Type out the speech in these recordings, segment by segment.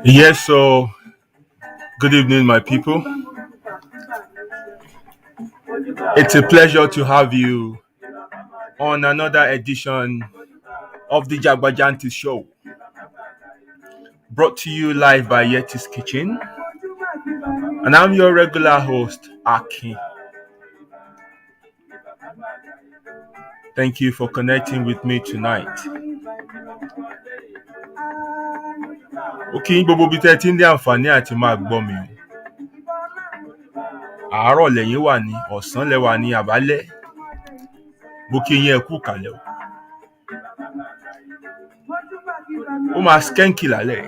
Yes, so good evening, my people. It's a pleasure to have you on another edition of the Jagbajantis Show, brought to you live by Yeti's Kitchen. And I'm your regular host, Akin. Thank you for connecting with me tonight. Okay, gbogbo bí tẹ́ ti ń dé àǹfààní àti máa gbọ́ mi o. Àárọ̀ lẹ́yìn wà ní, ọ̀sán lẹ wà ní, àbálẹ́. Mo kí yín ẹ kú kàlẹ̀ o. Ó máa skanky lálẹ́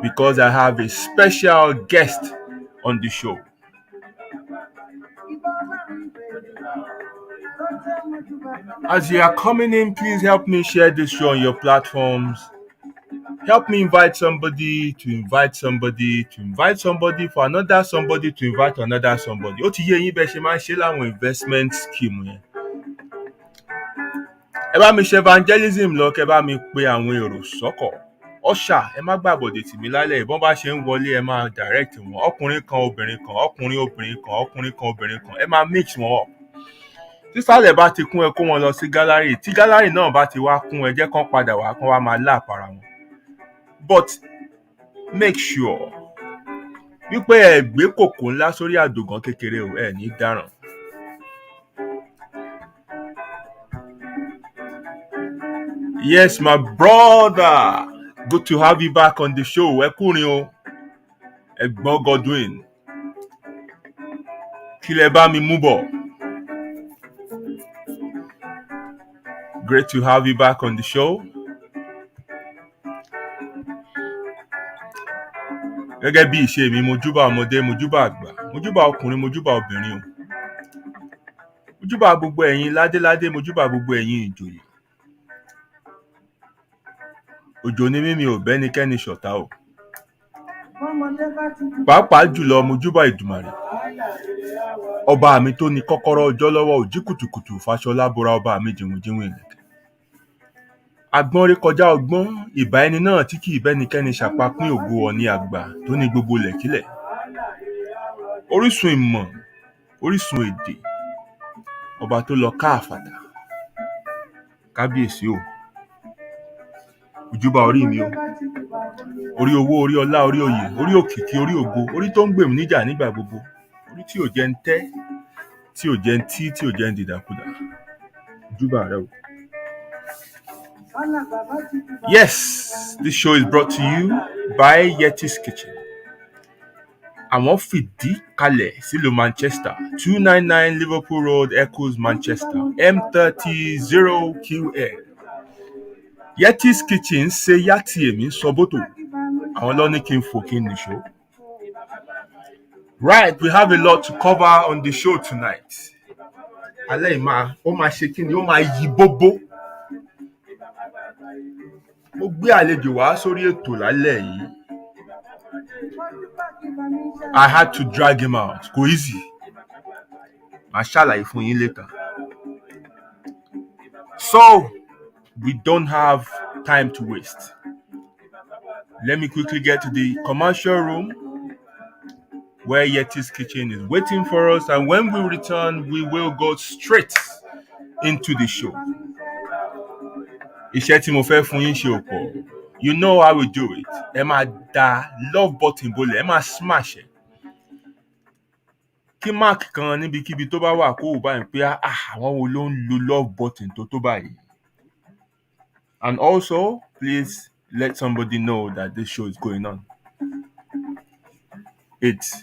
because I have a special guest on the show. As you are coming in, please help me share this show on your platforms. Help me invite somebody to invite somebody to invite somebody for another somebody to invite another somebody. Ó ti yé yín bẹ́ẹ̀ ṣe máa ń ṣe láwọn investment scheme yẹn. Ẹ bá mi ṣe evangelism lọ, kẹ bá mi pe àwọn èrò sọ́kọ̀. Ọ̀ṣà, ẹ má gbàbọ̀dè tì mí lálẹ́, ìbọn bá ṣe ń wọlé ẹ máa direct wọn. Ọkùnrin kan, obìnrin kan, ọkùnrin obìnrin kan, ọkùnrin kan, obìnrin kan. Ẹ máa mix wọn up. Tísàlẹ̀ bá ti kún ẹ kó wọn lọ sí gallery. Tí gallery náà bá ti wá kún ẹ jẹ́ kán padà wá kán wá máa láàpára wọn. But make sure wípé ẹ gbé kòkó ńlá sórí àdògán kékeré o, ẹ ní dáràn. Yes, my brother. Good to have you back on the show. Ẹ kúrin o. Ẹ̀gbọ́n Godwin. Kí lẹ bá mi mú bọ̀. Great to have you back on the show. Gẹ́gẹ́ bí ìṣe mi, mojúbà ọmọdé, mojúbà àgbà, mojúbà ọkùnrin, mojúbà obìnrin o. Mojúbà gbogbo ẹ̀yin ládéládé, mojúbà gbogbo ẹ̀yin ìjòyè. Òjò ni mímí ò bẹ́nikẹ́ni ṣọ̀tá o. Pàápàá jùlọ mojúbà Ìdùmarè. Ọba mi tó ní kọ́kọ́rọ́ ọjọ́ lọ́wọ́ òjí kùtùkùtù fàṣọlá bora ọba mi jìnwìnjìnwìn ìlẹ̀kẹ̀. Agbọ́n rí kọjá ọgbọ́n, ìbà ẹni náà tí kì í bẹ́nikẹ́ni ṣàpapín ògo Ọọ̀ni àgbà tó ní gbogbo lẹ̀kílẹ̀. Orísun ìmọ̀, orísun èdè, ọba tó lọ káàfàtà. Kábíyèsí o. Ojúbà orí mi o. Orí owó, orí ọlá, orí oyè, orí òkìkí, orí ògo, orí tó ń gbèmí níjà nígbà gbogbo. Orí tí ò jẹ́ ń tẹ́, tí ò jẹ́ ń tí, tí ò jẹ́ ń dìdàkudà. Ojúbà rẹ o. Yes, this show is brought to you by Yeti's Kitchen. Àwọn fìdí kalẹ̀ sílùú Manchester, 299 Liverpool Road, Eccles, Manchester, M30 0QL. Yeti's Kitchen ṣe yàtì èmi sọ bótò. Àwọn ló ní kí n fò kí n nìṣó. Right, we have a lot to cover on the show tonight. Alẹ́ ìmá, ó máa ṣe kí ni, ó máa yí bóbó. Mo gbé àlejò wá sórí ètò lálẹ́ yìí. I had to drag him out. Kò easy. Màá ṣàlàyé fún yín later. So, we don't have time to waste. Let me quickly get to the commercial room where Yeti's Kitchen is waiting for us. And when we return, we will go straight into the show. Iṣẹ́ tí mo fẹ́ fún yín ṣe ò pọ̀. You know how we do it. Ẹ máa da love button bolẹ̀, ẹ máa smash ẹ̀. Kí mark kan níbikíbi tó bá wà kó o báyìí pé àwọn wo ló ń lo love button tó báyìí. And also, please let somebody know that this show is going on. It's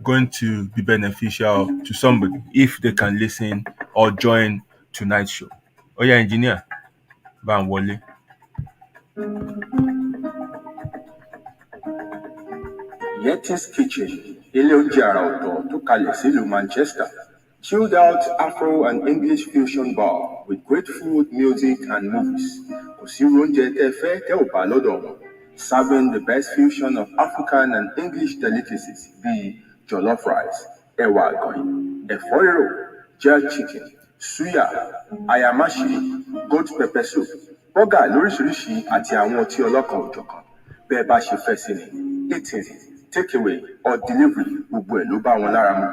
going to be beneficial to somebody if they can listen or join tonight's show. Oh yeah, engineer. Bá ń wọlé. Yeti's Kitchen, ilé oúnjẹ àrà ọ̀tọ̀ tó kalẹ̀ sílùú Manchester. Chilled out Afro and English fusion bar with great food, music and movies. Kò sí oúnjẹ tẹ́ fẹ́ tẹ́ ò bá lọ́dọ̀ wọn. Serving the best fusion of African and English delicacies bíi jollof rice, ẹ̀wà àgànyìn, ẹ̀fọ́ rírò, jerk chicken, suya, ayamashi, goat pepper soup, bọ́gà lóríṣiríṣi àti àwọn ọtí ọlọ́kan òjọ̀kan. Bẹ́ẹ̀ bá ṣe fẹ́ sí ni, eating, takeaway or delivery gbogbo ẹ̀ ló bá wọn lára mu.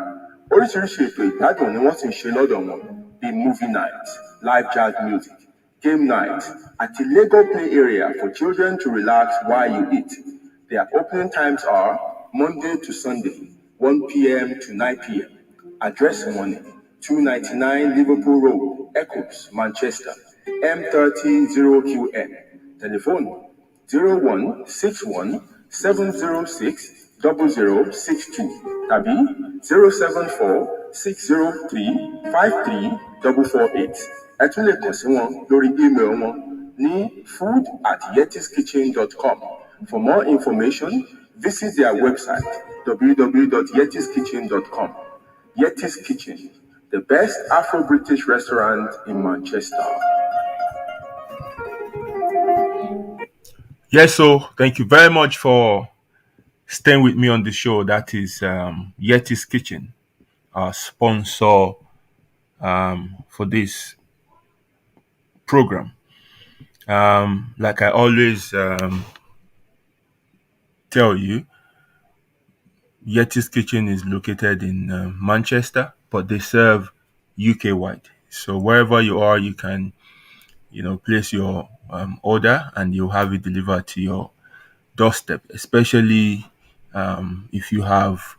Oríṣiríṣi ètò ìgbádùn ni wọ́n sì ń ṣe lọ́dọ̀ wọn bíi movie night, live jazz music, game night àti Lego play area for children to relax while you eat. Their opening times are Monday to Sunday, 1 p.m. to 9 p.m. Address money, 299 Liverpool Road, Eccles, Manchester, M30 0QN. Telephone 0161 706 0062 tàbí 074 603 53448. Ẹ tún lè kàn sí wọn lórí email wọn ní food@yetiskitchen.com. For more information, visit their website www.yetiskitchen.com. Yeti's Kitchen, the best Afro-British restaurant in Manchester. Yes, so thank you very much for staying with me on the show. That is Yeti's Kitchen, our sponsor for this program. Like I always tell you, Yeti's Kitchen is located in Manchester, but they serve UK-wide. So wherever you are, you can, place your order and you'll have it delivered to your doorstep, especially if you have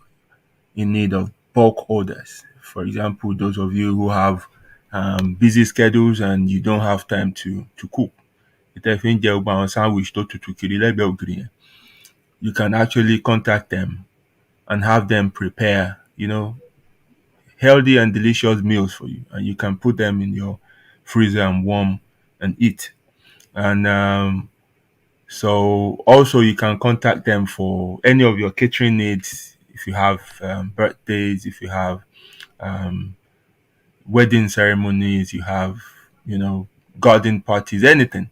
in need of bulk orders. For example, those of you who have busy schedules and you don't have time to cook. You can actually contact them and have them prepare, healthy and delicious meals for you. And you can put them in your freezer and warm and eat. And So also you can contact them for any of your catering needs. If you have birthdays, if you have um, wedding ceremonies, you have, you know, garden parties, anything,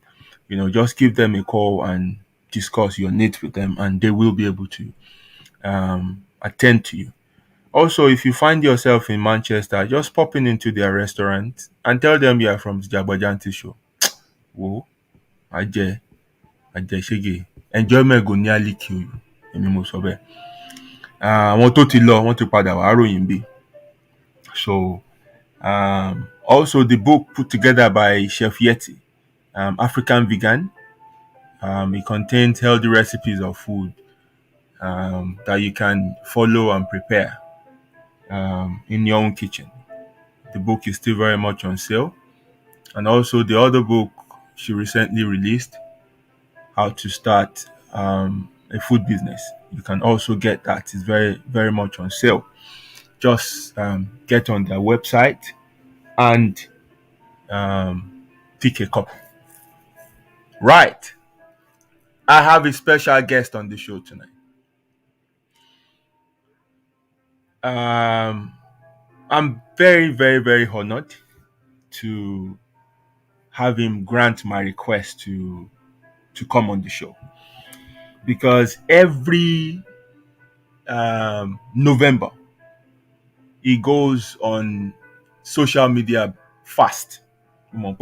just give them a call and discuss your needs with them, and they will be able to attend to you. Also, if you find yourself in Manchester, just pop in into their restaurant and tell them you are from the Jagbajantis Show. Whoa, Ajay, Ajay Shege. Enjoyment go nearly kill you. Èmi mo sọ bẹ́ẹ̀. Àwọn tó ti lọ, wọ́n ti padà wá ròyìn bí. So, also the book put together by Chef Yeti, African Vegan. It contains healthy recipes of food that you can follow and prepare in your own kitchen. The book is still very much on sale. And also the other book she recently released, How to Start a Food Business. You can also get that. It's very, very much on sale. Just get on their website and pick a copy. Right. I have a special guest on the show tonight. I'm very, very, very honored to have him grant my request to come on the show, because every November he goes on social media fast. The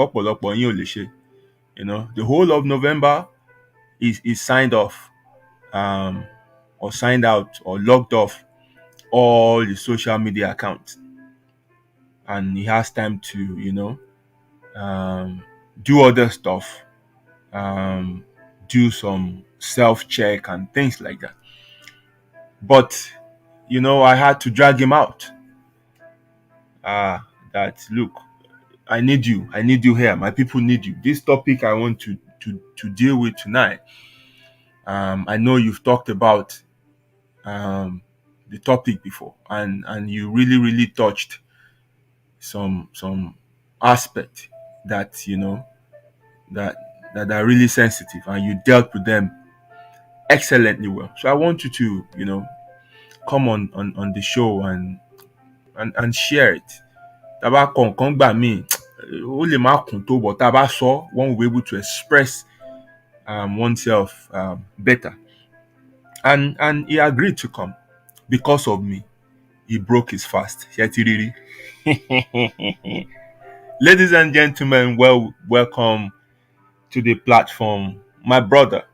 whole of November is signed off, or signed out, or logged off all the social media accounts, and he has time to do other stuff, do some self check and things like that. But I had to drag him out. That look, I need you here. My people need you. This topic I want to deal with tonight. I know you've talked about the topic before, and you really, really touched some aspect that that are really sensitive, and you dealt with them excellently well. So I want you to come on the show and share it. Taba kọ̀ọ̀kan gbà mí, ó lè má kún tó, but taba sọ, one will be able to express oneself better. And he agreed to come because of me. He broke his fast. Shetiriri. Ladies and gentlemen, welcome to the platform, my brother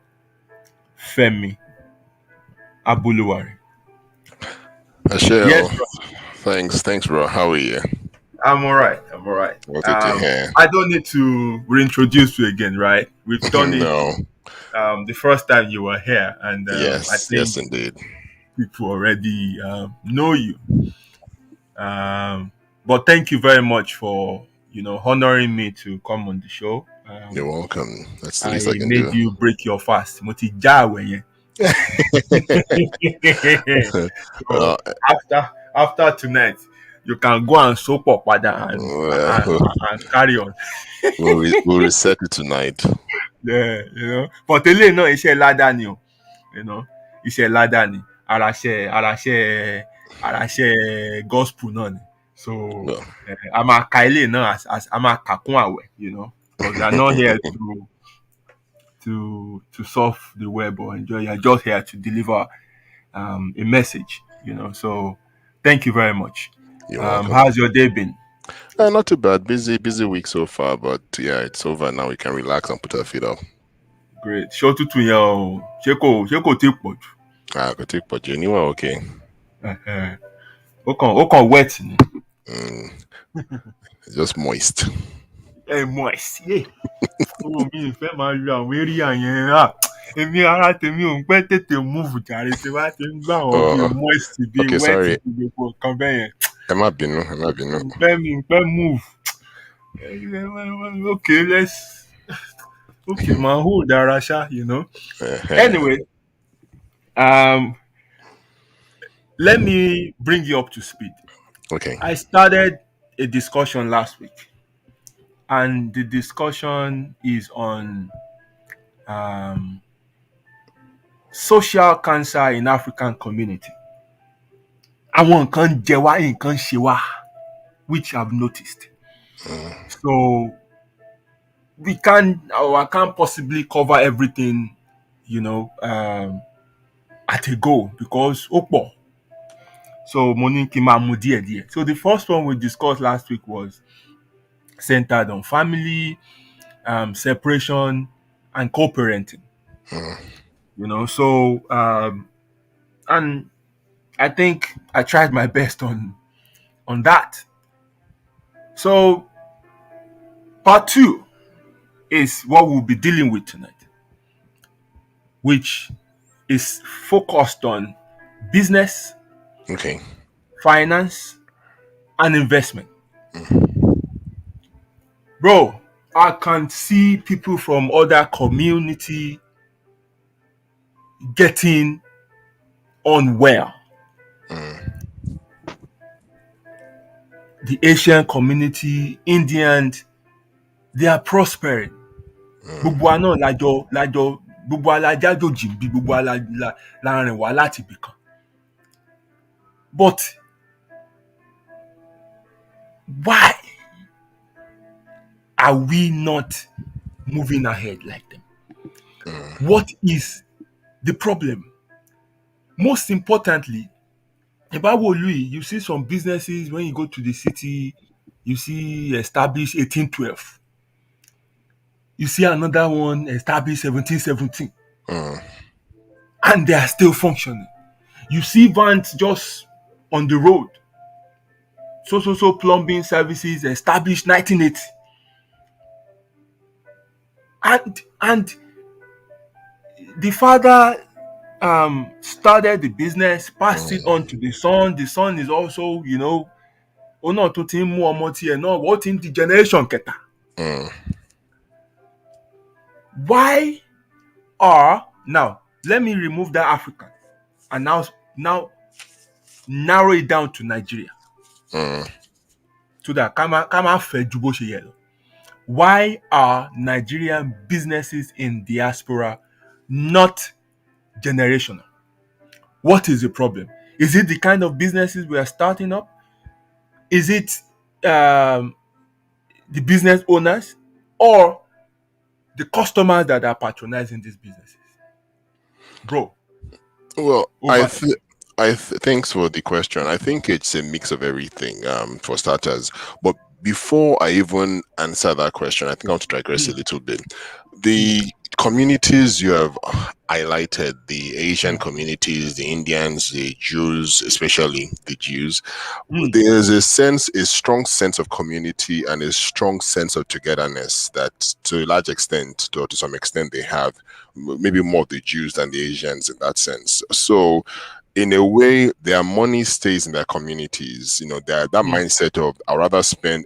Femi Abuluwari. Michelle, Yes, bro. thanks, bro. How are you? I'm all right. What did you hear? I don't need to reintroduce you again, right? We've done it No. the first time you were here, and I think Yes, indeed. people already know you. But thank you very much for honoring me to come on the show. You're welcome. That's the I least I can made do. you break your fast. Mo ti já àwẹ̀ yẹn. So Uh, after tonight, you can go and soap up and carry on. we'll reset it tonight. Yeah. But eléyìí náà iṣẹ́ ládàá ni o. Iṣẹ́ ládàá ni. Araṣẹ́ gospel náà ni. So No. a máa ka eléyìí náà as a máa kà kún àwẹ̀, because we are not here to surf the web or enjoy. You're just here to deliver a message, So thank you very much. You're welcome. How's your day been? Not too bad. Busy week so far, but yeah, it's over now. We can relax and put our feet up. Great. Ṣé òtútù yẹn o? Ṣé kò tí ì pọ̀ jù? Go take but you are okay. Ó kàn wet ni. It's just moist. Moist. Mi ìfẹ́ máa lo àwọn area yẹn. Èmi ara tèmi ò ń pẹ́ tètè move jàre tí wàá ti ń gbà wọ́n bí moist bí Okay, wet sorry. bí gbogbo nǹkan bẹ́ẹ̀ yẹn. Ẹ má bínú. Mi ń pẹ́ move. Okay, man, hold ara ṣá, Anyway, let me bring you up to speed. Okay. I started a discussion last week, and the discussion is on social cancer in African community. Àwọn nǹkan ń jẹ wá, nǹkan ń ṣe wá, which I've noticed. Mm, So we can't, or I can't possibly cover everything, at a go because ó pọ̀. So mo ní kí n máa mu díẹ̀ díẹ̀. So the first one we discussed last week was centered on family, separation, and co-parenting. mm, So and I think I tried my best on that. So part two is what we'll be dealing with tonight, which is focused on business, okay. finance, and investment. Mm, Bro, I can see people from other community getting on well. mm, The Asian community, Indians, they are prospering. Gbogbo wa náà lájọ gbogbo wa la jájòjì bí gbogbo wa la rìn wá láti ibì kan. But why are we not moving ahead like them? mm, What is the problem? Most importantly, about Wolu, you see some businesses when you go to the city, you see established 1812. You see another one established 1717, mm, and they are still functioning. You see vans just on the road. So plumbing services established 1980. And the father started the business, passed it on to the son. The son is also, ó náà tó ti ń mú ọmọ tiẹ̀ náà, ó ti ń di generation kẹta. mm, Why are now? Let me remove that African and now narrow it down to Nigeria mm. so that ká má fẹ́ ju bó ṣe yẹ lọ. Why are Nigerian businesses in diaspora not generational? What is the problem? Is it the kind of businesses we are starting up? Is it the business owners or the customers that are patronizing these businesses? Bro, Well, over. thanks for the question. I think it's a mix of everything, for starters. But before I even answer that question, I think I want to digress a little bit. The communities you have highlighted, the Asian communities, the Indians, the Jews, especially the Jews, there's a strong sense of community and a strong sense of togetherness that to a large extent, to some extent, they have, maybe more the Jews than the Asians in that sense. So in a way, their money stays in their communities. That mindset of I'd rather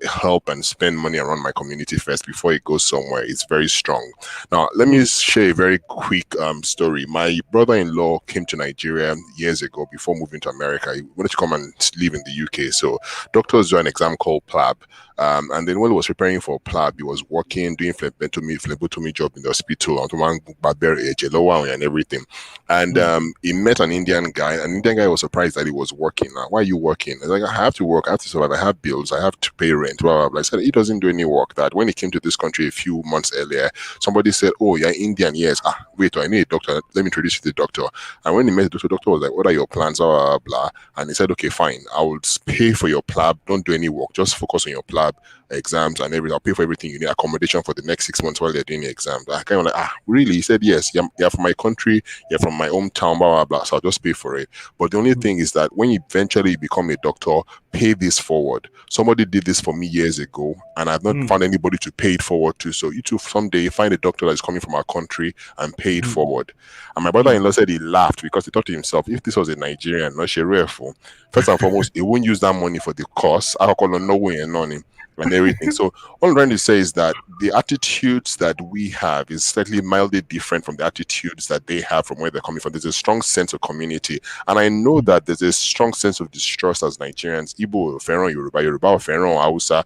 help and spend money around my community first before it goes somewhere is very strong. Now, let me share a very quick story. My brother-in-law came to Nigeria years ago before moving to America. He wanted to come and live in the UK. So doctors do an exam called PLAB. And then when he was preparing for PLAB, he was working, doing phlebotomy job in the hospital, and everything. And he met an Indian guy. An Indian guy was surprised that he was working. Now, why are you working? He's like, I have to work. I have to survive. I have bills. I have to pay rent. Blah, blah, blah. I said, he doesn't do any work. That when he came to this country a few months earlier, somebody said, oh, you're Indian. Yes. Wait, I need a doctor. Let me introduce you to the doctor. And when he met the doctor was like, what are your plans? Blah, blah, blah. And he said, okay, fine. I will pay for your PLAB. Don't do any work. Just focus on your PLAB exams and everything. I'll pay for everything you need, accommodation for the next 6 months while they're doing the exams. I kind of like, really? He said, yes, you're from my country, you're from my hometown, blah, blah, blah. So I'll just pay for it. But the only thing is that when you eventually become a doctor, pay this forward. Somebody did this for me years ago, and I've not found anybody to pay it forward to. So you too, someday find a doctor that is coming from our country and pay it forward. And my brother-in-law said he laughed because he thought to himself, if this was a Nigerian, not Sherefo, first and foremost, he won't use that money for the course. I call no way and on him and everything. So all I'm trying to say is that the attitudes that we have is slightly mildly different from the attitudes that they have from where they're coming from. There's a strong sense of community. And I know that there's a strong sense of distrust as Nigerians. Igbo, Feron, Yoruba, Feron, Hausa,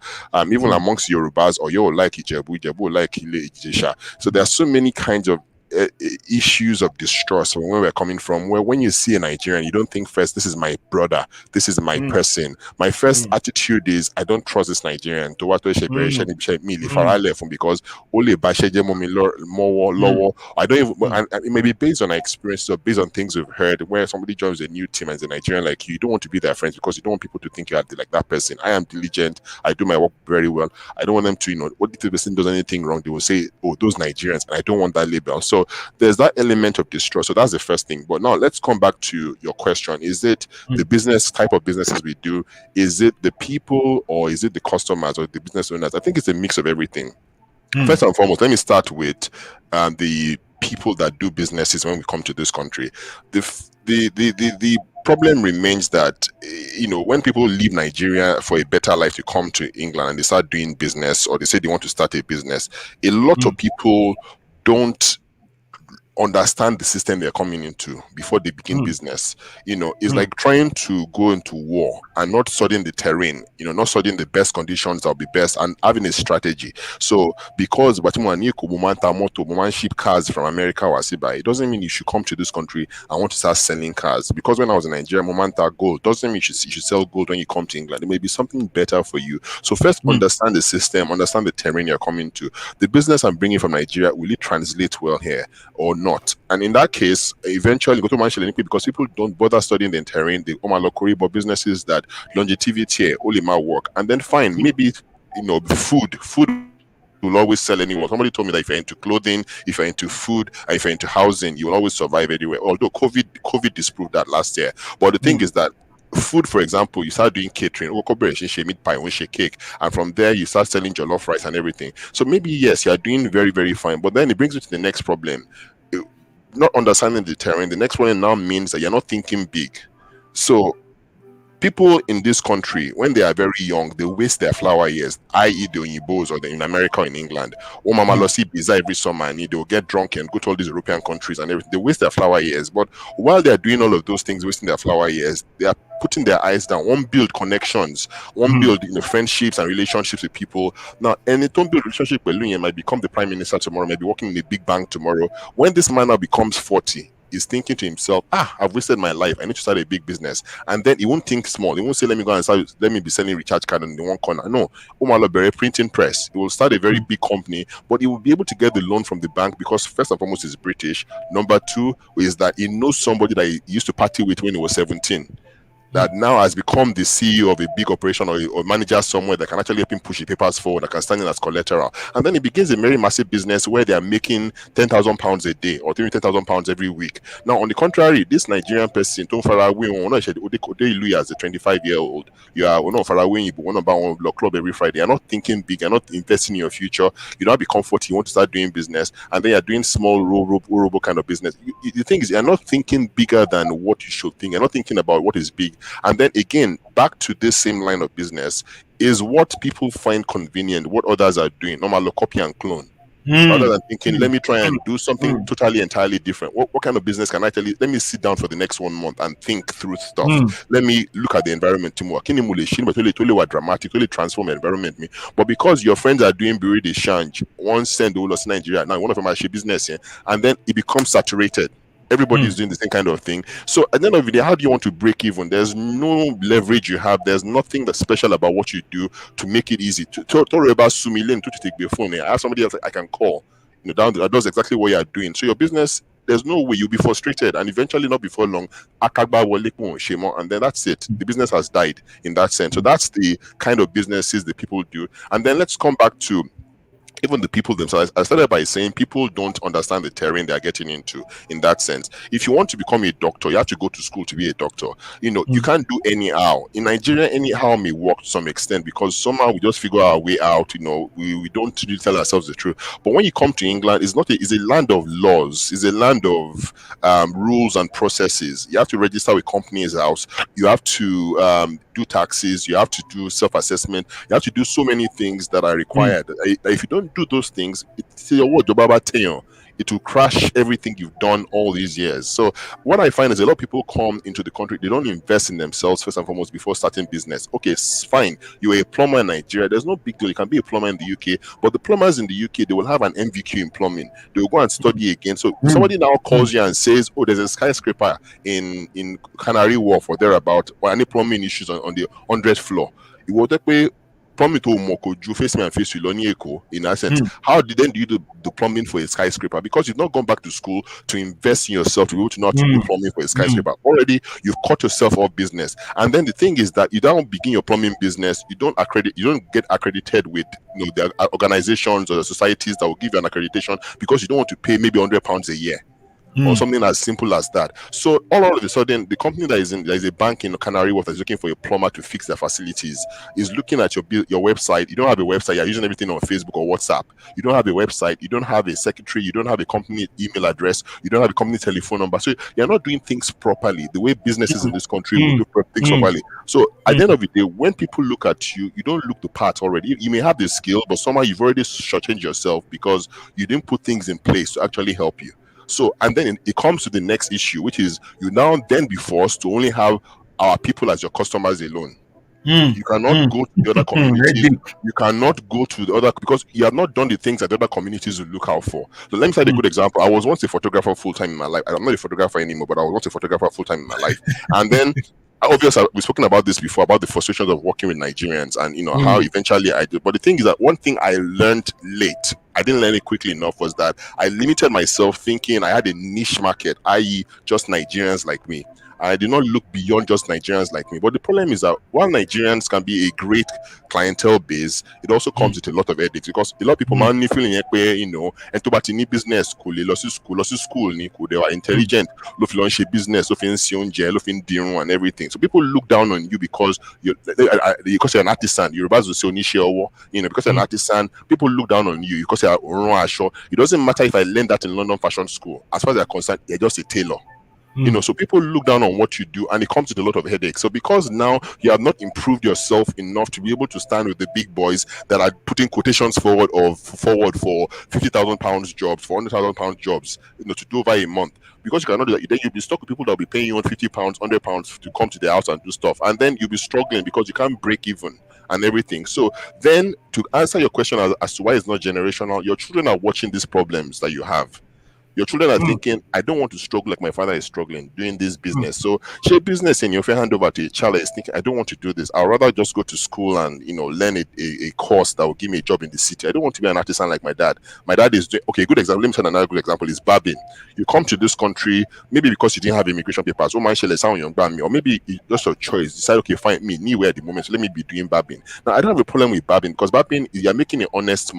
even amongst Yorubas, or you like Ijebu, like Ile Ijesha. So there are so many kinds of issues of distrust from where we're coming from, where when you see a Nigerian, you don't think first, this is my brother, this is my mm, person. My first mm, attitude is, I don't trust this Nigerian. To what mm, me mm, because only more mm, lower. I don't even, mm, and it may be based on our experiences or based on things we've heard, where somebody joins a new team as a Nigerian like you don't want to be their friends because you don't want people to think you're like that person. I am diligent, I do my work very well. I don't want them to, what if the person does anything wrong, they will say, oh, those Nigerians, and I don't want that label. So there's that element of distrust. So that's the first thing. But now let's come back to your question. Is it the mm, business type of businesses we do? Is it the people or is it the customers or the business owners? I think it's a mix of everything. mm, First and foremost, let me start with the people that do businesses when we come to this country. The problem remains that when people leave Nigeria for a better life to come to England and they start doing business or they say they want to start a business, a lot of mm, people don't understand the system they're coming into before they begin mm, business. It's mm, like trying to go into war and not studying the terrain, not studying the best conditions that'll be best and having a strategy. So because Moman ship cars from America or Asiba, it doesn't mean you should come to this country and want to start selling cars. Because when I was in Nigeria, Momanta gold doesn't mean you should sell gold when you come to England. There may be something better for you. So first mm, understand the system, understand the terrain you're coming to. The business I'm bringing from Nigeria, will it translate well here or not? And in that case, eventually go to Manchester because people don't bother studying the terrain, the Omalokori, but businesses that longevity here, only my work. And then fine, maybe food will always sell anywhere. Somebody told me that if you're into clothing, if you're into food, and if you're into housing, you will always survive anywhere. Although COVID disproved that last year. But the thing mm, is that food, for example, you start doing catering, meat pie, cake, and from there you start selling jollof rice and everything. So maybe yes, you are doing very, very fine. But then it brings you to the next problem. Not understanding the terrain. The next one now means that you're not thinking big. So people in this country, when they are very young, they waste their flower years, i.e. the Oyinbos or in America or in England. Oh, mama, mm, see pizza every summer and they'll get drunk and go to all these European countries and everything. They waste their flower years. But while they're doing all of those things, wasting their flower years, they are putting their eyes down. One, build connections, one, mm, build friendships and relationships with people. Now, and it don't build relationship with Lunya might become the prime minister tomorrow, might be working in a big bank tomorrow. When this man now becomes 40, is thinking to himself, I've wasted my life. I need to start a big business. And then he won't think small. He won't say, let me go and start, let me be selling recharge card in the one corner. No, Omalo Bere printing press. He will start a very mm, big company, but he will be able to get the loan from the bank because first and foremost, he's British. Number two is that he knows somebody that he used to party with when he was 17. That now has become the CEO of a big operation or manager somewhere that can actually help him push the papers forward, that can stand in as collateral. And then he begins a very massive business where they are making £10,000 a day or £10,000 every week. Now, on the contrary, this Nigerian person, don't far away, as a 25-year-old, you are not far away, you want to buy one block club every Friday. You're not thinking big, you're not investing in your future, you don't be comfortable, you want to start doing business, and then you're doing small robo kind of business. The thing is, you're not thinking bigger than what you should think, you're not thinking about what is big. And then again, back to this same line of business is what people find convenient, what others are doing, normal copy and clone. Rather mm, than thinking, let me try and do something mm, totally entirely different. What kind of business can I tell you? Let me sit down for the next 1 month and think through stuff. mm, Let me look at the environment. Totally dramatic, totally transform environment. But because your friends are doing Buri de Change, one send all of Nigeria, now one of them actually business, and then it becomes saturated. Everybody's mm, doing the same kind of thing. So at the end of the day, how do you want to break even? There's no leverage you have. There's nothing that's special about what you do to make it easy. To about Sumilin to take the phone. I have somebody else I can call. That does exactly what you are doing. So your business, there's no way you'll be frustrated, and eventually, not before long, Akagba Wale Shemo, and then that's it. The business has died in that sense. So that's the kind of businesses that people do. And then let's come back to even the people themselves. I started by saying people don't understand the terrain they are getting into in that sense. If you want to become a doctor, you have to go to school to be a doctor. You mm, can't do anyhow. In Nigeria, anyhow may work to some extent because somehow we just figure our way out. We don't really tell ourselves the truth. But when you come to England, it's a land of laws. It's a land of rules and processes. You have to register with Companies House. You have to do taxes. You have to do self-assessment. You have to do so many things that are mm, required. If you don't do those things, it's your word, it will crash everything you've done all these years. So what I find is a lot of people come into the country, they don't invest in themselves first and foremost before starting business. Okay, fine, you're a plumber in Nigeria, there's no big deal, you can be a plumber in the UK, but the plumbers in the UK, they will have an MVQ in plumbing, they will go and study again. So somebody now calls you and says, oh, there's a skyscraper in Canary Wharf or thereabout, or any plumbing issues on the 100th floor. It will take me plumbing to Mokoju, face me and face you, in essence. How did then do you do the plumbing for a skyscraper? Because you've not gone back to school to invest in yourself to be able to not do plumbing for a skyscraper. Already, you've cut yourself off business. And then the thing is that you don't begin your plumbing business, you don't get accredited with the organizations or the societies that will give you an accreditation because you don't want to pay maybe £100 a year. Or something as simple as that. So all of a sudden, the company there is a bank in Canary Wharf that's looking for a plumber to fix their facilities is looking at your website. You don't have a website. You're using everything on Facebook or WhatsApp. You don't have a website. You don't have a secretary. You don't have a company email address. You don't have a company telephone number. So you're not doing things properly the way businesses in this country will do things properly. So at the end of the day, when people look at you, you don't look the part already. You may have the skill, but somehow you've already shortchanged yourself because you didn't put things in place to actually help you. So, and then it comes to the next issue, which is you now then be forced to only have our people as your customers alone. You cannot go to the other communities. You cannot go to the other because you have not done the things that the other communities will look out for. So let me cite a good example. I was once a photographer full time in my life. I'm not a photographer anymore, but I was once a photographer full time in my life. And then obviously we've spoken about this before, about the frustrations of working with Nigerians and how eventually I did. But the thing is that one thing I learned late, I didn't learn it quickly enough, was that I limited myself thinking I had a niche market, i.e. just Nigerians like me. I did not look beyond just Nigerians like me. But the problem is that while Nigerians can be a great clientele base, it also comes with a lot of headaches because a lot of people man feeling and to batini business school, they were intelligent, launch a business, and everything. So people look down on you because you're an artisan. You're about to say because you're an artisan, people look down on you because you're it doesn't matter if I learned that in London Fashion School. As far as they're concerned, you're just a tailor. So people look down on what you do and it comes with a lot of headaches. So because now you have not improved yourself enough to be able to stand with the big boys that are putting quotations forward for £50,000 jobs, for £100,000 jobs, to do over a month. Because you cannot do that, then you'll be stuck with people that will be paying you £50, £100 to come to their house and do stuff. And then you'll be struggling because you can't break even and everything. So then to answer your question as to why it's not generational, your children are watching these problems that you have. Your children are thinking, I don't want to struggle like my father is struggling doing this business. So share business and you hand over to a child that is thinking, I don't want to do this. I'd rather just go to school and learn a course that will give me a job in the city. I don't want to be an artisan like my dad. My dad is doing good example. Let me tell you another good example is barbing. You come to this country, maybe because you didn't have immigration papers, or maybe it's just your choice. Decide, okay, fine, me anywhere at the moment, so let me be doing barbing. Now I don't have a problem with barbing because barbing, you're making an honest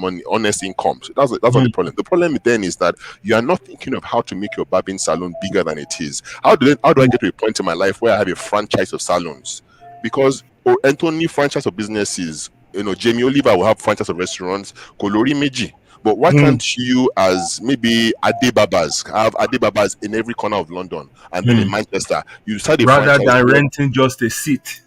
income. So that's not the problem. The problem then is that you are not thinking of how to make your barbing salon bigger than it is. How do I get to a point in my life where I have a franchise of salons? Because Anthony franchise of businesses, Jamie Oliver will have franchise of restaurants, Kolori Meji. But why can't you, as maybe Adebabas, have Adebabas in every corner of London and then in Manchester? You start a rather franchise than renting just a seat.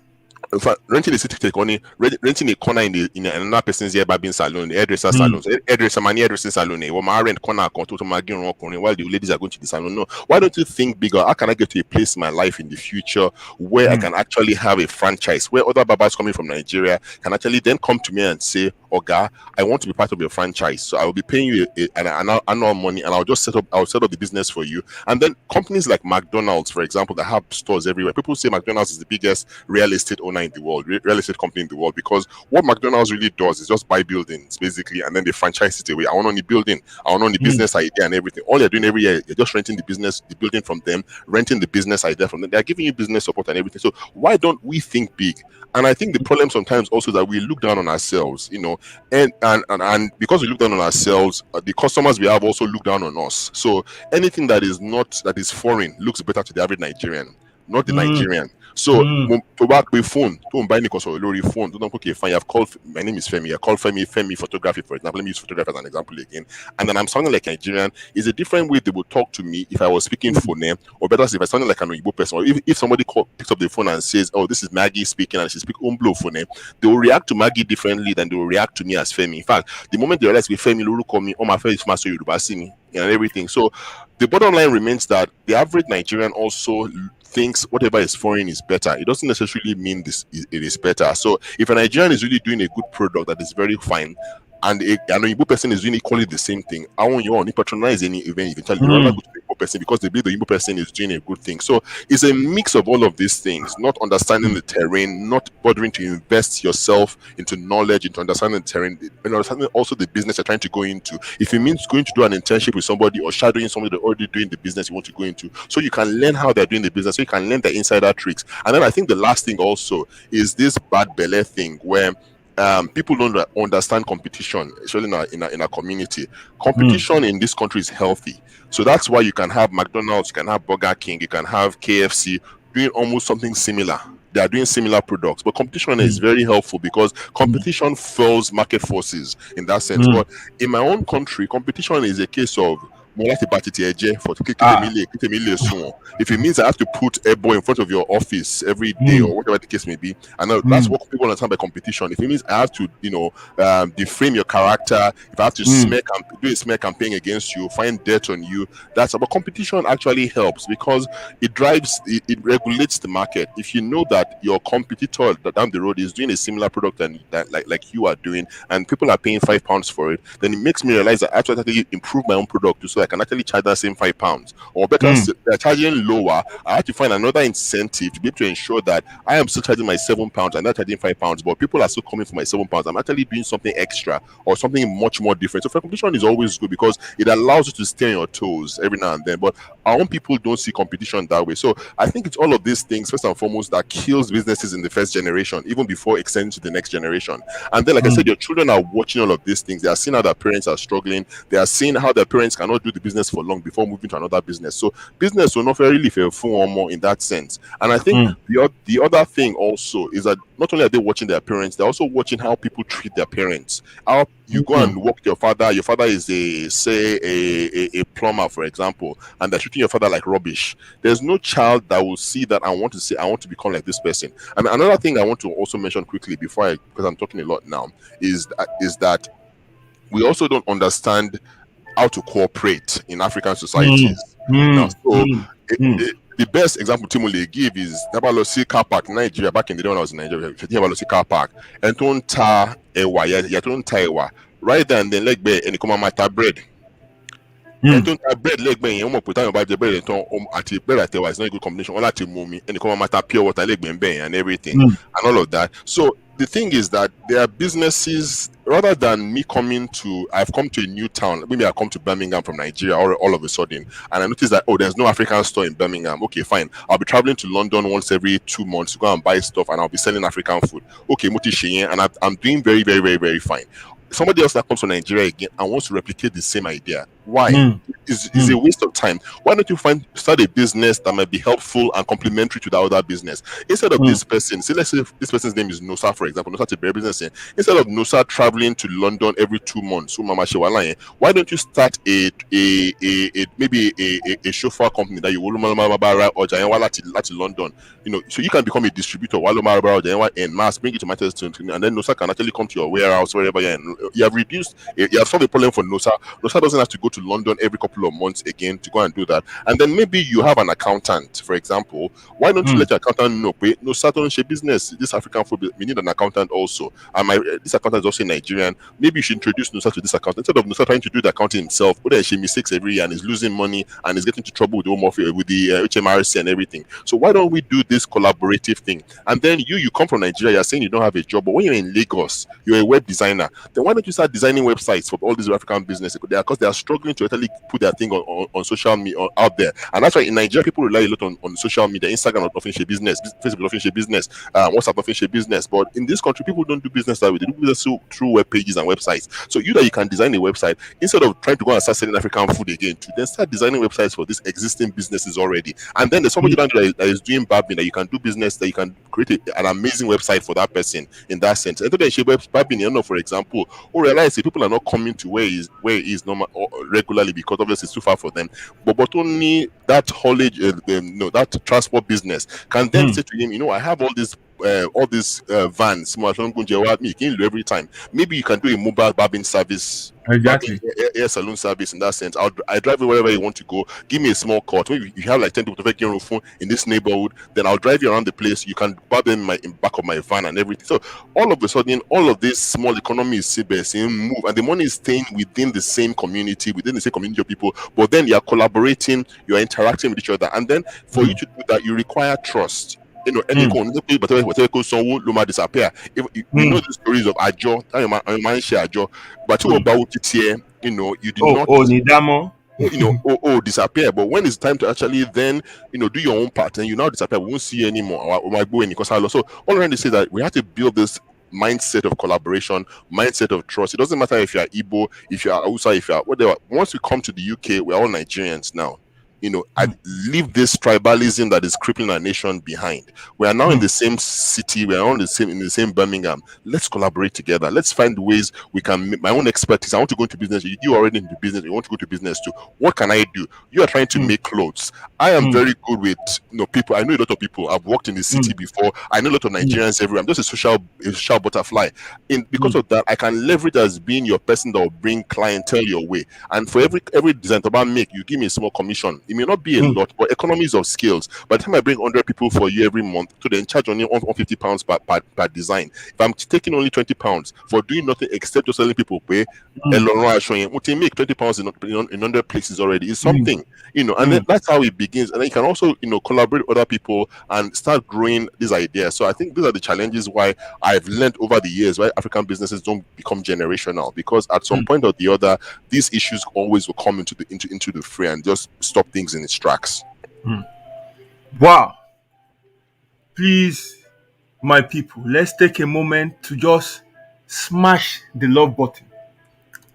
In fact, renting a city take only renting a corner in another person's here barbing salon, hairdresser salons, hairdresser salon. Rent corner while the ladies are going to the salon. No, why don't you think bigger? How can I get to a place in my life in the future where I can actually have a franchise where other barbers coming from Nigeria can actually then come to me and say, Oga, I want to be part of your franchise, so I will be paying you an annual money, and I'll set up the business for you. And then companies like McDonald's, for example, that have stores everywhere. People say McDonald's is the biggest real estate owner in the world, real estate company in the world, because what McDonald's really does is just buy buildings basically, and then they franchise it away. I want on the building, I want on the business idea and everything. All you're doing every year, you're just renting the building from them, renting the business idea from them. They're giving you business support and everything. So why don't we think big? And I think the problem sometimes also that we look down on ourselves, and because we look down on ourselves, the customers we have also look down on us. So anything that is foreign looks better to the average Nigerian. not the Mm. Nigerian. So Mm. to back with phone, to buy because of lorry phone, don't okay, fine. I've called my name is Femi. I call Femi photography, for example. Let me use photography as an example again. And then I'm sounding like Nigerian. Is a different way they would talk to me if I was speaking phone, or better if I sounded like an Igbo person, or if somebody picks up the phone and says, "Oh, this is Maggie speaking," and she speaks Umblo phone, they will react to Maggie differently than they will react to me as Femi. In fact, the moment they realize with Femi Lulu call me, oh my face master Yoruba see me and everything. So the bottom line remains that the average Nigerian also thinks whatever is foreign is better. It doesn't necessarily mean it is better. So if a Nigerian is really doing a good product that is very fine, and an Igbo person is doing equally the same thing, I want you to patronize any event eventually. You rather go to the Igbo person because they believe the Igbo person is doing a good thing. So it's a mix of all of these things, not understanding the terrain, not bothering to invest yourself into knowledge, into understanding the terrain, and understanding also the business you're trying to go into. If it means going to do an internship with somebody or shadowing somebody that's already doing the business you want to go into, so you can learn how they're doing the business, so you can learn the insider tricks. And then I think the last thing also is this bad belly thing where people don't understand competition, especially in a community. Competition in this country is healthy, so that's why you can have McDonald's, you can have Burger King, you can have KFC doing almost something similar. They are doing similar products, but competition is very helpful because competition fuels market forces in that sense. But in my own country, competition is a case of if it means I have to put a boy in front of your office every day or whatever the case may be, and that's what people understand by competition. If it means I have to, deframe your character, if I have to do a smear campaign against you, find dirt on you, that's about competition actually helps because it drives, it regulates the market. If you know that your competitor down the road is doing a similar product than that, like you are doing, and people are paying £5 for it, then it makes me realize that I actually improve my own product so I can actually charge that same £5. Or better, they're charging lower. I have to find another incentive to be able to ensure that I am still charging my £7 and not charging £5, but people are still coming for my £7. I'm actually doing something extra or something much more different. So competition is always good because it allows you to stay on your toes every now and then. But our own people don't see competition that way. So I think it's all of these things, first and foremost, that kills businesses in the first generation, even before extending to the next generation. And then, like I said, your children are watching all of these things. They are seeing how their parents are struggling. They are seeing how their parents cannot do the business for long before moving to another business. So business will not really fail or more in that sense. And I think the other thing also is that not only are they watching their parents, they're also watching how people treat their parents. How you go and work with your father is a plumber, for example, and they're treating your father like rubbish. There's no child that will see that and want to say, I want to become like this person. And another thing I want to also mention quickly because I'm talking a lot now, is that we also don't understand how to cooperate in African societies. Now, so the best example Timole give is Nabalosi car park in Nigeria. Back in the day when I was in Nigeria, Nabalosi car park, and don't ta ewa, ya don't ta ewa. Right then, leg bear and come on bread. And don't ta bread leg bear. You almost put on the bread and at the bread at it's not a good combination. All that to mommy and come on pure water leg bear and everything and all of that. So the thing is that there are businesses, rather than me I've come to a new town. Maybe I come to Birmingham from Nigeria all of a sudden, and I notice that, there's no African store in Birmingham. Okay, fine. I'll be traveling to London once every 2 months to go and buy stuff, and I'll be selling African food. Okay, Muti Sheyen, and I'm doing very, very, very, very fine. Somebody else that comes from Nigeria again and wants to replicate the same idea. Why? It's a waste of time. Why don't you start a business that might be helpful and complementary to the other business? Instead of this person, say let's say this person's name is Nosa, for example, Nosa Tiberi business. Instead of Nosa traveling to London every 2 months, why don't you start maybe a chauffeur company that you will or to London, so you can become a distributor and mass, bring it to Manchester, and then Nosa can actually come to your warehouse wherever you're in. You have solved the problem for Nosa. Nosa doesn't have to go to London every couple of months again to go and do that. And then maybe you have an accountant, for example. Why don't you let your accountant know, Nosa don't share business, this African food, we need an accountant also. And this accountant is also Nigerian. Maybe you should introduce Nosa to this accountant instead of Nosa trying to do the accounting himself. But she mistakes every year and is losing money and is getting into trouble with the Home Office, with the HMRC and everything. So why don't we do this collaborative thing? And then you come from Nigeria, you're saying you don't have a job, but when you're in Lagos, you're a web designer. Then why don't you start designing websites for all these African businesses? Because they are struggling struggling to actually put their thing on social media out there. And that's why in Nigeria, people rely a lot on social media. Instagram often share business, Facebook often share business, WhatsApp often share business. But in this country, people don't do business that way. They do business through web pages and websites. So you can design a website instead of trying to go and start selling African food again, to then start designing websites for these existing businesses already. And then there's somebody that is doing barbing, that you can do business, that you can create an amazing website for that person in that sense. And then she barbing, for example, or realize that people are not coming to where he is normal or regularly because obviously it's too far for them. But only that haulage, that transport business can then say to him, I have all these vans, every time. Maybe you can do a mobile barbing service, Exactly. hair salon service in that sense. I drive you wherever you want to go. Give me a small cut. Maybe you have like 10 people to take your phone in this neighborhood, then I'll drive you around the place. You can barb them in back of my van and everything. So all of a sudden, all of this small economy is move, and the money is staying within the same community, of people. But then you are collaborating, you are interacting with each other, and then for you to do that, you require trust. Anyone disappear. If we know the stories of Ajo, but about it here, you did not Nidamo. Disappear. But when it's time to actually then do your own part, and you now disappear, we won't see you anymore. So all I'm trying to say that we have to build this mindset of collaboration, mindset of trust. It doesn't matter if you're Igbo, if you're Hausa, if you're whatever. Once we come to the UK, we're all Nigerians now. I leave this tribalism that is crippling our nation behind. We are now in the same city. We are all in the same Birmingham. Let's collaborate together. Let's find ways we can make my own expertise. I want to go into business. You already into business. You want to go to business too. What can I do? You are trying to make clothes. I am very good with people. I know a lot of people. I've worked in the city before. I know a lot of Nigerians everywhere. I'm just a social butterfly. Because of that, I can leverage as being your person that will bring clientele your way. And for every design that I make, you give me a small commission. It may not be a lot, but economies of scales. By the time I bring 100 people for you every month, to then charge only £150 per design. If I'm taking only £20 for doing nothing except just selling people pay, to make £20 in 100 places already is something, and then that's how it begins. And then you can also, collaborate with other people and start growing these ideas. So I think these are the challenges why I've learned over the years why African businesses don't become generational, because at some point or the other, these issues always will come into the fray and just stop things in its tracks. Wow. Please, my people, let's take a moment to just smash the love button.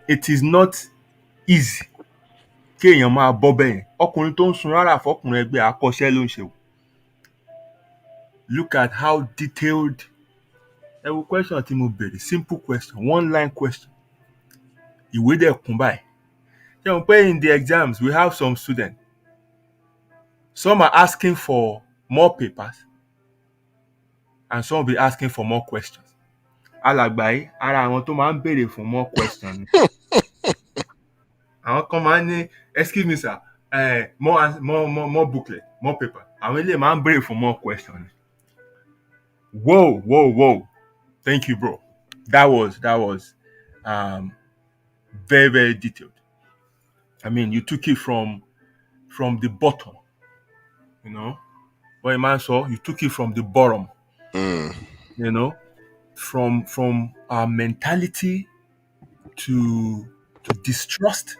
It is not easy kéèyàn máa bọ́ bẹ́yẹn. Ọkùnrin tó ń sun rárá fọkùnrin ẹgbẹ́ akọ́ṣẹ́ ló ń ṣe. Look at how detailed. Ẹ wo question tí mo bèrè, simple question, one line question. Ìwé dẹ̀ kún báyìí. Ṣé mo pé in the exams we have some students. Some are asking for more papers and some will be asking for more questions. Alàgbà yìí, ara àwọn tó máa ń béèrè fún more questions. Àwọn kan máa ń ní, excuse me sir, more booklet, more paper. Àwọn ilé máa ń béèrè fún more questions. Whoa. Thank you, bro. That was very, very detailed. I mean, you took it from the bottom, What a man saw, you took it from the bottom, from our mentality to distrust,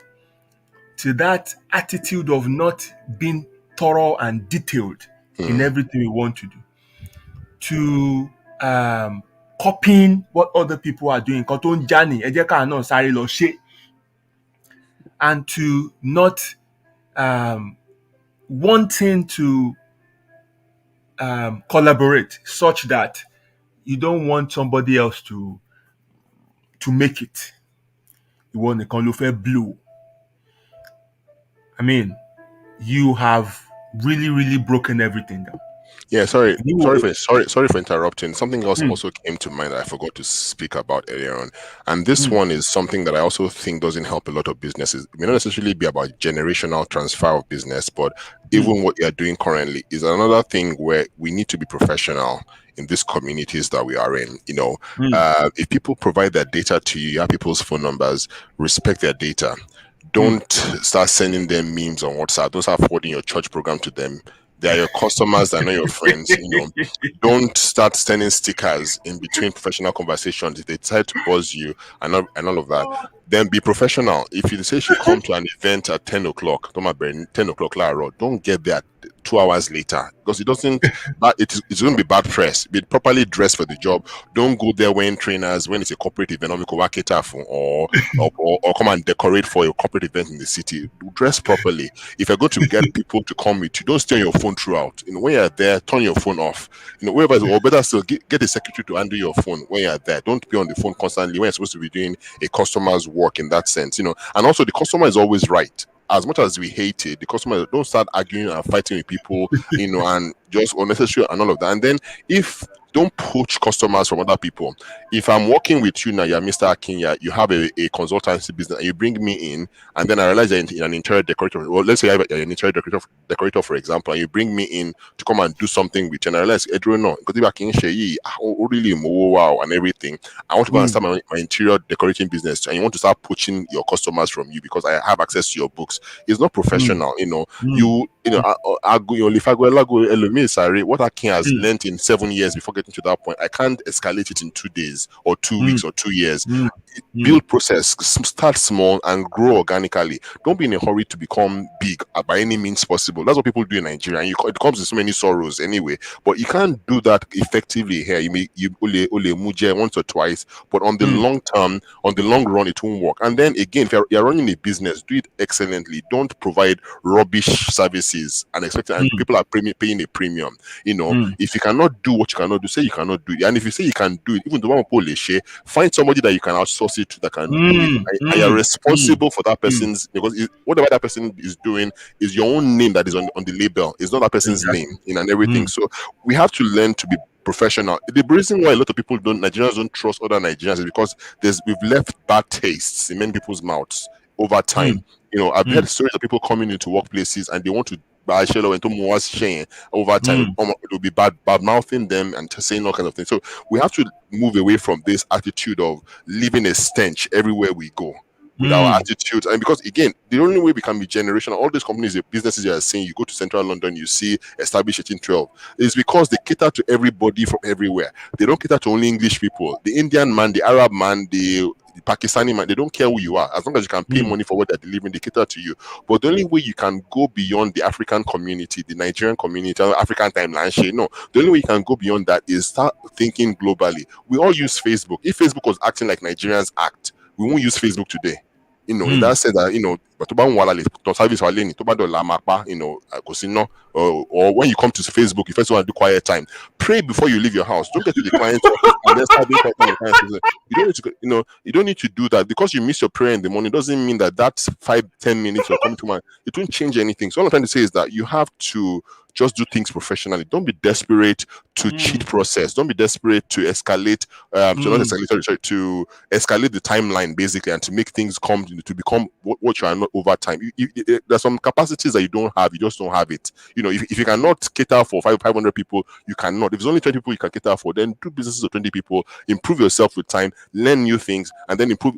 to that attitude of not being thorough and detailed in everything we want to do, to copying what other people are doing, and to not wanting to collaborate such that you don't want somebody else to make it. You want to blue. I you have really, really broken everything down. Yeah, sorry for interrupting. Something else also came to mind that I forgot to speak about earlier on. And this one is something that I also think doesn't help a lot of businesses. It may not necessarily be about generational transfer of business, but even what you're doing currently is another thing where we need to be professional in these communities that we are in. If people provide their data to you, you have people's phone numbers, respect their data. Don't start sending them memes on WhatsApp. Don't start forwarding your church program to them. They are your customers, they're not your friends. Don't start sending stickers in between professional conversations if they decide to buzz you and all of that. Then be professional. If you say you come to an event at 10 o'clock, 10 o'clock, don't get there 2 hours later, because it doesn't, it's going to be bad press. Be properly dressed for the job. Don't go there wearing trainers when it's a corporate event, or come and decorate for a corporate event in the city. Dress properly. If you're going to get people to come with you, don't stay on your phone throughout. When you're there, turn your phone off. Wherever, or better still, get a secretary to handle your phone when you're there. Don't be on the phone constantly when you're supposed to be doing a customer's work in that sense. And also the customer is always right. As much as we hate it, the customer, don't start arguing and fighting with people, and just unnecessary and all of that. And then, if don't poach customers from other people. If I'm working with you now, you're Mr. Akin, you have a consultancy business, and you bring me in, and then I realize you're an interior decorator. Well, let's say you're an interior decorator, for example, and you bring me in to come and do something with you, and I realize, no, because if I can share really wow and everything, I want to go and start my interior decorating business, and you want to start poaching your customers from you because I have access to your books. It's not professional. What Akin has learned in 7 years before getting to that point, I can't escalate it in 2 days or 2 weeks or 2 years. Build process, start small and grow organically. Don't be in a hurry to become big by any means possible. That's what people do in Nigeria, and it comes with so many sorrows anyway. But you can't do that effectively here. You ole muje once or twice, but on the long term, on the long run, it won't work. And then again, if you're running a business, do it excellently. Don't provide rubbish services and expect and people are paying a premium. If you cannot do what you cannot do, say you cannot do it. And if you say you can do it, even the one share, find somebody that you can outsource it to that can do it. And you're responsible for that person's, because whatever that person is doing is your own name that is on the label. It's not that person's name and everything. So we have to learn to be professional. The reason why a lot of people Nigerians don't trust other Nigerians is because we've left bad tastes in many people's mouths over time. I've heard stories of people coming into workplaces and they want to buy Shelo and Tomo over time. It will be bad mouthing them and saying all kinds of things. So we have to move away from this attitude of leaving a stench everywhere we go with our attitudes. And because again, the only way we can be generational, all these companies, the businesses you are seeing, you go to central London, you see established 1812, is because they cater to everybody from everywhere. They don't cater to only English people. The Indian man, the Arab man, the Pakistani man, they don't care who you are. As long as you can pay money for what they're delivering, they cater to you. But the only way you can go beyond the African community, the Nigerian community, African timeline, the only way you can go beyond that is start thinking globally. We all use Facebook. If Facebook was acting like Nigerians act, we won't use Facebook today. In that sense that, but or when you come to Facebook, you first want to do quiet time. Pray before you leave your house. Don't get to the client's office and then start doing quiet time. You don't need to do that. Because you miss your prayer in the morning doesn't mean that that's 5-10 minutes you're coming to mind. It won't change anything. So all I'm trying to say is that you have to just do things professionally. Don't be desperate to cheat process. Don't be desperate to escalate, to escalate the timeline basically, and to make things come to become what you are not over time. There's some capacities that you don't have. You just don't have it. If you cannot cater for 500 people, you cannot. If it's only 20 people you can cater for, then do businesses of 20 people. Improve yourself with time. Learn new things, and then improve.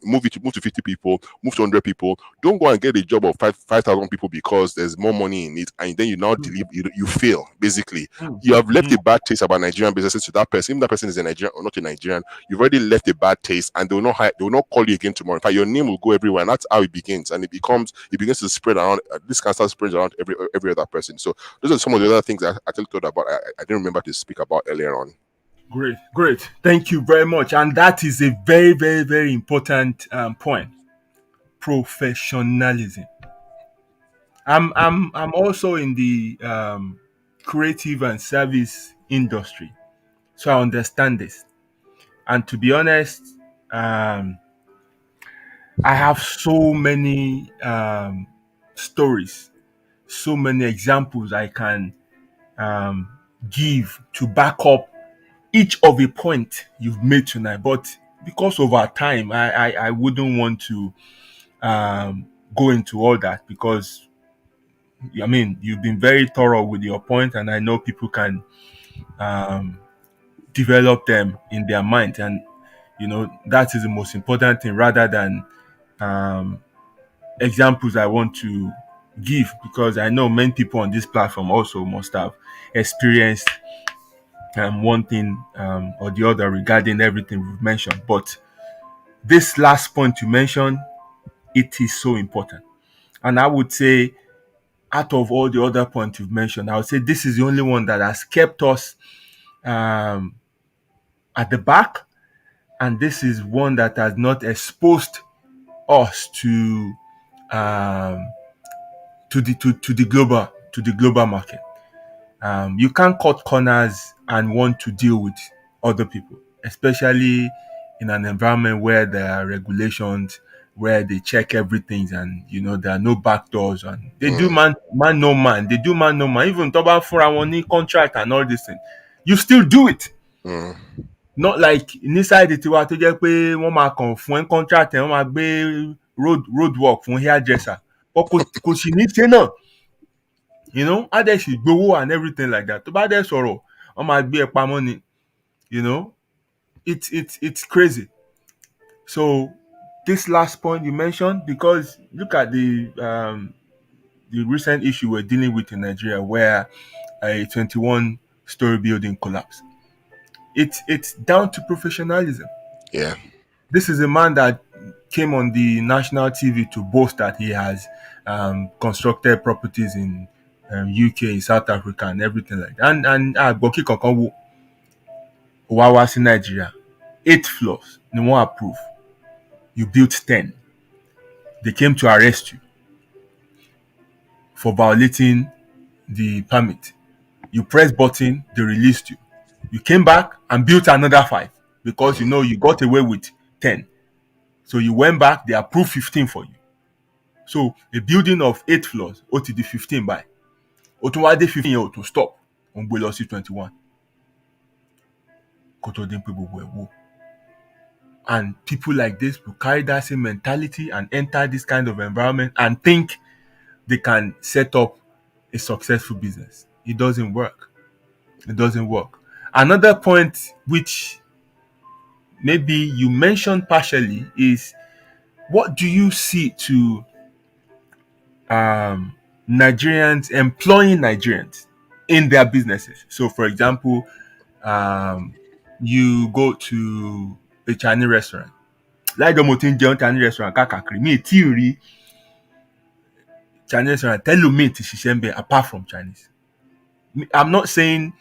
Move to 50 people. Move to 100 people. Don't go and get a job of 5,000 people because there's more money in it, and then you now deliver. You fail basically. You have left a bad taste about Nigerian businesses to that person. Even that person is a Nigerian or not a Nigerian, you've already left a bad taste, and they will not call you again tomorrow. In fact, your name will go everywhere, and that's how it begins. And it begins to spread around. This cancer spreads around every other person. So those are some of the other things I actually thought about. I didn't remember to speak about earlier on. Great. Thank you very much. And that is a very, very, very important point. Professionalism. I'm also in the creative and service industry, so I understand this. And to be honest, I have so many stories, so many examples I can give to back up each of the point you've made tonight. But because of our time, I wouldn't want to go into all that, because you've been very thorough with your point, and I know people can develop them in their mind, and that is the most important thing, rather than examples I want to give, because I know many people on this platform also must have experienced one thing or the other regarding everything we've mentioned. But this last point you mentioned, it is so important. And I would say, out of all the other points you've mentioned, I would say this is the only one that has kept us um, at the back, and this is one that has not exposed us um, to the global market. You can't cut corners and want to deal with other people, especially in an environment where there are regulations, where they check everything, and there are no back doors, and they do Mm, man no man. They do man no man. Even top for our money contract and all this thing, you still do it. mm, Not like inside the tiwa tó jẹ́ pé wọ́n máa kàn fún ẹ contract ẹ̀ wọ́n máa gbé road work fún hairdresser. But kò sì ní ṣe náà. Á dẹ̀ sì gbowó and everything like that. Tó bá dẹ̀ sọ̀rọ̀, wọ́n máa gbé ẹ pamọ́ ni. It's crazy. So this last point you mentioned, because look at the recent issue we're dealing with in Nigeria, where a 21-story building collapsed. It's down to professionalism. yeah. This is a man that came on the national TV to boast that he has constructed properties in UK, South Africa, and everything like that. And Gboki kankan wá wá sí Nigeria, 8 floors ni wọ́n approve. You built 10. They came to arrest you for violating the permit. You press button, they released you. You came back and built another 5 because you got away with 10. So you went back, they approved 15 for you. So a building of 8 floors, ó ti di 15 by. Ó tún wá dé 15 yẹn ò tún stop. Ó ń gbé lọ sí 21. Kó tó dín pé gbogbo ẹ̀ wó. And people like this will carry that same mentality and enter this kind of environment and think they can set up a successful business. It doesn't work. It doesn't work. Another point which maybe you mentioned partially is, what do you see to Nigerians employing Nigerians in their businesses? So, for example, you go to a Chinese restaurant. Like the Motin John Chinese restaurant, káàkiri. Me theory Chinese restaurant tell you me to Shishembe apart from Chinese. I'm not saying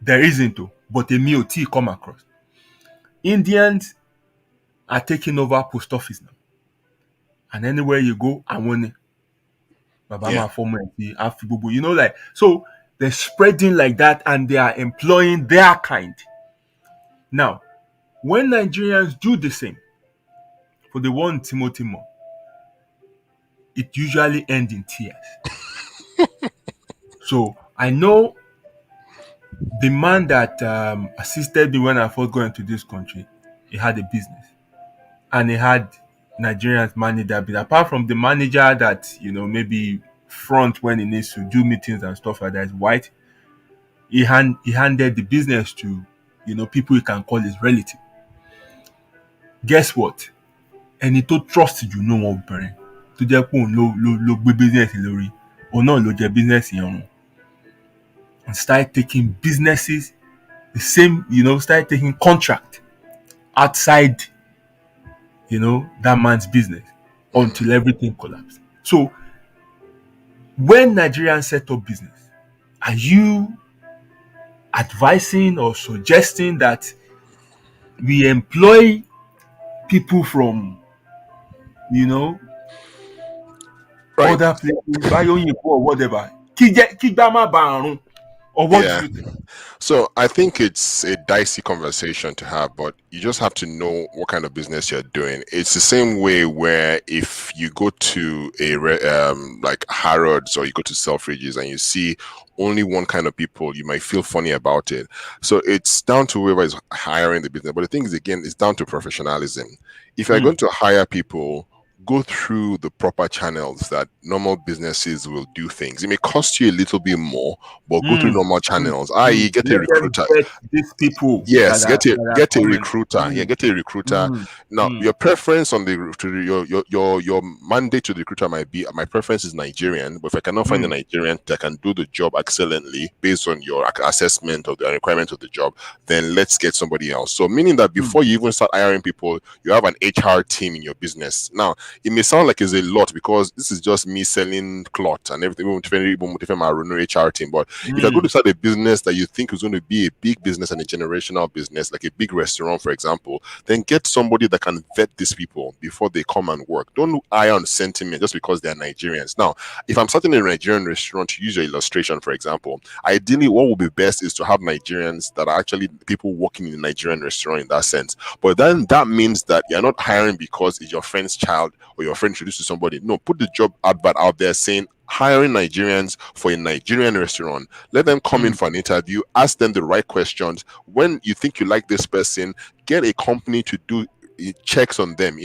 there isn't, but a meal tea come across. Indians are taking over post office now. And anywhere you go, I want it. Yeah. Like, so they're spreading like that and they are employing their kind. Now, when Nigerians do the same for the one Timothy Mo, it usually ends in tears. So I know the man that assisted me when I first got into this country, he had a business. And he had Nigerians manage that business. Apart from the manager that, maybe front when he needs to do meetings and stuff like that, is white. He handed the business to, people he can call his relative. Guess what? Ẹni tó trust you know wọn obìnrin tó jẹ́ pé òun ló gbé business lórí, òun náà ló jẹ business yẹn run. And start taking businesses the same, start taking contract outside, that man's business until everything collapsed. So when Nigerians set up business, are you advising or suggesting that we employ people from, Right. other places, Bayoyinbo or whatever? Kígbá má ba àrùn. Or what Yeah. do you think? So I think it's a dicey conversation to have, but you just have to know what kind of business you're doing. It's the same way where if you go to like Harrods or you go to Selfridges and you see only one kind of people, you might feel funny about it. So it's down to whoever is hiring the business. But the thing is, again, it's down to professionalism. If you're going to hire people, go through the proper channels that normal businesses will do things. It may cost you a little bit more, but go through Mm, normal mm, channels, i.e., get a let them recruiter. get these people Yes, that are get a coming. recruiter. Yeah, get a recruiter. Mm, Now, mm, your preference on your mandate to the recruiter might be, my preference is Nigerian, but if I cannot find a mm, Nigerian that can do the job excellently based on your assessment of the requirement of the job, then let's get somebody else. So, meaning that mm, before you even start hiring people, you have an HR team in your business. Now, it may sound like it's a lot because this is just me selling cloth and everything. We won't defend my HR team, but if you're going to mm, start a business that you think is going to be a big business and a generational business, like a big restaurant, for example, then get somebody that can vet these people before they come and work. Don't eye on sentiment just because they're Nigerians. Now, if I'm starting a Nigerian restaurant, to use your illustration, for example, ideally what would be best is to have Nigerians that are actually people working in a Nigerian restaurant in that sense. But then that means that you're not hiring because it's your friend's child or your friend introduced to somebody. No, put the job advert out there saying hiring Nigerians for a Nigerian restaurant. Let them come in mm, for an interview, ask them the right questions. When you think you like this person, get a company to do checks on them,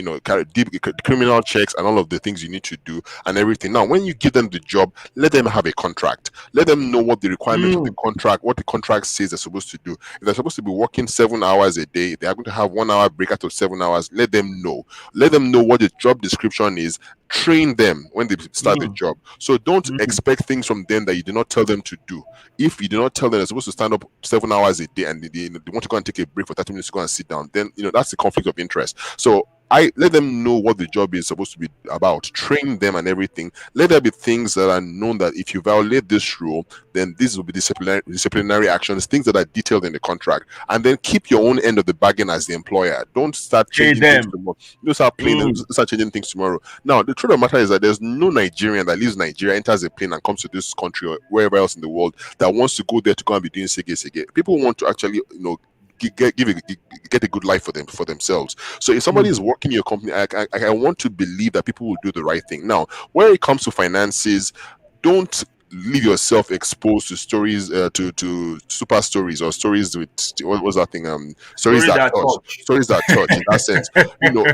deep criminal checks and all of the things you need to do and everything. Now, when you give them the job, let them have a contract. Let them know what the requirements of the mm, contract, what the contract says they're supposed to do. If they're supposed to be working 7 hours a day, they are going to have 1 hour break out of 7 hours. Let them know. Let them know what the job description is. Train them when they start the mm, job. So don't mm, expect things from them that you do not tell them to do. If you do not tell them they're supposed to stand up 7 hours a day and they want to go and take a break for 30 minutes to go and sit down, then that's the conflict of interest. So I let them know what the job is supposed to be about, train them and everything. Let there be things that are known that if you violate this rule, then this will be disciplinary actions, things that are detailed in the contract, and then keep your own end of the bargain as the employer. Don't start pay changing things them. tomorrow. Don't start playing. Mm, Start changing things tomorrow. Now, the truth of the matter is that there's no Nigerian that leaves Nigeria, enters a plane, and comes to this country or wherever else in the world that wants to go there to go and be doing sege. People want to actually, get a good life for themselves. So if somebody mm, is working in your company, I want to believe that people will do the right thing. Now, when it comes to finances, don't leave yourself exposed to stories, to super stories or stories with what was that thing? Stories story that that touch, touch. stories that touch. In that sense, you know,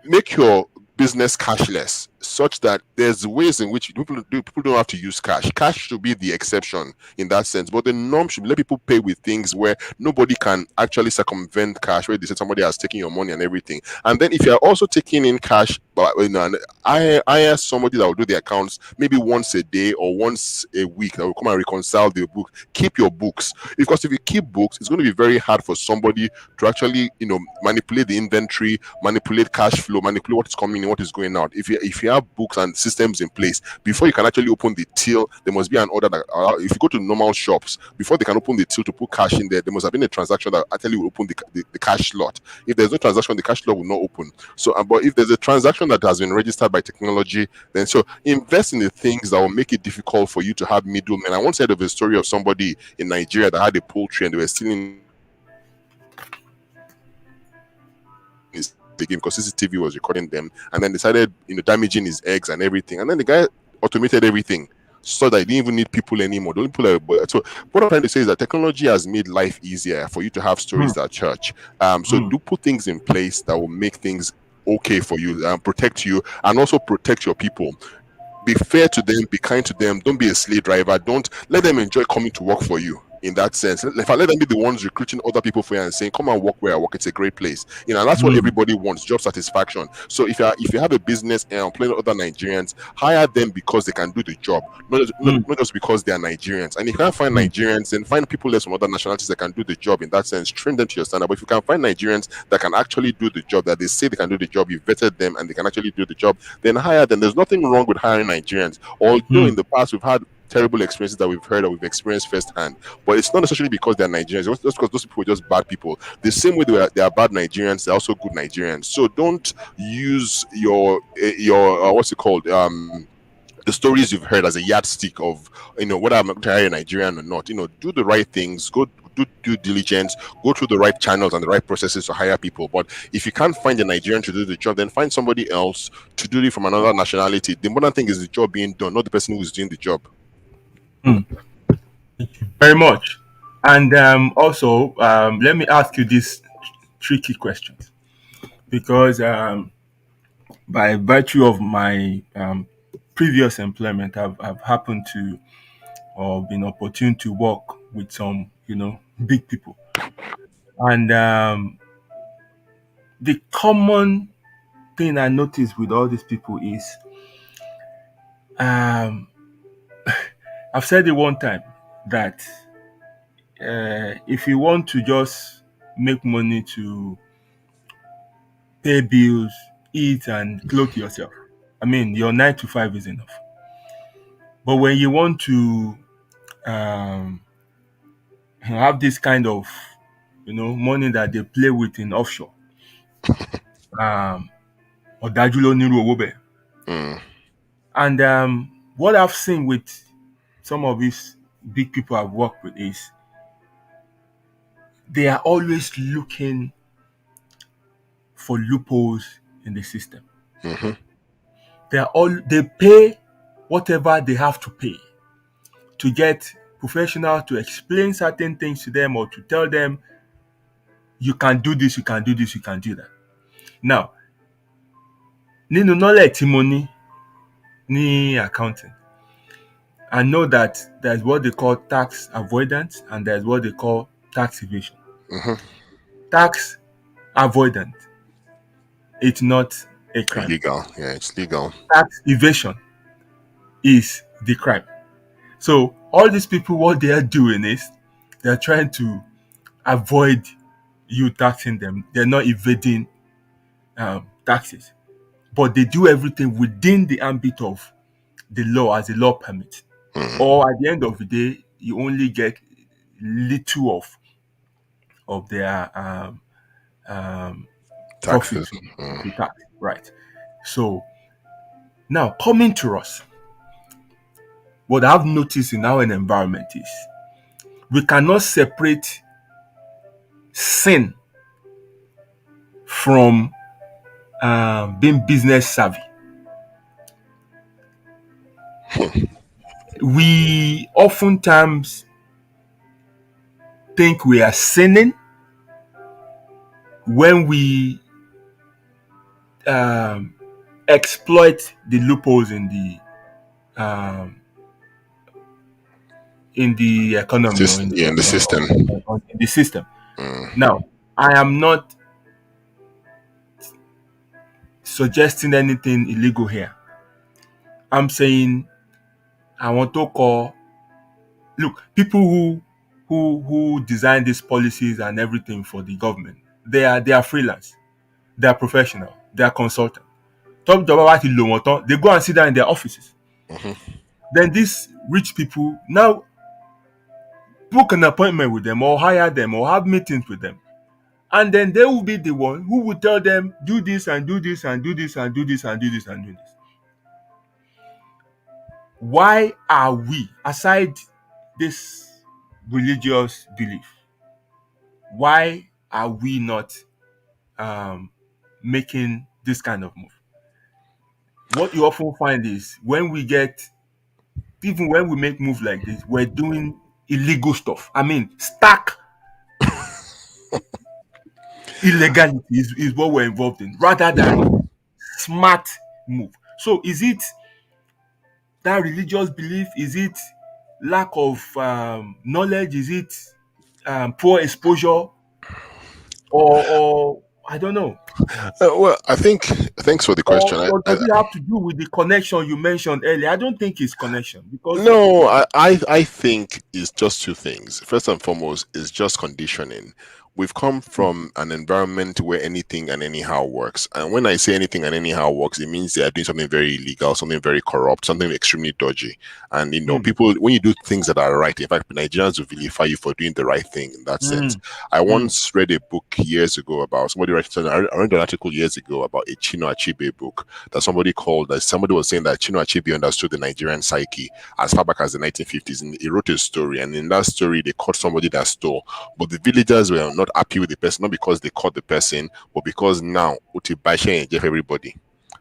make your business cashless such that there's ways in which people don't have to use cash. Cash should be the exception in that sense, but the norm should be let people pay with things where nobody can actually circumvent cash, where they say somebody has taken your money and everything. And then if you're also taking in cash, but I ask somebody that will do the accounts maybe once a day or once a week that will come and reconcile the book. Keep your books, because if you keep books, it's going to be very hard for somebody to actually manipulate the inventory, manipulate cash flow, manipulate what is coming in, what is going out. If you have books and systems in place, before you can actually open the till, there must be an order that if you go to normal shops, before they can open the till to put cash in there must have been a transaction that actually will open the cash slot. If there's no transaction, the cash slot will not open. So but if there's a transaction that has been registered by technology, then so invest in the things that will make it difficult for you to have middlemen. I once heard of a story of somebody in Nigeria that had a poultry and they were stealing the game because CCTV was recording them, and then decided damaging his eggs and everything, and then the guy automated everything so that he didn't even need people anymore. The only people so what I'm trying to say is that technology has made life easier for you to have stories Mm, that church. So mm, do put things in place that will make things okay for you and protect you and also protect your people. Be fair to them, be kind to them. Don't be a slave driver. Don't let them enjoy coming to work for you. In that sense, if I let them be the ones recruiting other people for you and saying, "Come and work where I work," it's a great place. And that's what mm, everybody wants: job satisfaction. So if you have a business and employing other Nigerians, hire them because they can do the job, mm, not just because they are Nigerians. And if you can't find mm, Nigerians, then find people less from other nationalities that can do the job. In that sense, train them to your standard. But if you can find Nigerians that can actually do the job, that they say they can do the job, you vetted them and they can actually do the job, then hire them. There's nothing wrong with hiring Nigerians. Although in mm, the past we've had terrible experiences that we've heard that we've experienced firsthand, but it's not necessarily because they're Nigerians. It's just because those people are just bad people. The same way they are bad Nigerians, they're also good Nigerians. So don't use your what's it called the stories you've heard as a yardstick of whether I'm going to hire a Nigerian or not. Do the right things. Go do due diligence. Go through the right channels and the right processes to hire people. But if you can't find a Nigerian to do the job, then find somebody else to do it from another nationality. The important thing is the job being done, not the person who is doing the job. mm. Very much. And also, let me ask you this tricky question because by virtue of my previous employment, I've happened to or been opportune to work with some, big people. And the common thing I notice with all these people is, um, I've said it one time that if you want to just make money to pay bills, eat, and clothe yourself, I mean, your 9 to 5 is enough. But when you want to um, have this kind of, money that they play with in offshore, um, ọ̀dájú ló nírú owó bẹ́ẹ̀. Mm. And what I've seen with some of these big people I've worked with is they are always looking for loopholes in the system. Mm-hmm. They pay whatever they have to pay to get professionals to explain certain things to them or to tell them you can do this, you can do this, you can do that. Now, nínú knowledge tí mo ní accounting, I know that there's what they call tax avoidance and there's what they call tax evasion. Mm-hmm. Tax avoidance, it's not a crime. Illegal. Yeah, it's legal. Tax evasion is the crime. So all these people, what they are doing is they're trying to avoid you taxing them. They're not evading taxes, but they do everything within the ambit of the law as the law permits. Mm. Or at the end of the day, you only get little of their Taxes. profits to tax, right? So now coming to us, what I've noticed in our environment is we cannot separate sin from being business savvy. We oftentimes think we are sinning when we exploit the loopholes in the economy or in the system. in the system. Mm. Now, I am not suggesting anything illegal here. I'm saying I want to call. Look, people who design these policies and everything for the government, they are freelance, they are professional, they are consultant. Top job they go and sit down in their offices. Mm-hmm. Then these rich people now book an appointment with them or hire them or have meetings with them. And then they will be the one who will tell them, do this and do this and do this and do this and do this and do this. Why are we, aside this religious belief, why are we not making this kind of move? What you often find is when we make moves like this, we're doing illegal stuff. I mean, stark illegality is what we're involved in rather than smart move. So is it that religious belief? Is it lack of knowledge? Is it poor exposure? Or I don't know. Well, I think thanks for the question. Or does it have to do with the connection you mentioned earlier? I don't think it's connection because No, I think it's just two things. First and foremost, is just conditioning. We've come from an environment where anything and anyhow works. And when I say anything and anyhow works, it means they are doing something very illegal, something very corrupt, something extremely dodgy. And people, when you do things that are right, in fact, Nigerians will vilify you for doing the right thing in that sense. I once read a book years ago about I read an article years ago about a Chino Achebe book that somebody was saying that Chino Achebe understood the Nigerian psyche as far back as the 1950s. And he wrote a story, and in that story, they caught somebody that stole. But the villagers were not happy with the person, not because they caught the person, but because now Uti Baisha and Jeff everybody.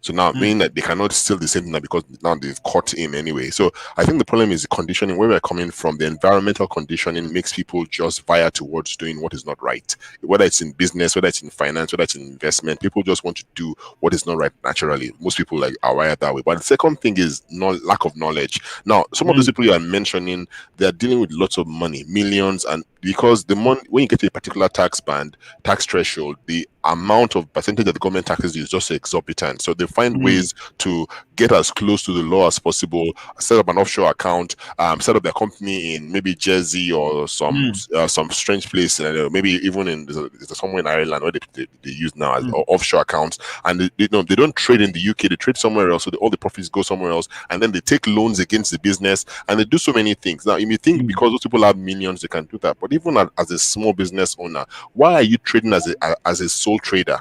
So now, meaning that they cannot steal the same thing now because now they've caught him anyway. So I think the problem is the conditioning, where we're coming from. The environmental conditioning makes people just fire towards doing what is not right. Whether it's in business, whether it's in finance, whether it's in investment, people just want to do what is not right naturally. Most people like are wired that way. But the second thing is lack of knowledge. Now, some of those people you are mentioning, they're dealing with lots of money, millions, and because the money, when you get to a particular tax band, tax threshold, the amount of percentage that the government taxes you is just exorbitant. So they find ways to get as close to the law as possible, set up an offshore account, set up their company in maybe Jersey or some strange place, maybe even in somewhere in Ireland where they use now as offshore accounts, and they don't trade in the UK, they trade somewhere else, so all the profits go somewhere else, and then they take loans against the business, and they do so many things. Now, you may think because those people have millions, they can do that, but even as a small business owner, why are you trading as a sole trader?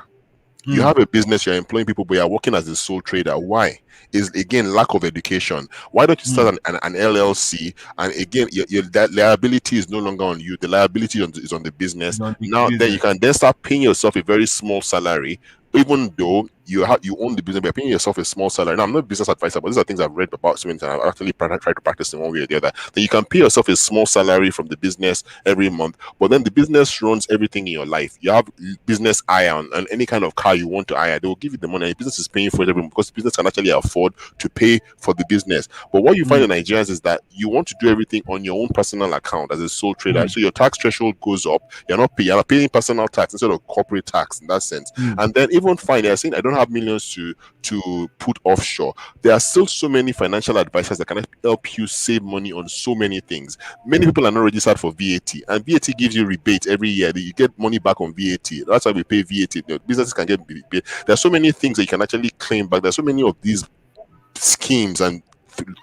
You have a business, you're employing people, but you're working as a sole trader. Why? Is again lack of education. Why don't you start an LLC? And again, that liability is no longer on you. The liability is on the business. Now, then you can then start paying yourself a very small salary, even though you own the business, but you're paying yourself a small salary. Now, I'm not a business advisor, but these are things I've read about so many times. I've actually tried to practice in one way or the other. Then you can pay yourself a small salary from the business every month, but then the business runs everything in your life. You have business hire on any kind of car you want to hire. They will give you the money, and the business is paying for it every month because the business can actually afford to pay for the business. But what you find in Nigerians is that you want to do everything on your own personal account as a sole trader. So your tax threshold goes up. You're not paying personal tax instead of corporate tax in that sense. And then even fine, they're saying I don't have millions to put offshore. There are still so many financial advisors that can help you save money on so many things. Many people are not registered for VAT, and VAT gives you rebate every year. You get money back on VAT. That's why we pay VAT. The businesses can get rebate. There are so many things that you can actually claim back. There's so many of these schemes and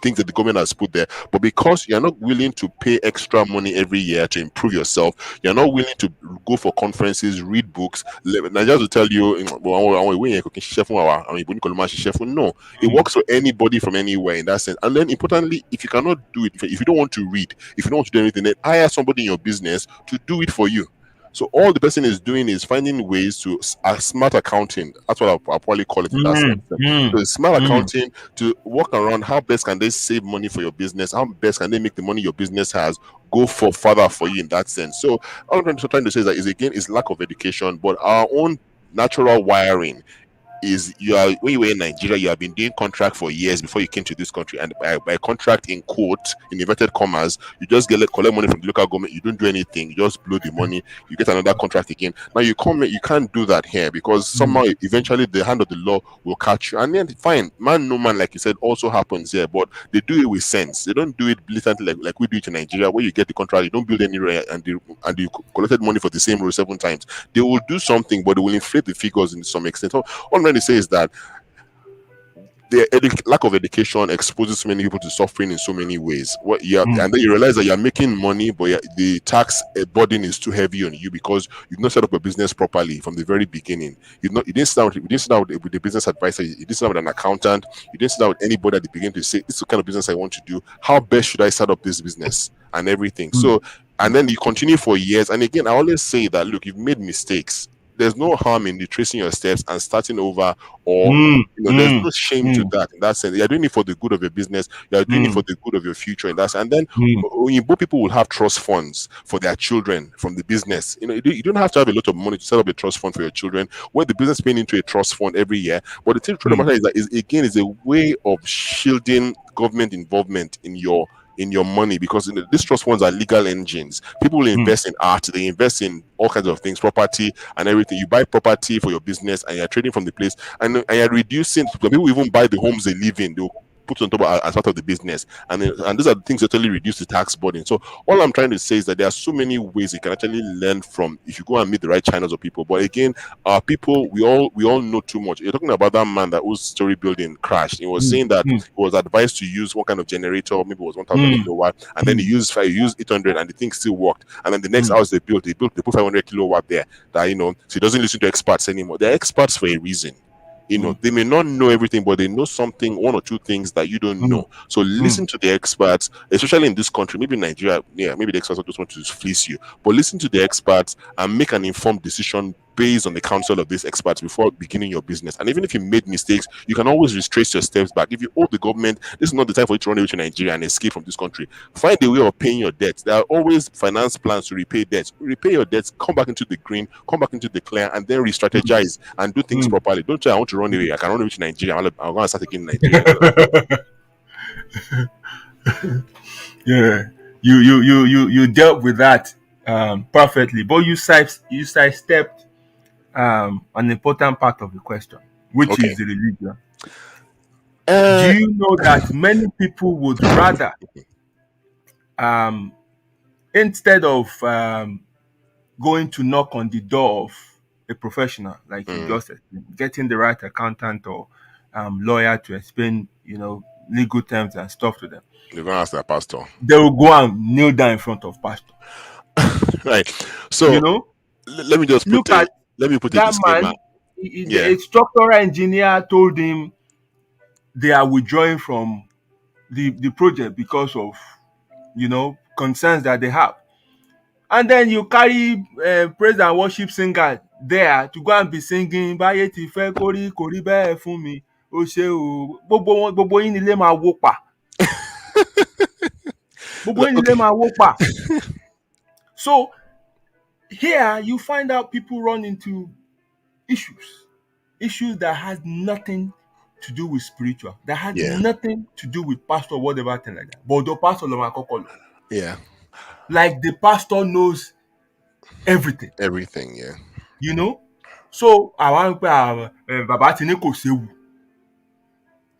things that the government has put there, but because you're not willing to pay extra money every year to improve yourself, you're not willing to go for conferences, read books. Nigerians will tell you, no, it works for anybody from anywhere in that sense. And then importantly, if you cannot do it, if you don't want to read, if you don't want to do anything, then hire somebody in your business to do it for you. So all the person is doing is finding ways to smart accounting. That's what I'll probably call it in that sense. So smart accounting to work around how best can they save money for your business, how best can they make the money your business has go for further for you in that sense. So all I'm trying to say is that is lack of education, but our own natural wiring is when you were in Nigeria, you have been doing contract for years before you came to this country, and by contract in quote, in inverted commas, you just collect money from the local government, you don't do anything, you just blow the money, you get another contract again. Now you can't do that here because somehow eventually the hand of the law will catch you, and then fine, man no man, like you said, also happens here, but they do it with sense. They don't do it blatantly like we do it in Nigeria, where you get the contract, you don't build any road, and you collected money for the same road 7 times. They will do something, but they will inflate the figures in some extent. So all I'm trying to say is that the lack of education exposes so many people to suffering in so many ways. And then you realize that you're making money, but the tax burden is too heavy on you because you've not set up a business properly from the very beginning. You didn't start with the business advisor, you didn't start with an accountant, you didn't start with anybody at the beginning to say, this is the kind of business I want to do. How best should I start up this business and everything? So, and then you continue for years. And again, I always say that, look, you've made mistakes. There's no harm in retracing your steps and starting over, or there's no shame to that. In that sense, you're doing it for the good of your business. You're doing it for the good of your future. In that sense. And then both people will have trust funds for their children from the business. You don't have to have a lot of money to set up a trust fund for your children, where the business paying into a trust fund every year. But the truth of the matter is that is a way of shielding government involvement in your money, because these trust funds are legal engines. People will invest in art, they invest in all kinds of things, property and everything. You buy property for your business and you're trading from the place, and you're reducing. People even buy the homes they live in, they'll put on top as part of the business, and these are the things that totally reduce the tax burden. So all I'm trying to say is that there are so many ways you can actually learn from if you go and meet the right channels of people. But again, our people, we all know too much. You're talking about that man that whose story building crashed. He was saying that he was advised to use one kind of generator, maybe it was 1,000 kilowatt, and then he used 800, and the thing still worked. And then the next house they put 500 kilowatt there. That so he doesn't listen to experts anymore. They're experts for a reason. They may not know everything, but they know something, 1 or 2 things that you don't know. So listen to the experts, especially in this country. Maybe in Nigeria, maybe the experts just want to fleece you, but listen to the experts and make an informed decision based on the counsel of these experts before beginning your business. And even if you made mistakes, you can always retrace your steps back. If you owe the government, this is not the time for you to run away to Nigeria and escape from this country. Find a way of paying your debts. There are always finance plans to repay debts. Repay your debts, come back into the green, come back into the clear, and then re-strategize and do things properly. Don't say, I want to run away. I can run away to Nigeria. I'm going to start again in Nigeria. Yeah, you dealt with that perfectly, but you sidestepped an important part of the question, which Okay. is the religion. Do you know that many people would rather, instead of going to knock on the door of a professional, like you just said, getting the right accountant or lawyer to explain, legal terms and stuff to them, You're going to ask that pastor. they will go and kneel down in front of pastor. Right. So let me just put look at let me put a that disclaimer. man. A structural engineer told him they are withdrawing from the project because of concerns that they have, and then you carry praise and worship singer there to go and be singing báyé ti fẹ́ kórí kórí bẹ́ẹ̀ fún mi ó ṣe o, gbogbo yín nílé máa wó pa. Gbogbo yín nílé máa wó pa. So here you find out people run into issues that has nothing to do with spiritual, that has nothing to do with pastor, whatever thing like that. But the pastor, like the pastor knows everything. Everything, yeah. So àwọn pé bàbá ti ní kò séwu.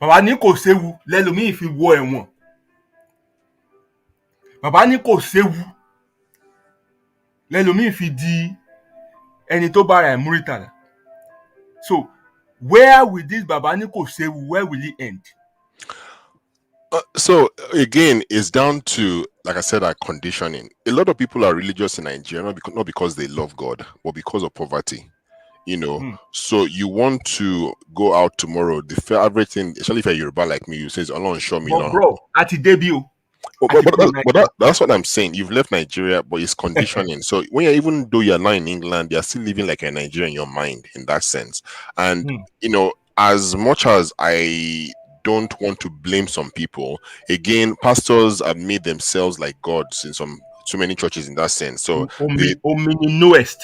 Bàbá ní kò séwu lẹ́lòmíì fi wọ ẹ̀wọ̀n. Bàbá ní kò séwu lẹ́lòmíì fi di ẹni tó bára ẹ̀ múrítàlá. So where will this bàbá ní kò séwu, where will it end? So again, it's down to, like I said, our conditioning. A lot of people are religious in Nigeria not because they love God, but because of poverty. So you want to go out tomorrow. The average thing, especially if you're Yoruba like me, you say, "Allah show me." But bro, at the debut. But that's what I'm saying. You've left Nigeria, but it's conditioning. So even though you're now in England, you're still living like a Nigerian in your mind, in that sense. And as much as I don't want to blame some people, again, pastors have made themselves like gods in so many churches in that sense. So knowest.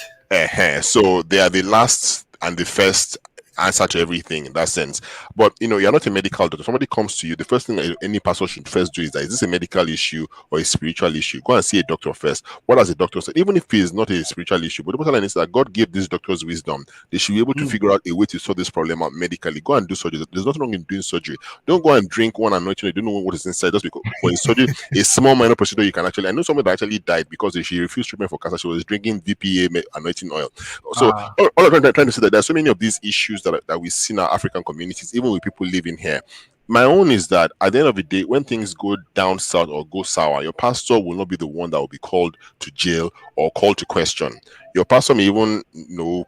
So they are the last and the first answer to everything in that sense. But you're not a medical doctor. Somebody comes to you, the first thing that any pastor should first do is this a medical issue or a spiritual issue? Go and see a doctor first. What has the doctor said? Even if it is not a spiritual issue, but the bottom line is that God gave these doctors wisdom. They should be able to figure out a way to solve this problem out medically. Go and do surgery. There's nothing wrong in doing surgery. Don't go and drink one anointing. You don't know what is inside. Just because for a surgery, a small minor procedure, you can actually. I know someone that actually died because she refused treatment for cancer. She was drinking VPA anointing oil. So all I'm trying to say that there are so many of these issues that we see in our African communities, even with people living here. My own is that at the end of the day, when things go down south or go sour, your pastor will not be the one that will be called to jail or called to question. Your pastor may even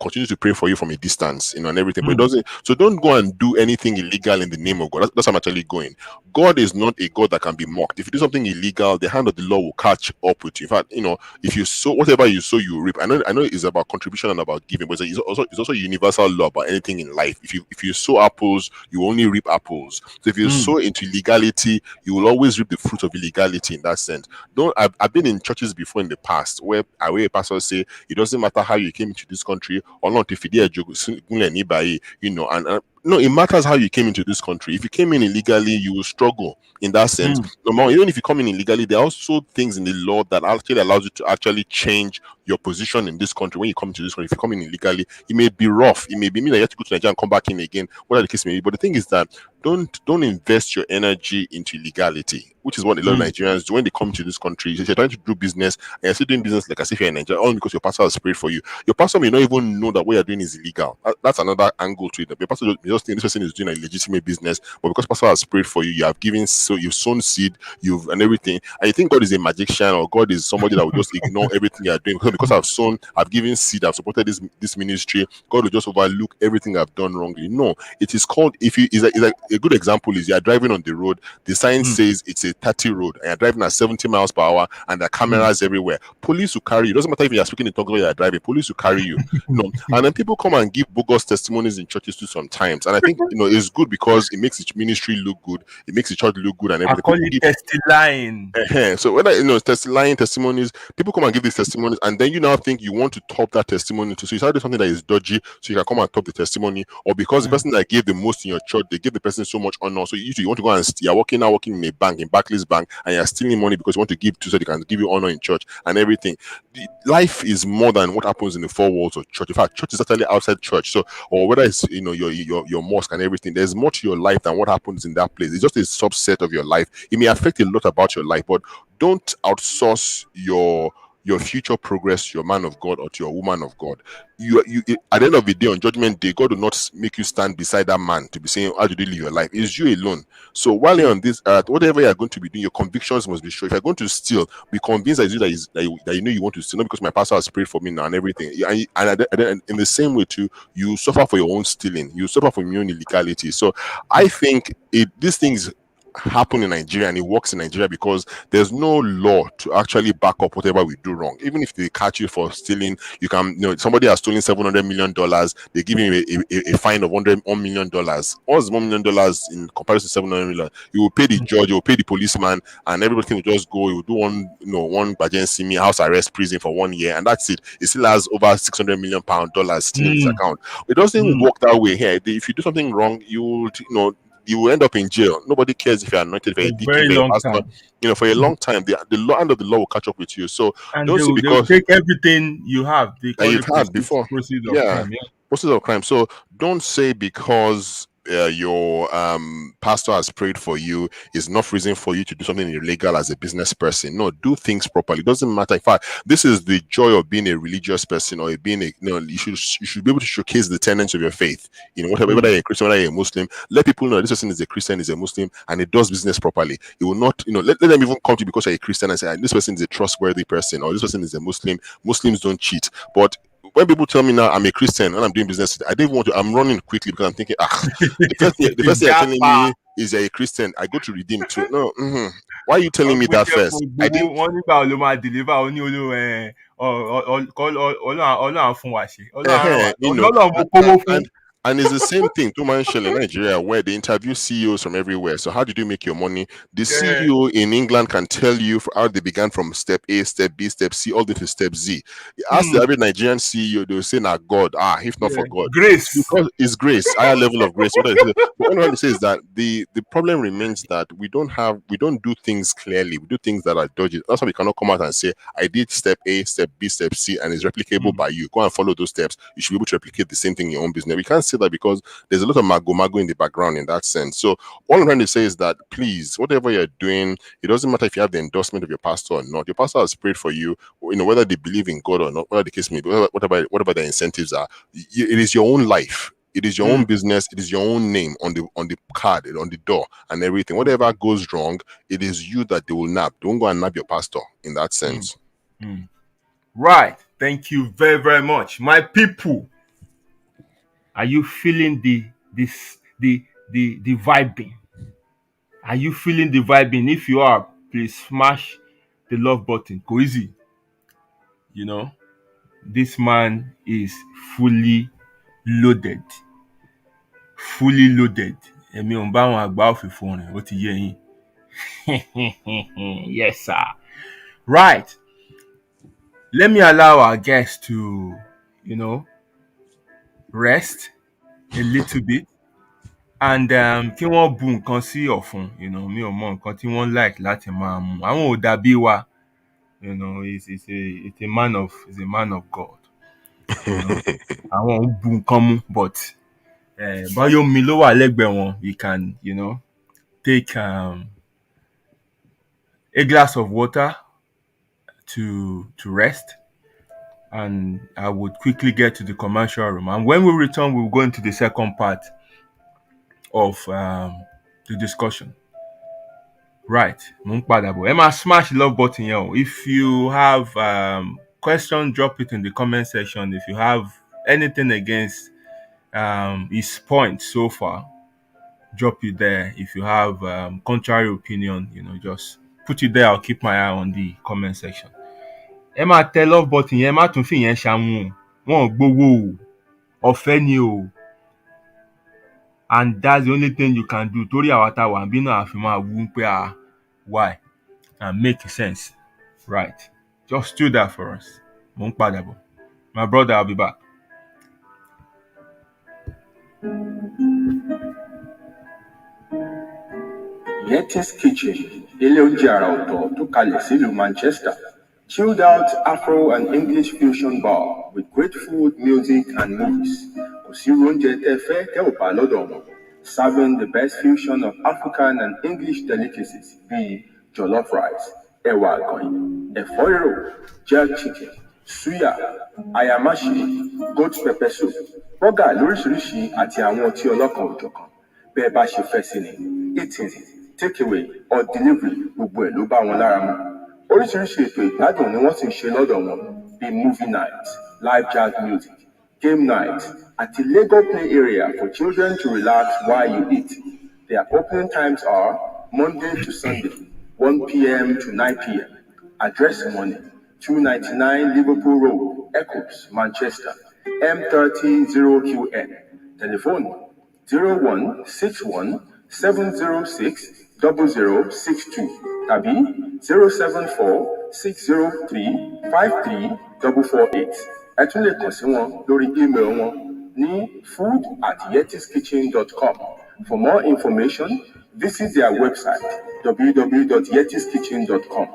continue to pray for you from a distance, and everything, but it doesn't. So don't go and do anything illegal in the name of God. That's how I'm actually going. God is not a God that can be mocked. If you do something illegal, the hand of the law will catch up with you. In fact, if you sow whatever you sow, you reap. I know it's about contribution and about giving, but it's also a universal law about anything in life. If you sow apples, you only reap apples. So if you sow into illegality, you will always reap the fruit of illegality in that sense. I've been in churches before in the past where a pastor say it doesn't matter how you came into this country or not, if no, it matters how you came into this country. If you came in illegally, you will struggle in that sense. No more, even if you come in illegally, there are also things in the law that actually allows you to actually change your position in this country. When you come to this country, if you come in illegally, it may be rough. It may be mean that you have to go to Nigeria and come back in again, whatever the case may be. But the thing is that don't invest your energy into illegality, which is what a lot of Nigerians do when they come to this country. If you're trying to do business and you're still doing business like as if you're in Nigeria, only because your pastor has prayed for you. Your pastor may not even know that what you're doing is illegal. That's another angle to it. Your pastor may just think this person is doing a legitimate business, but because pastor has prayed for you, you have given, so you've sown seed, and everything, and you think God is a magician or God is somebody that will just ignore everything you are doing. Because I've given seed, I've supported this ministry, God will just overlook everything I've done wrongly. No, it is called, if you is a good example is you are driving on the road, the sign says it's a 30 road, and you're driving at 70 miles per hour, and there are cameras everywhere. Police will carry you. It doesn't matter if you are speaking in tongues or you are driving, police will carry you. And then people come and give bogus testimonies in churches too sometimes. And I think it's good because it makes the ministry look good, it makes the church look good and I everything. call People it give testifying. so whether lying testimonies, people come and give these testimonies, and then you now think you want to top that testimony too. So you start doing something that is dodgy, so you can come and top the testimony, or because the person that gave the most in your church, they give the person so much honor. So you want to go and you're working in a bank, in Barclays Bank, and you're stealing money because you want to give to so they can give you honor in church and everything. Life is more than what happens in the four walls of church. In fact, church is actually outside church. So, or whether it's your mosque and everything, there's more to your life than what happens in that place. It's just a subset of your life. It may affect a lot about your life, but don't outsource your future progress, your man of God or to your woman of God. You at the end of the day, on judgment day, God will not make you stand beside that man to be saying, how did you live your life? It's you alone. So while you're on this earth, whatever you're going to be doing, your convictions must be sure. If you're going to steal, be convinced that you know you want to steal, not because my pastor has prayed for me now and everything. And in the same way too, you suffer for your own stealing, you suffer from your own illegality. So I think these things happen in Nigeria, and it works in Nigeria because there's no law to actually back up whatever we do wrong. Even if they catch you for stealing, you can, somebody has stolen $700 million, they give him a fine of $1 million. What's $1 million in comparison to 700 million? You will pay the judge, you will pay the policeman, and everything will just go. You will do one Bajensi house arrest prison for 1 year, and that's it. It still has over £600 million still in his account. It doesn't work that way here. If you do something wrong, you will end up in jail. Nobody cares if you're anointed, if you're a deacon, Very if you're a long pastor. time. For a long time, the law and of the law will catch up with you. So And don't say they'll because take everything you have. They that call you've it had before. proceeds of Yeah, crime. Yeah. process of crime. So don't say because your pastor has prayed for you is not reason for you to do something illegal as a business person. No, do things properly. It doesn't matter. In fact, this is the joy of being a religious person or being you should be able to showcase the tenets of your faith. Whatever, whether you're a Christian, whether you're a Muslim, let people know this person is a Christian, is a Muslim, and it does business properly. It will not, let them even come to you because you're a Christian and say, this person is a trustworthy person, or this person is a Muslim. Muslims don't cheat. But when people tell me now I'm a Christian and I'm doing business, I don't want to. I'm running quickly because I'm thinking, the first thing you're telling me is you're a Christian. I go to redeem too. No, why are you telling me that first? I didn't. Wọ́n nígbà wo ló máa deliver ó ní olú Ọlọ́run á fún wa ṣe. Ọlọ́run á ràn wá. Ọlọ́run mo kówó fún. And it's the same thing to mention in Nigeria where they interview CEOs from everywhere. So how did you make your money? The CEO in England can tell you how they began from step A, step B, step C, all the way to step Z. Ask the average Nigerian CEO, they'll say, "Nah, God, if not for God." Grace. Because it's grace, higher level of grace. What I'm trying to say is that the problem remains that we don't do things clearly. We do things that are dodgy. That's why we cannot come out and say, I did step A, step B, step C, and it's replicable by you. Go and follow those steps. You should be able to replicate the same thing in your own business. We can't say that because there's a lot of mago in the background in that sense. So all I'm trying to say is that please, whatever you're doing, it doesn't matter if you have the endorsement of your pastor or not. Your pastor has prayed for you, whether they believe in God or not, whatever the case may be, whatever their incentives are. It is your own life. It is your own business. It is your own name on the card, on the door, and everything. Whatever goes wrong, it is you that they will nab. Don't go and nab your pastor in that sense. Right. Thank you very, very much, my people. Are you feeling the vibing? Are you feeling the vibing? If you are, please smash the love button. Go easy. This man is fully loaded. Fully loaded. Èmi ò ń bá àwọn àgbà òfìfo rìn, ó ti yé yín. Yes, sir. Right. Let me allow our guests to, rest a little bit. And kí wọ́n bu nǹkan sí ọ̀fun, mi ò mọ nǹkan tí wọ́n like láti máa mu. Àwọn ò dàbí wa. He's a man of God. Àwọn ò bu nǹkan mu, but báyọ̀ mi ló wà lẹ́gbẹ̀ẹ́ wọn, you can, take a glass of water to rest, and I would quickly get to the commercial room. And when we return, we'll go into the second part of the discussion. Right. Mo ń padà bọ̀. Ẹ máa smash love button yẹn o. If you have question, drop it in the comment section. If you have anything against his point so far, drop it there. If you have contrary opinion, just put it there. I'll keep my eye on the comment section. Ẹ máa tẹ love button yẹn, ẹ má tún fi yẹn ṣàwọn o. Wọn ò gbowó o. Ọ̀fẹ́ ni o. And that's the only thing you can do. Torí àwa tá wà níbí náà àfi máa wú pé why? And make sense. Right. Just do that for us. Mo ń padà bọ̀. My brother, I'll be back. Yeti's Kitchen, ilé oúnjẹ àrà ọ̀tọ̀ tó kalẹ̀ sílùú Manchester. Chilled out Afro and English fusion bar with great food, music, and movies. Kò sí irú oúnjẹ tẹ́ fẹ́ tẹ́ ò bá lọ́dọ̀ wọn. Serving the best fusion of African and English delicacies bíi jollof rice, ẹ̀wà àgànyìn, ẹ̀fọ́ rírò, jerk chicken, suya, ayamashi, goat pepper soup, bọ́gà lóríṣiríṣi àti àwọn ọtí ọlọ́kan òjọ̀kan. Bẹ́ẹ̀ bá ṣe fẹ́ sí ni, eating, takeaway or delivery gbogbo ẹ̀ ló bá wọn lára mu. Oríṣiríṣi ètò ìgbádùn ni wọ́n sì ń ṣe lọ́dọ̀ wọn bíi movie night, live jazz music, game night àti Lego play area for children to relax while you eat. Their opening times are Monday to Sunday, 1 p.m. to 9 p.m. Address money, 299 Liverpool Road, Eccles, Manchester, M300QN. Telephone 0161 706 0062 tàbí 074 603 53448. Ẹ tún lè kàn sí wọn lórí email wọn ní food@yetiskitchen.com. For more information, visit their website www.yetiskitchen.com.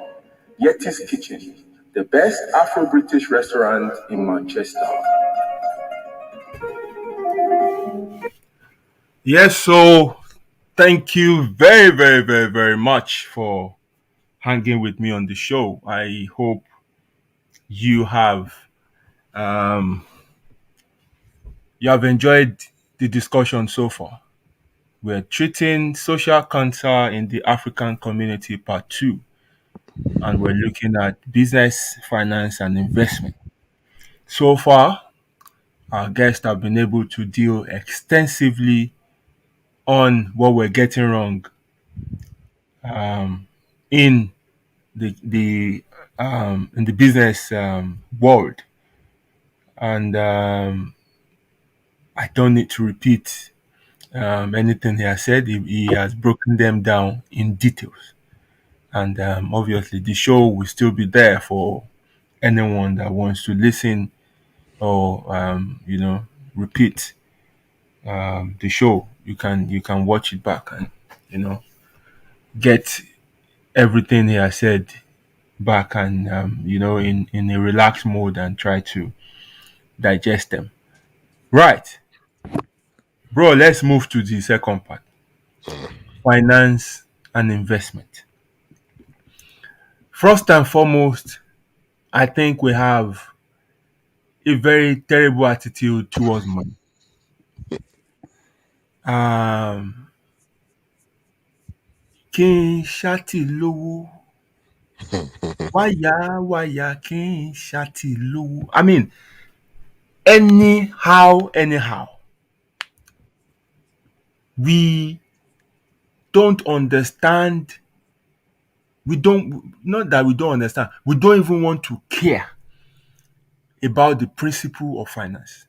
Yeti's Kitchen, the best Afro-British restaurant in Manchester. Yes, so thank you very, very, very, very much for hanging with me on the show. I hope you have enjoyed the discussion so far. We're treating social cancer in the African community part 2, and we're looking at business, finance, and investment. So far, our guests have been able to deal extensively on what we're getting wrong in the business world, and I don't need to repeat anything he has said. He has broken them down in details, and obviously the show will still be there for anyone that wants to listen or repeat the show. You can watch it back and get everything he has said back and in a relaxed mode and try to digest them. Right, bro. Let's move to the second part: finance and investment. First and foremost, I think we have a very terrible attitude towards money. Kí n ṣáàtì lówó, wáyà kí n ṣáàtì lówó. I mean, anyhow, we don't understand. We don't, not that we don't understand, we don't even want to care about the principle of finance.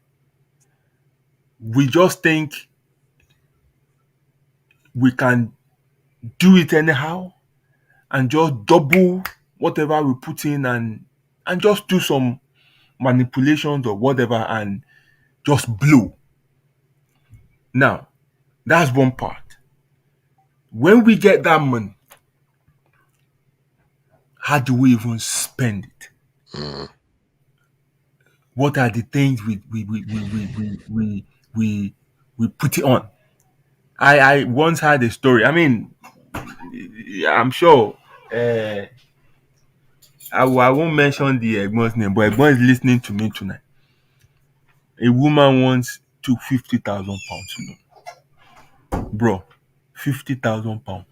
We just think we can do it anyhow and just double whatever we put in and just do some manipulations or whatever and just blow. Now, that's one part. When we get that money, how do we even spend it? What are the things we put it on? I once had a story. I mean, I'm sure I won't mention the Egbon's name, but Egbon is listening to me tonight. A woman once took £50,000 loan. Bro, £50,000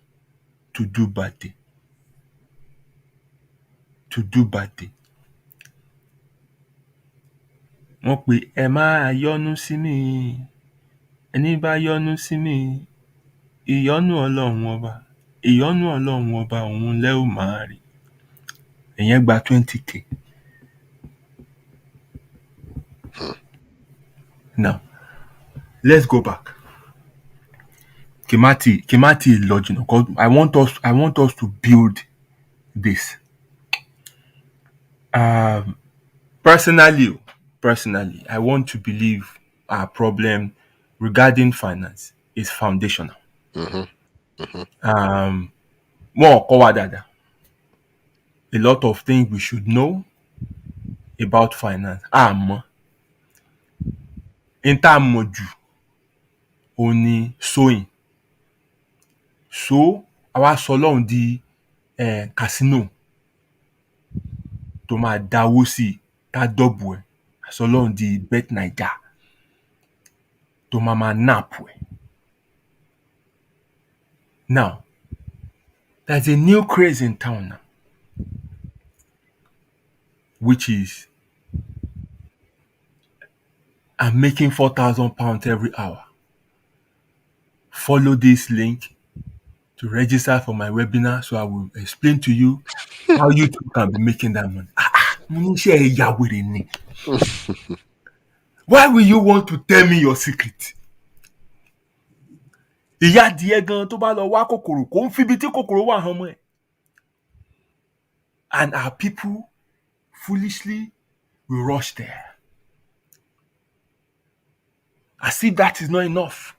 to do bad thing. To do bad thing. Wọ́n pe ẹ máa yọ́nú sí mi, ẹni bá yọ́nú sí mi, ìyọ́nú Ọlọ́run ọba, ìyọ́nú Ọlọ́run ọba òun lẹ́ ò máa rí. Ìyẹn gba 20k. Now, let's go back. Kí má tí lọ jìnnà, because I want us to build this. Personally, I want to believe our problem regarding finance is foundational. More kọ́ wa dáadáa. A lot of things we should know about finance. Àmọ́ n tá a mọ̀ jù òun ni sowing. So àwa sọ Ọlọ́run di casino tó máa dáwó sí tá dọ́bù ẹ̀. Àsọ Ọlọ́run di bet naija tó máa nap ẹ̀. Now, there's a new craze in town now, which is I'm making £4,000 every hour. Follow this link to register for my webinar so I will explain to you how you too can be making that money. Mo ní ṣé ẹ ya wèrè ni? Why will you want to tell me your secret? Ìyá adìẹ gan tó bá lọ wá kòkòrò kò ń fi ibi tí kòkòrò wà hàn mọ́ ẹ̀. And our people foolishly will rush there. As if that is not enough.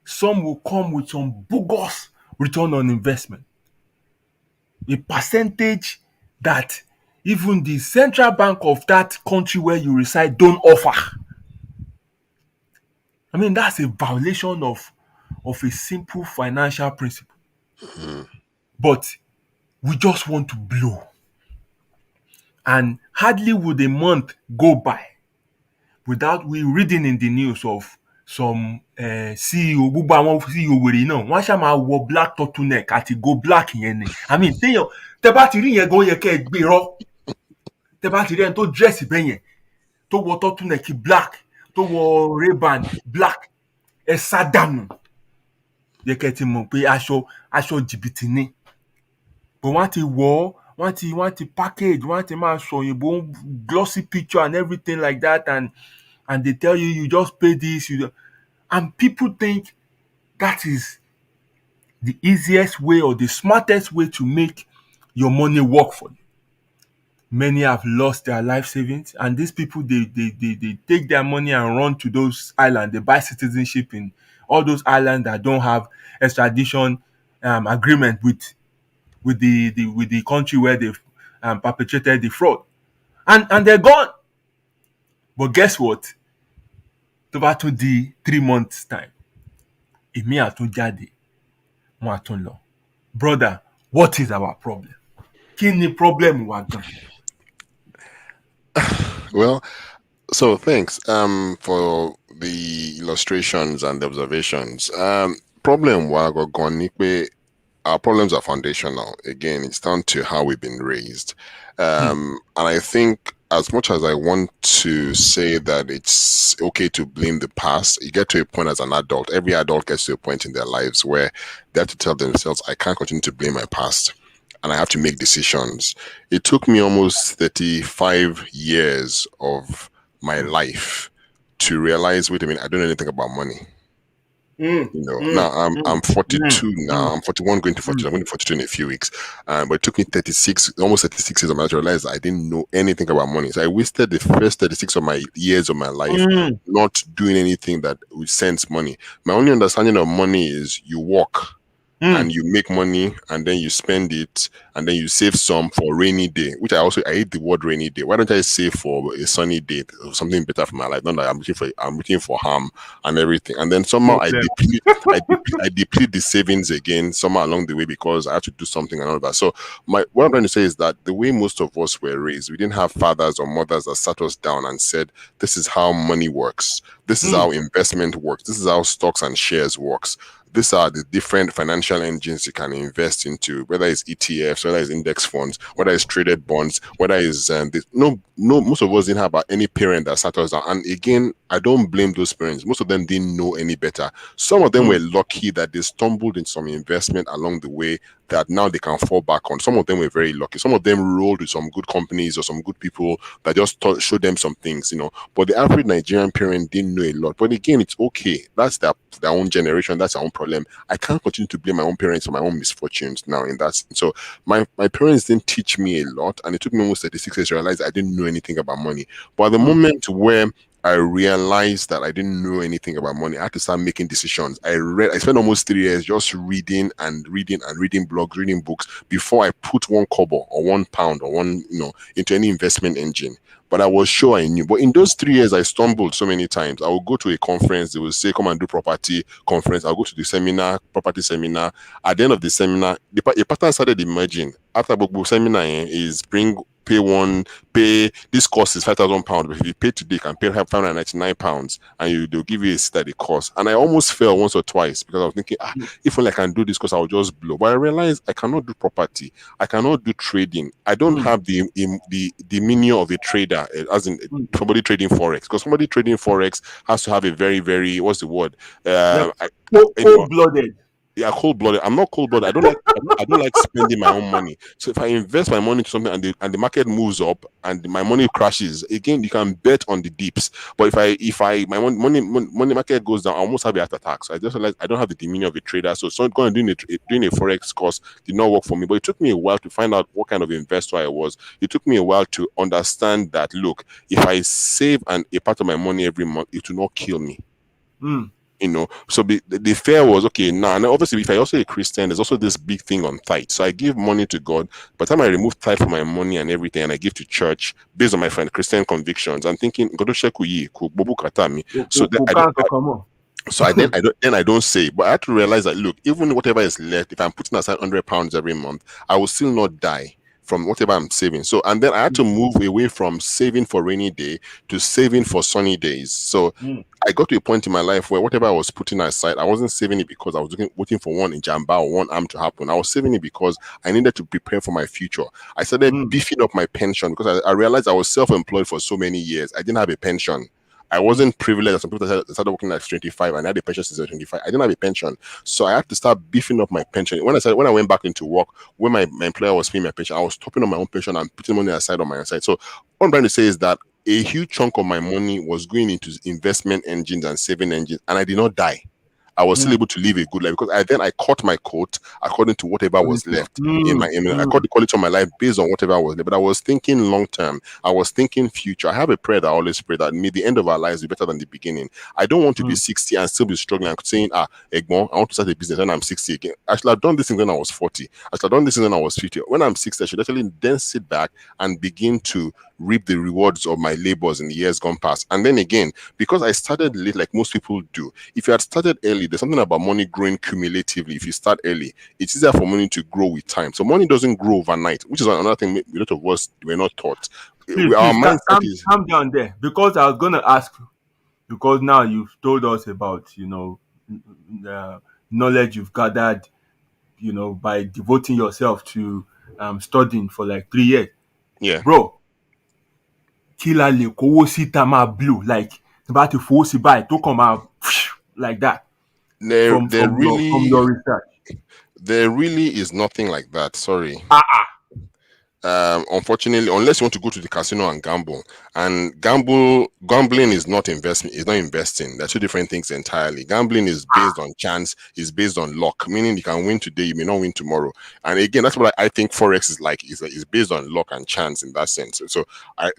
Some will come with some bogus return on investment. A percentage that even the central bank of that country where you reside don't offer. I mean, that's a violation of a simple financial principle. But we just want to blow. And hardly would a month go by without we reading in the news of some CEO, gbogbo àwọn CEO wèrè náà, wọ́n ṣá máa wọ black turtleneck àti go black yẹn ni. I mean, tẹ́ bá ti rí yẹn gan yẹ kẹ́ ẹ gbé rọ́. Tẹ́ bá ti rí ẹni tó dress bẹ́ẹ̀ yẹn, tó wọ turtleneck black, tó wọ Ray-Ban black, ẹ sá dànù. Yẹ kẹ́ ẹ ti mọ̀ pé aṣọ jìbìtì ni. But wọ́n ti wọ̀ ọ́, wọ́n ti package, wọ́n ti máa sọ òyìnbó glossy picture and everything like that, and they tell you just pay this, and people think that is the easiest way or the smartest way to make your money work for you. Many have lost their life savings, and these people they take their money and run to those islands. They buy citizenship in all those islands that don't have extradition agreement with the country where they've perpetrated the fraud, and they're gone. But guess what? Tó bá tún di 3 months time, èmi á tún jáde, wọ́n á tún lọ. Brother, what is our problem? Kí ni problem wa gan? Well, so thanks for the illustrations and the observations. Problem wa gan ni pé our problems are foundational. Again, it's down to how we've been raised. And I think as much as I want to say that it's okay to blame the past, you get to a point as an adult. Every adult gets to a point in their lives where they have to tell themselves, I can't continue to blame my past, and I have to make decisions. It took me almost 35 years of my life to realize, wait a minute, I don't know anything about money. Now I'm 42 now. I'm 41 going to 42. I'm going to 42 in a few weeks. But it took me almost 36 years of my life to realize I didn't know anything about money. So I wasted the first 36 of my years of my life not doing anything that would sense money. My only understanding of money is you work and you make money and then you spend it and then you save some for rainy day, which I hate the word rainy day. Why don't I save for a sunny day or something better for my life? Not that I'm looking for harm and everything. And then somehow Problem. I deplete the savings again somehow along the way because I have to do something and all that. So what I'm trying to say is that the way most of us were raised, we didn't have fathers or mothers that sat us down and said, this is how money works. This is how investment works. This is how stocks and shares works. These are the different financial engines you can invest into, whether it's ETFs, whether it's index funds, whether it's traded bonds, whether it's most of us didn't have any parent that sat us down. And again, I don't blame those parents. Most of them didn't know any better. Some of them were lucky that they stumbled in some investment along the way that now they can fall back on. Some of them were very lucky. Some of them rolled with some good companies or some good people that just showed them some things, But the average Nigerian parent didn't know a lot. But again, it's okay. That's their own generation. That's their own problem. I can't continue to blame my own parents for my own misfortunes now in that. So my parents didn't teach me a lot, and it took me almost 36 years to realize I didn't know anything about money. But at the moment where I realized that I didn't know anything about money, I had to start making decisions. I spent almost 3 years just reading blogs, reading books before I put one kobo or £1 or into any investment engine. But I was sure I knew. But in those 3 years, I stumbled so many times. I would go to a conference. They would say, come and do property conference. I'll go to the seminar, property seminar. At the end of the seminar, a pattern started emerging. After book seminar is pay this cost is £5,000, but if you pay today, you can pay £599, and they'll give you a study course. And I almost fell once or twice because I was thinking, if only I can do this course, I'll just blow. But I realized I cannot do property, I cannot do trading. I don't have the meaning of a trader, as in somebody trading forex. Because somebody trading forex has to have a very, very cold-blooded. Yeah, cold-blooded. I'm not cold-blooded. I don't like spending my own money. So if I invest my money into something and the market moves up and my money crashes, again, you can bet on the dips. But if my money market goes down, I almost have a heart attack. So I just realized I don't have the demeanor of a trader. So going doing a forex course did not work for me. But it took me a while to find out what kind of investor I was. It took me a while to understand that, look, if I save a part of my money every month, it will not kill me. So the fear was, okay, now, and obviously if I also a Christian, there's also this big thing on tithe. So I give money to God. By the time I remove tithe from my money and everything, and I give to church based on my Christian convictions, I'm thinking, so I don't say. But I had to realize that, look, even whatever is left, if I'm putting aside £100 every month, I will still not die from whatever I'm saving. So, and then I had to move away from saving for rainy day to saving for sunny days. So I got to a point in my life where whatever I was putting aside, I wasn't saving it because I was waiting for one Jamba or one arm to happen. I was saving it because I needed to prepare for my future. I started beefing up my pension because I realized I was self-employed for so many years. I didn't have a pension. I wasn't privileged. Some people started working at 25 and I had a pension since 25. I didn't have a pension. So I had to start beefing up my pension. When I went back into work, when my employer was paying my pension, I was topping up my own pension and putting money aside on my side. So what I'm trying to say is that a huge chunk of my money was going into investment engines and saving engines, and I did not die. I was still able to live a good life because I cut my coat according to whatever was left in my I cut the quality of my life based on whatever was left. But I was thinking long term. I was thinking future. I have a prayer that I always pray that may the end of our lives be better than the beginning. I don't want to be 60 and still be struggling and saying, Egbon, I want to start a business when I'm 60 again. I should have done this thing when I was 40. I should have done this thing when I was 50. When I'm 60, I should actually then sit back and begin to reap the rewards of my labors in the years gone past. And then again, because I started late, like most people do, if you had started early, there's something about money growing cumulatively. If you start early, it's easier for money to grow with time. So money doesn't grow overnight, which is another thing a lot of us were not taught. Our mindset is calm down there, because I was going to ask you, because now you've told us about the knowledge you've gathered by devoting yourself to studying for like 3 years. yeah. Bro, kí la lè kówó sí tá máa blow, like tí bá ti fowó sí báyìí tó kàn máa like that from your research. There really is nothing like that. Sorry. unfortunately, unless you want to go to the casino and gamble, and gambling is not investment, is not investing. They're two different things entirely. Gambling is based on chance, is based on luck, meaning you can win today, you may not win tomorrow. And again, that's what I think forex is like. Is based on luck and chance in that sense. So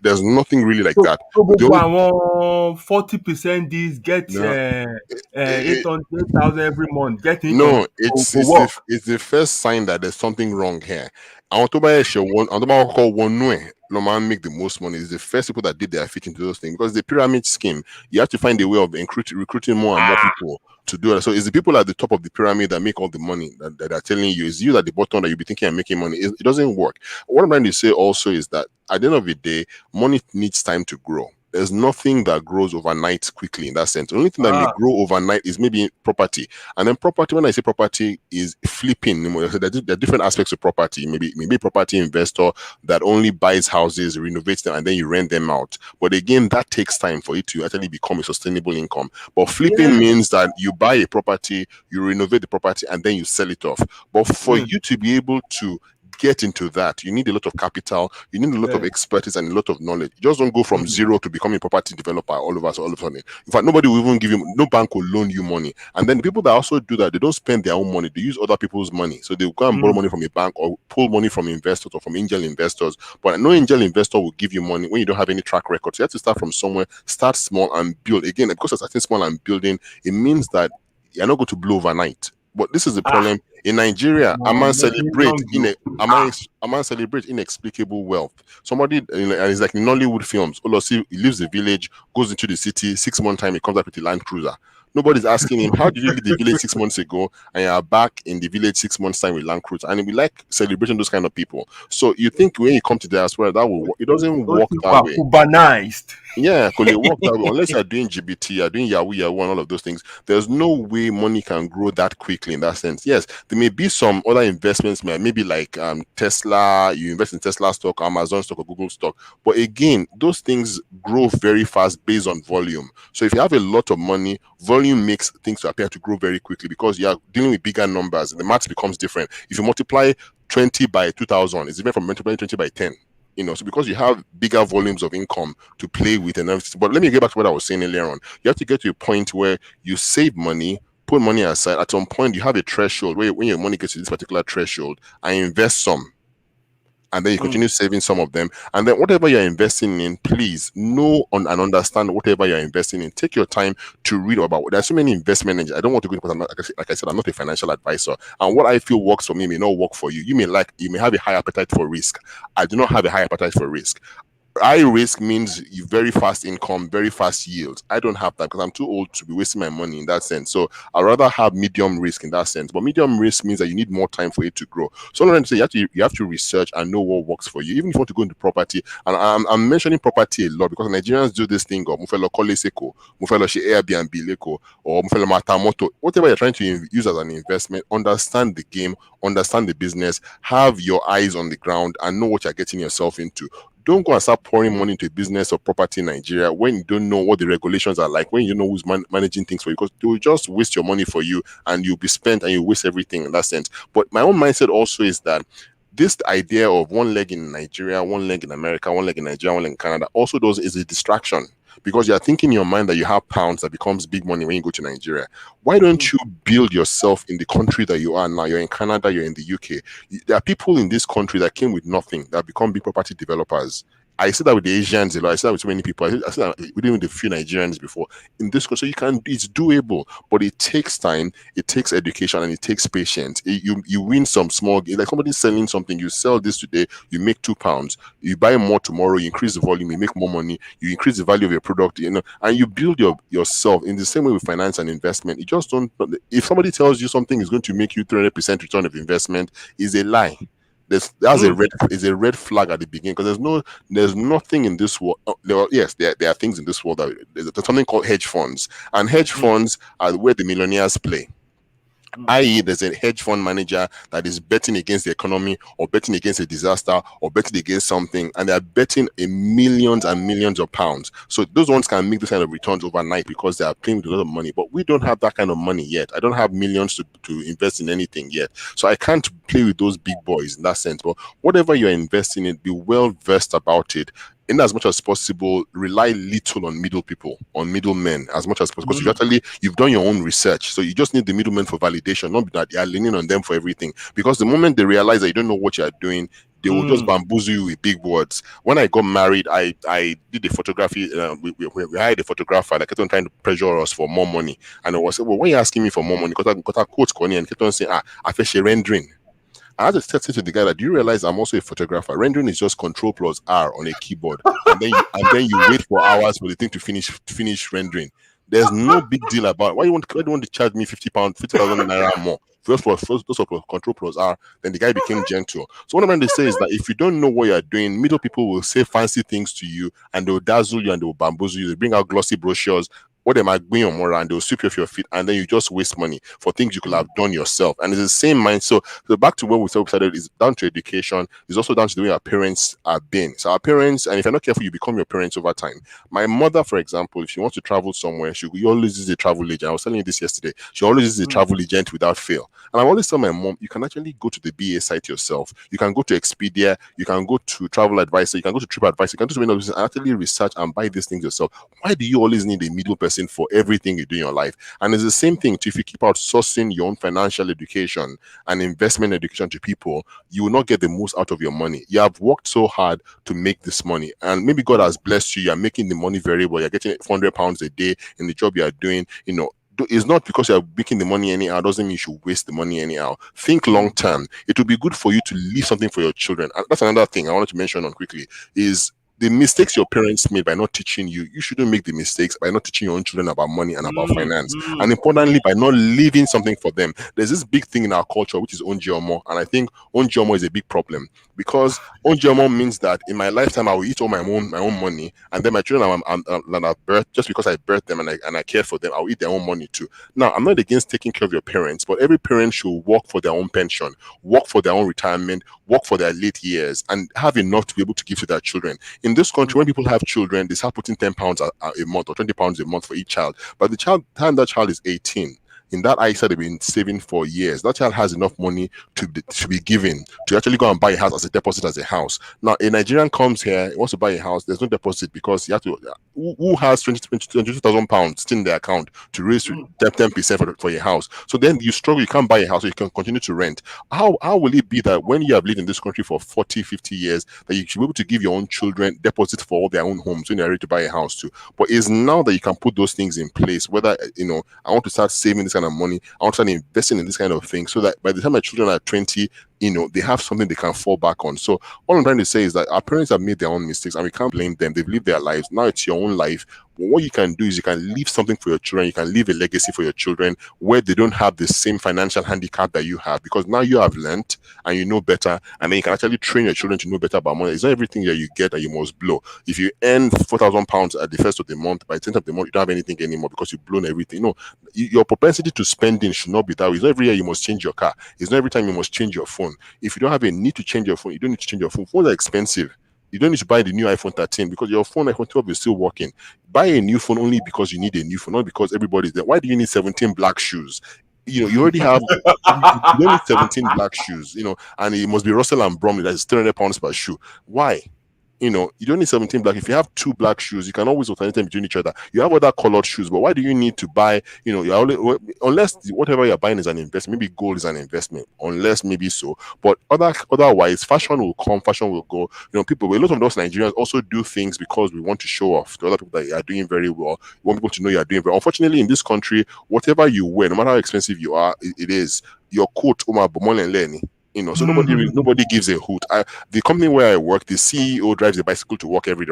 there's nothing really like that. So The gbogbo only àwọn 40% this get no, 800,000 every month get income no, go it's go it's the work. it's the first sign that there's something wrong here. Àwọn tó bá ẹ̀ṣẹ̀ wọn, àwọn tó bá kọ́kọ́ wọnú ẹ̀ ló máa ń make the most money. It's the first people that did their feet into those things, because the pyramid scheme, you have to find a way of recruiting more and more people to do it. So it's the people at the top of the pyramid that make all the money that are telling you. It's you at the bottom that you'll be thinking of making money. It doesn't work. What I'm trying to say also is that at the end of the day, money needs time to grow. There's nothing that grows overnight quickly in that sense. The only thing that may grow overnight is maybe property. And then property, when I say property, is flipping. So there are different aspects of property. Maybe property investor that only buys houses, renovates them, and then you rent them out. But again, that takes time for it to actually become a sustainable income. But flipping means that you buy a property, you renovate the property, and then you sell it off. But for you to be able to get into that, you need a lot of capital, you need a lot of expertise and a lot of knowledge. You just don't go from zero to becoming a property developer all of a sudden. In fact, nobody will even give you, no bank will loan you money. And then the people that also do that, they don't spend their own money, they use other people's money. So they'll go and borrow money from a bank or pull money from investors or from angel investors. But no angel investor will give you money when you don't have any track record. So you have to start from somewhere, start small and build. Again, because of starting small and building, it means that you're not going to blow overnight. But this is the problem. In Nigeria, a man celebrate inexplicable wealth. Somebody, and it's like in Nollywood films. He leaves the village, goes into the city. 6 months time, he comes back with a Land Cruiser. Nobody's asking him, how did you leave the village 6 months ago and you are back in the village 6 months time with Land Cruiser? And we like celebrating those kind of people. So you think when you come to diaspora, that will work. It doesn't work that way. Urbanized. Yeah, because it work that way. Unless you're doing GBT, you're doing Yahoo and all of those things, there's no way money can grow that quickly in that sense. Yes, there may be some other investments, maybe like Tesla, you invest in Tesla stock, Amazon stock, or Google stock. But again, those things grow very fast based on volume. So if you have a lot of money, volume makes things to appear to grow very quickly because you're dealing with bigger numbers. The math becomes different. If you multiply 20 by 2,000, it's different from multiplying 20 by 10. So because you have bigger volumes of income to play with and everything. But let me get back to what I was saying earlier on. You have to get to a point where you save money, put money aside. At some point, you have a threshold where when your money gets to this particular threshold, I invest some. And then you continue saving some of them. And then whatever you're investing in, please know and understand whatever you're investing in. Take your time to read about it. There's so many investment engines. I don't want to go because I'm not, like I said, I'm not a financial advisor. And what I feel works for me may not work for you. You may have a high appetite for risk. I do not have a high appetite for risk. High risk means very fast income, very fast yields. I don't have that because I'm too old to be wasting my money in that sense. So I'd rather have medium risk in that sense. But medium risk means that you need more time for it to grow. So I'm trying to say you have to research and know what works for you. Even if you want to go into property, and I'm mentioning property a lot because Nigerians do this thing of Mufelo Kole Seko, Mufelo She Airbnb Leko, or Mufelo Matamoto. Whatever you're trying to use as an investment, understand the game, understand the business, have your eyes on the ground, and know what you're getting yourself into. Don't go and start pouring money into a business or property in Nigeria when you don't know what the regulations are like, when you know who's managing things for you, because they will just waste your money for you and you'll be spent and you waste everything in that sense. But my own mindset also is that this idea of one leg in Nigeria, one leg in America, one leg in Nigeria, one leg in Canada also is a distraction. Because you're thinking in your mind that you have pounds that becomes big money when you go to Nigeria. Why don't you build yourself in the country that you are now? You're in Canada, you're in the UK. There are people in this country that came with nothing that become big property developers. I see that with the Asians a lot. I see that with so many people. I see that with a few Nigerians before in this country. So it's doable, but it takes time, it takes education, and it takes patience. You win some small, like somebody's selling something, you sell this today, you make £2. You buy more tomorrow, you increase the volume, you make more money, you increase the value of your product, and you build yourself in the same way with finance and investment. You just don't. If somebody tells you something is going to make you 300% return of investment, is a lie. That's a red flag at the beginning because there's nothing in this world. There are things in this world that there's something called hedge funds, and hedge funds are where the millionaires play. i.e., there's a hedge fund manager that is betting against the economy or betting against a disaster or betting against something, and they're betting millions and millions of pounds. So those ones can make this kind of returns overnight because they are playing with a lot of money. But we don't have that kind of money yet. I don't have millions to invest in anything yet. So I can't play with those big boys in that sense. But whatever you're investing in, be well versed about it. In as much as possible, rely little on middle people, on middlemen as much as possible. Because you've done your own research. So you just need the middlemen for validation, not that you're leaning on them for everything. Because the moment they realize that you don't know what you're doing, they will just bamboozle you with big words. When I got married, I did the photography. We hired a photographer that kept on trying to pressure us for more money. And I was saying, well, why are you asking me for more money? Because I got a quote, Connie, and kept on saying, I fetch a rendering. I had to say to the guy that, do you realize I'm also a photographer? Rendering is just Control plus R on a keyboard, and then you wait for hours for the thing to finish rendering. There's no big deal about why you want to charge me £50, 50,000 naira more. First for Control plus R. Then the guy became gentle. So what I'm trying to say is that if you don't know what you're doing, middle people will say fancy things to you, and they'll dazzle you and they'll bamboozle you. They bring out glossy brochures. What they might bring on more, and they'll sweep you off your feet, and then you just waste money for things you could have done yourself. And it's the same mind. So back to where we started, is down to education. It's also down to the way our parents are being. So our parents, and if you're not careful, you become your parents over time. My mother, for example, if she wants to travel somewhere, she always use a travel agent. I was telling you this yesterday. She always uses a travel agent without fail. And I always tell my mom, you can actually go to the BA site yourself. You can go to Expedia. You can go to Travel Advisor. You can go to TripAdvisor. You can go to many of these and actually research and buy these things yourself. Why do you always need a middle person for everything you do in your life? And it's the same thing too. If you keep outsourcing your own financial education and investment education to people, you will not get the most out of your money. You have worked so hard to make this money, and maybe God has blessed you. You're making the money very well. You're getting £400 a day in the job you are doing. It's not because you're making the money anyhow, doesn't mean you should waste the money anyhow. Think long term. It will be good for you to leave something for your children. And that's another thing I wanted to mention on quickly is the mistakes your parents made by not teaching you. You shouldn't make the mistakes by not teaching your own children about money and about finance. And importantly, by not leaving something for them. There's this big thing in our culture, which is onjiomo. And I think onjiomo is a big problem, because onjiomo means that in my lifetime, I will eat all my own money. And then my children that I've birthed, just because I birthed them and I care for them, I'll eat their own money too. Now, I'm not against taking care of your parents, but every parent should work for their own pension, work for their own retirement, work for their late years, and have enough to be able to give to their children. In this country, when people have children, they start putting £10 a month or £20 a month for each child. But the time that child is 18, in that ISA they've been saving for years, that child has enough money to be given to actually go and buy a house as a deposit as a house. Now, a Nigerian comes here, he wants to buy a house, there's no deposit because you have to. Who has £22,000 still in their account to raise 10% for your house? So then you struggle, you can't buy a house, so you can continue to rent. How will it be that when you have lived in this country for 40, 50 years, that you should be able to give your own children deposits for all their own homes when they're ready to buy a house too? But it's now that you can put those things in place, whether, I want to start saving this kind of money, I want to start investing in this kind of thing, so that by the time my children are 20, they have something they can fall back on. So all I'm trying to say is that our parents have made their own mistakes and we can't blame them. They've lived their lives. Now it's your own life. But what you can do is you can leave something for your children. You can leave a legacy for your children where they don't have the same financial handicap that you have, because now you have learned and you know better, and then you can actually train your children to know better about money. It's not everything that you get that you must blow. If you earn £4,000 at the first of the month, by the end of the month you don't have anything anymore because you've blown everything. No, your propensity to spending should not be that way. It's not every year you must change your car. It's not every time you must change your phone. If you don't have a need to change your phone, you don't need to change your phone. Phones are expensive. You don't need to buy the new iPhone 13 because your phone iPhone 12 is still working. Buy a new phone only because you need a new phone, not because everybody's there. Why do you need 17 black shoes? You already have, you don't need 17 black shoes, and it must be Russell and Bromley, that's £300 per shoe. Why? You don't need 17 black. If you have 2 black shoes, you can always alternate them between each other. You have other colored shoes, but why do you need to buy, unless whatever you're buying is an investment, maybe gold is an investment, unless maybe so. But otherwise, fashion will come, fashion will go. A lot of those Nigerians also do things because we want to show off to other people that you are doing very well. We want people to know you are doing very well. Unfortunately, in this country, whatever you wear, no matter how expensive you are, it is your coat, Omar Bomole Leni. So nobody gives a hoot. The company where I work, the CEO drives a bicycle to work every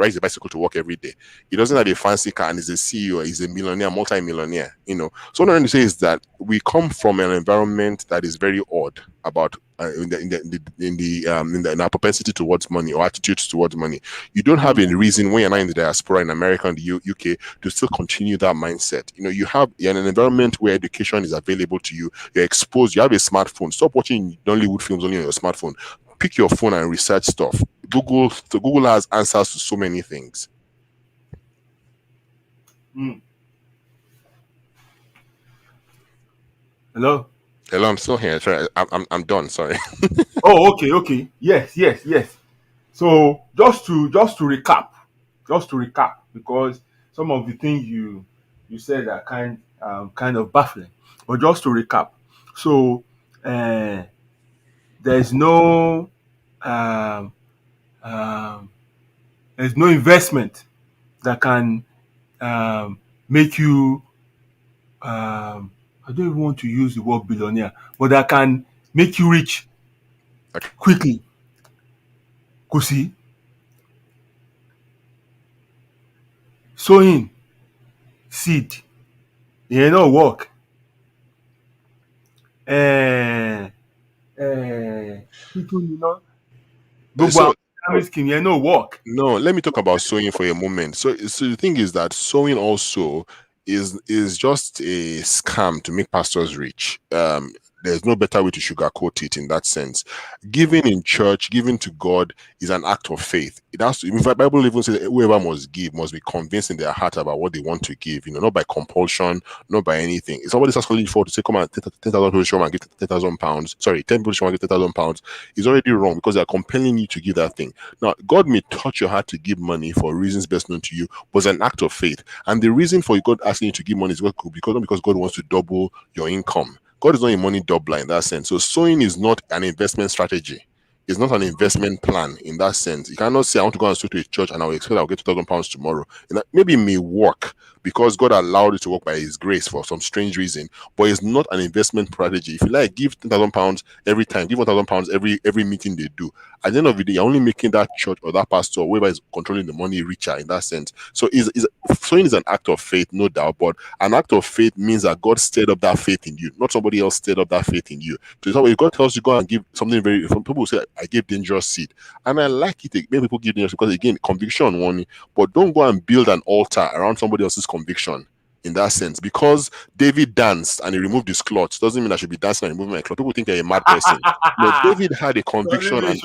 day. He doesn't have a fancy car, and he's a CEO. He's a millionaire, multi-millionaire. So what I'm trying to say is that we come from an environment that is very odd about in our propensity towards money or attitudes towards money. You don't have any reason when you're not in the diaspora in America and the UK to still continue that mindset. You know, you're in an environment where education is available to you. You're exposed. You have a smartphone. Stop watching Nollywood films only on your smartphone. Pick your phone and research stuff. Google has answers to so many things. Hello. Hello, I'm still here. Sorry, I'm done. Sorry. Oh, okay. Yes. So just to recap, because some of the things you said are kind of baffling. But just to recap, so there's no um, um, there's no investment that can make you I don't even want to use the word billionaire, but that can make you rich quickly. Kò sí. Sowing seed ìyẹn náà work. Kí tún ni ná? Gbogbo So àwọn pyramid scheme yẹn náà work. no, let me talk about sewing for a moment. So the thing is that sewing also is just a scam to make pastors rich. There's no better way to sugarcoat it in that sense. Giving in church, giving to God is an act of faith. It has to, the Bible even says whoever must give must be convinced in their heart about what they want to give, not by compulsion, not by anything. If somebody's asking you for to say, come on, 10,000 people show and give 10,000 pounds, sorry, 10 people show and give 10,000 pounds, it's already wrong because they're compelling you to give that thing. Now, God may touch your heart to give money for reasons best known to you, but it's an act of faith. And the reason for God asking you to give money is not because God wants to double your income. God is not a money doubler in that sense. So sowing is not an investment strategy. It's not an investment plan in that sense. You cannot say, I want to go and sow to a church and I'll expect I'll get 2,000 pounds tomorrow. And maybe it may work because God allowed it to work by His grace for some strange reason, but it's not an investment strategy. If you like, give 10,000 pounds every time, give 1,000 pounds every meeting they do. At the end of the day, you're only making that church or that pastor or whoever is controlling the money richer in that sense. So sowing is an act of faith, no doubt, but an act of faith means that God stirred up that faith in you, not somebody else stirred up that faith in you. So if God tells you go and give something very, some people say, I gave dangerous seed. And I like it. Many people give dangerous because again, conviction one, but don't go and build an altar around somebody else's conviction in that sense. Because David danced and he removed his clothes doesn't mean I should be dancing and removing my clothes. People think you're a mad person. No, David had a conviction and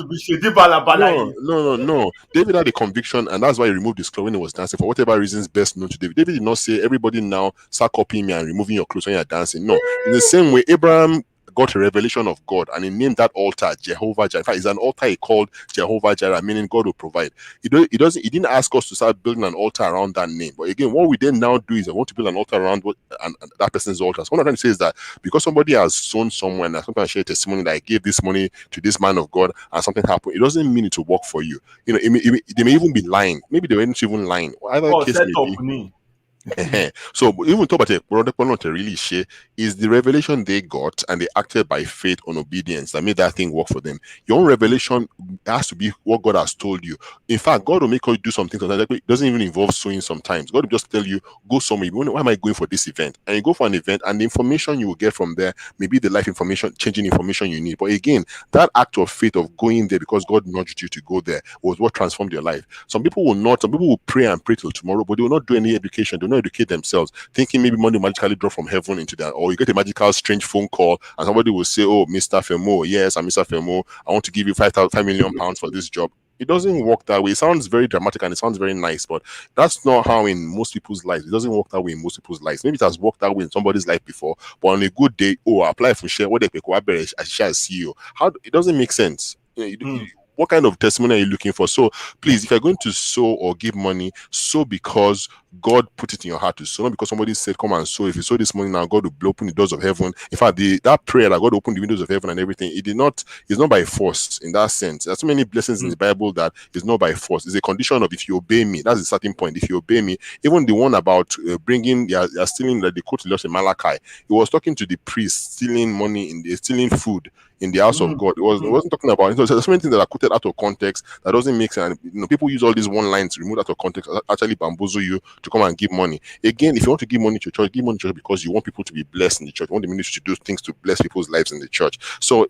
no. David had a conviction and that's why he removed his clothes when he was dancing for whatever reasons best known to David. David did not say everybody now start copying me and removing your clothes when you're dancing. No. In the same way, Abraham got a revelation of God and he named that altar Jehovah Jireh. In fact, it's an altar he called Jehovah Jireh, meaning God will provide. He didn't ask us to start building an altar around that name. But again, what we then now do is I want to build an altar around and that person's altar. So what I'm trying to say is that because somebody has sown somewhere and sometimes share testimony that I gave this money to this man of God and something happened, it doesn't mean it will work for you. They may even be lying. Maybe they weren't even lying. Either case may be. So even talk about not really share is the revelation they got and they acted by faith on obedience that made that thing work for them. Your own revelation has to be what God has told you. In fact, God will make you do something that it doesn't even involve sowing sometimes. God will just tell you, go somewhere. Why am I going for this event? And you go for an event and the information you will get from there may be the life information, changing information you need. But again, that act of faith of going there because God nudged you to go there was what transformed your life. Some people will pray and pray till tomorrow, but they will not do any education. They will not educate themselves, thinking maybe money magically drop from heaven into that, or you get a magical strange phone call and somebody will say, oh, Mr. Femo, yes, I'm Mr. Femo, I want to give you 5 million pounds for this job. It doesn't work that way. It sounds very dramatic and it sounds very nice, but that's not how in most people's lives. It doesn't work that way in most people's lives. Maybe it has worked that way in somebody's life before, but on a good day, apply for share what they pay as CEO. It doesn't make sense. What kind of testimony are you looking for? So please, if you're going to sow or give money, sow because God put it in your heart to sow, not because somebody said, come and sow. If you sow this money now, God will open the doors of heaven. In fact, that prayer that God opened the windows of heaven and everything, it's not by force in that sense. There's so many blessings in the Bible that is not by force. It's a condition of if you obey me. That's a starting point. If you obey me, even the one about stealing, that the quote in Malachi, he was talking to the priest, stealing money, stealing food in the house of God. It wasn't talking about it. So there's so many things that are quoted out of context that doesn't make sense. And, people use all these one lines to remove out of context, actually bamboozle you to come and give money. Again, if you want to give money to church, give money to church because you want people to be blessed in the church. You want the ministry to do things to bless people's lives in the church. So,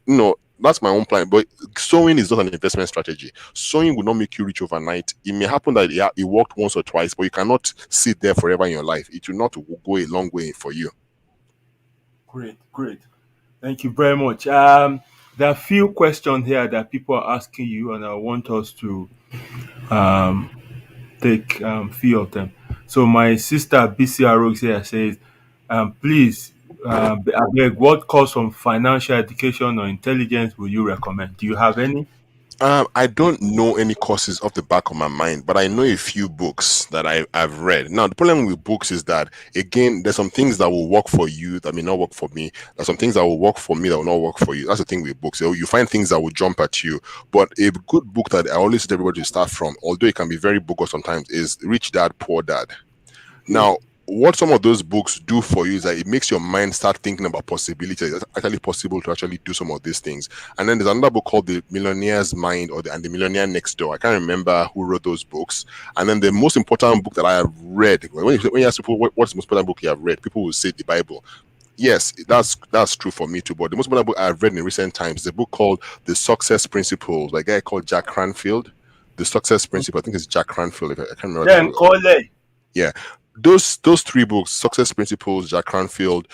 that's my own plan. But sowing is not an investment strategy. Sowing will not make you rich overnight. It may happen that it worked once or twice, but you cannot sit there forever in your life. It will not go a long way for you. Great. Thank you very much. There are a few questions here that people are asking you, and I want us to take few of them. So my sister BCR here says, please, I beg, what course on financial education or intelligence will you recommend? Do you have any? I don't know any courses off the back of my mind, but I know a few books that I've read. Now, the problem with books is that, again, there's some things that will work for you that may not work for me. There's some things that will work for me that will not work for you. That's the thing with books. You find things that will jump at you. But a good book that I always tell everybody to start from, although it can be very bogus sometimes, is Rich Dad, Poor Dad. Now, what some of those books do for you is that it makes your mind start thinking about possibilities. It's actually possible to actually do some of these things. And then there's another book called The Millionaire's Mind and The Millionaire Next Door. I can't remember who wrote those books. And then the most important book that I have read, when you ask people what's the most important book you have read, people will say the Bible. Yes, that's true for me too. But the most important book I've read in recent times is a book called The Success Principles by a guy called Jack Cranfield. The Success Principle, I think it's Jack Cranfield. I can't remember. Then Cole. Yeah. Those three books, Success Principles, Jack Cranfield,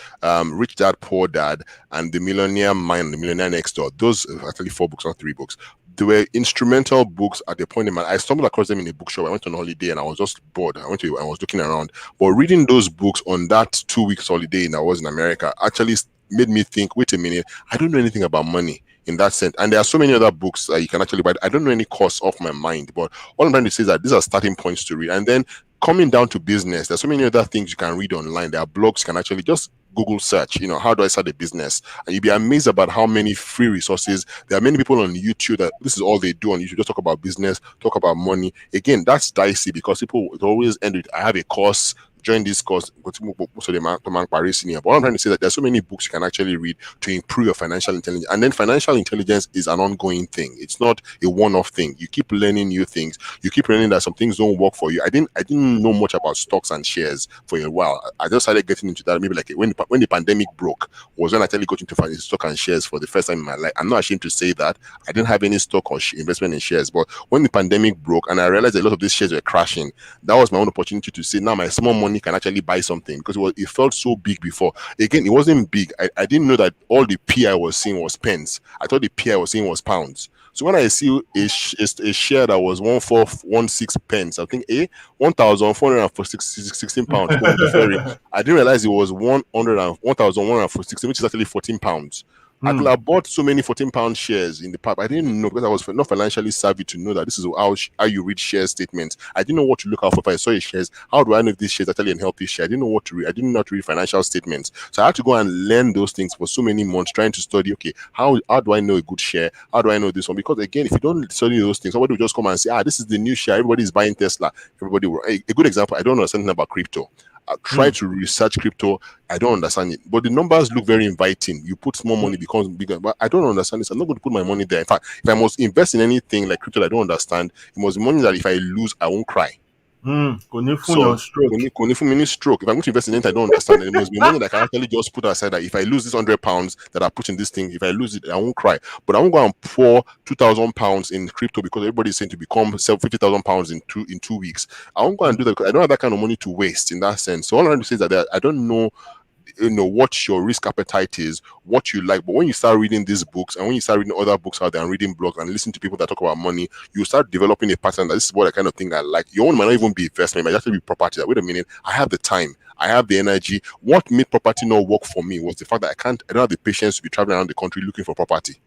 Rich Dad, Poor Dad, and The Millionaire Mind, The Millionaire Next Door. Those are actually 4 books, not 3 books. They were instrumental books at the point in my life. I stumbled across them in a bookshop. I went on holiday and I was just bored. I was looking around. But reading those books on that 2 weeks holiday that I was in America actually made me think, wait a minute, I don't know anything about money in that sense. And there are so many other books that you can actually buy. I don't know any course off my mind, but all I'm trying to say is that these are starting points to read. And then coming down to business, there's so many other things you can read online. There are blogs you can actually just Google search, how do I start a business? And you'll be amazed about how many free resources. There are many people on YouTube that this is all they do on YouTube, just talk about business, talk about money. Again, that's dicey because people always end with, I have a course, join this course. But what I'm trying to say that there's so many books you can actually read to improve your financial intelligence. And then financial intelligence is an ongoing thing. It's not a one-off thing. You keep learning new things. You keep learning that some things don't work for you. I didn't know much about stocks and shares for a while. I just started getting into that maybe like when the pandemic broke was when I actually got into stock and shares for the first time in my life. I'm not ashamed to say that. I didn't have any stock or investment in shares, but when the pandemic broke and I realized a lot of these shares were crashing, that was my own opportunity to say, now my small money can actually buy something, because it felt so big before. Again, it wasn't big. I didn't know that all the P I was seeing was pence. I thought the P I was seeing was pounds. So when I see a share that was 1416 pence, I think 1,416 pounds. I didn't realize it was 1,146, which is actually 14 pounds. I could have bought so many 14-pound shares in the past. I didn't know, because I was not financially savvy to know that this is how you read share statements. I didn't know what to look out for if I saw a shares. How do I know if this share is actually a healthy share? I didn't know what to read. I didn't know how to read financial statements. So I had to go and learn those things for so many months, trying to study, okay, how do I know a good share? How do I know this one? Because again, if you don't study those things, somebody will just come and say, this is the new share. Everybody is buying Tesla. Everybody will. A good example, I don't know something about crypto. I try to research crypto. I don't understand it, but the numbers look very inviting. You put small money, becomes bigger, but I don't understand this. I'm not going to put my money there. In fact, if I must invest in anything like crypto that I don't understand, it must be money that if I lose, I won't cry. So, stroke. If I'm going to invest in it, I don't understand. It must be money that I can actually just put aside. That if I lose this £100 that I put in this thing, if I lose it, I won't cry. But I won't go and pour £2,000 in crypto because everybody is saying to become £50,000 in 2 weeks. I won't go and do that because I don't have that kind of money to waste in that sense. So all I'm trying to say is that I don't know what your risk appetite is, what you like. But when you start reading these books and when you start reading other books out there and reading blogs and listening to people that talk about money, you start developing a pattern that this is what I kind of thing I like. Your own might not even be investment, it might just be property. Wait a minute, I have the time, I have the energy. What made property not work for me was the fact that I don't have the patience to be traveling around the country looking for property.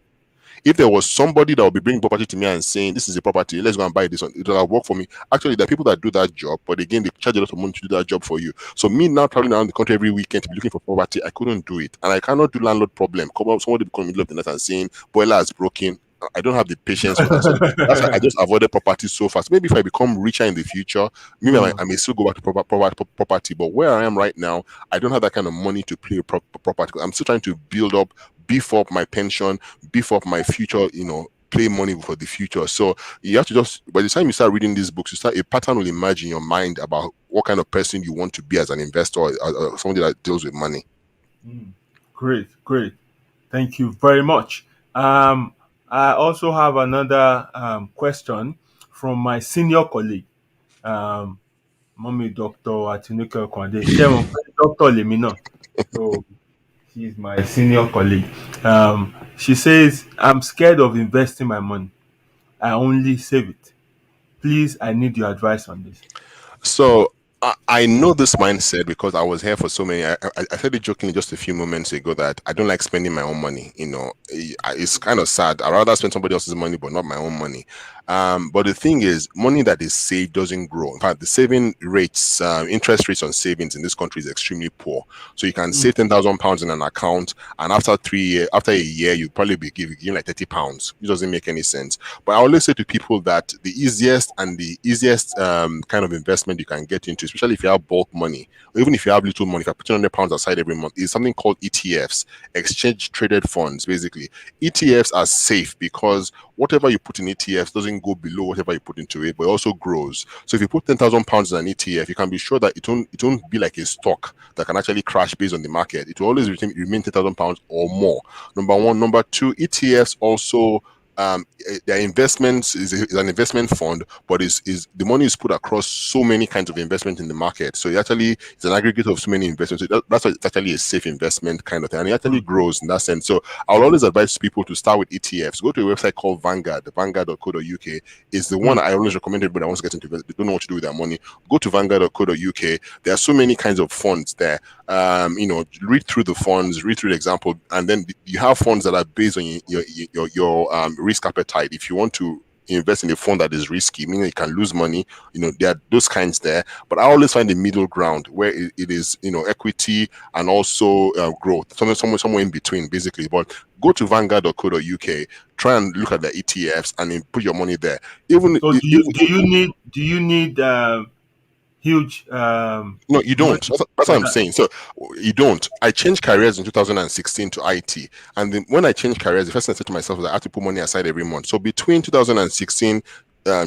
If there was somebody that would be bringing property to me and saying, this is a property, let's go and buy this one, it will work for me. Actually, there are people that do that job, but again, they charge a lot of money to do that job for you. So me now traveling around the country every weekend to be looking for property, I couldn't do it. And I cannot do landlord problem. Somebody become in the middle of the night and saying, boiler is broken. I don't have the patience for that. So that's why I just avoided property so fast. Maybe if I become richer in the future, maybe I may still go back to property. But where I am right now, I don't have that kind of money to play property. I'm still trying to build up beef up my pension, beef up my future, play money for the future. So you have to just, by the time you start reading these books, a pattern will emerge in your mind about what kind of person you want to be as an investor or somebody that deals with money. Great. Thank you very much. I also have another question from my senior colleague, Mommy Dr. Atinuke Kwande. Ṣé Dr. lèmi náà? So she's my senior colleague. She says, I'm scared of investing my money. I only save it. Please, I need your advice on this. So I know this mindset because I was here for so many. I said it jokingly just a few moments ago that I don't like spending my own money. It's kind of sad. I'd rather spend somebody else's money, but not my own money. But the thing is, money that is saved doesn't grow. In fact, the saving rates, interest rates on savings in this country is extremely poor. So you can save £10,000 in an account, and after a year, you'll probably be giving like £30. It doesn't make any sense. But I always say to people that the easiest kind of investment you can get into, especially if you have bulk money, or even if you have little money, if you're putting £100 aside every month, is something called ETFs, exchange traded funds. Basically, ETFs are safe because whatever you put in ETFs doesn't go below whatever you put into it, but it also grows. So if you put £10,000 in an ETF, you can be sure that it won't be like a stock that can actually crash based on the market. It will always remain £10,000 or more. Number one. Number two, ETFs also, their investments is an investment fund, but is the money is put across so many kinds of investment in the market. So it's an aggregate of so many investments. So that's why it's actually a safe investment kind of thing, and it actually grows in that sense. So I'll always advise people to start with ETFs. Go to a website called Vanguard. Vanguard.co.uk is the one I always recommend everybody that wants to get into investment. They don't know what to do with their money. Go to Vanguard.co.uk. There are so many kinds of funds there. Read through the funds, read through the example, and then you have funds that are based on your risk appetite. If you want to invest in a fund that is risky, meaning you can lose money, there are those kinds there. But I always find the middle ground where it is, equity and also growth, somewhere in between, basically. But go to Vanguard.co.uk, try and look at the ETFs, and then put your money there. So do you need huge? No, you don't. That's what I'm saying. So you don't. I changed careers in 2016 to IT, and then when I changed careers, the first thing I said to myself was I have to put money aside every month. So between 2016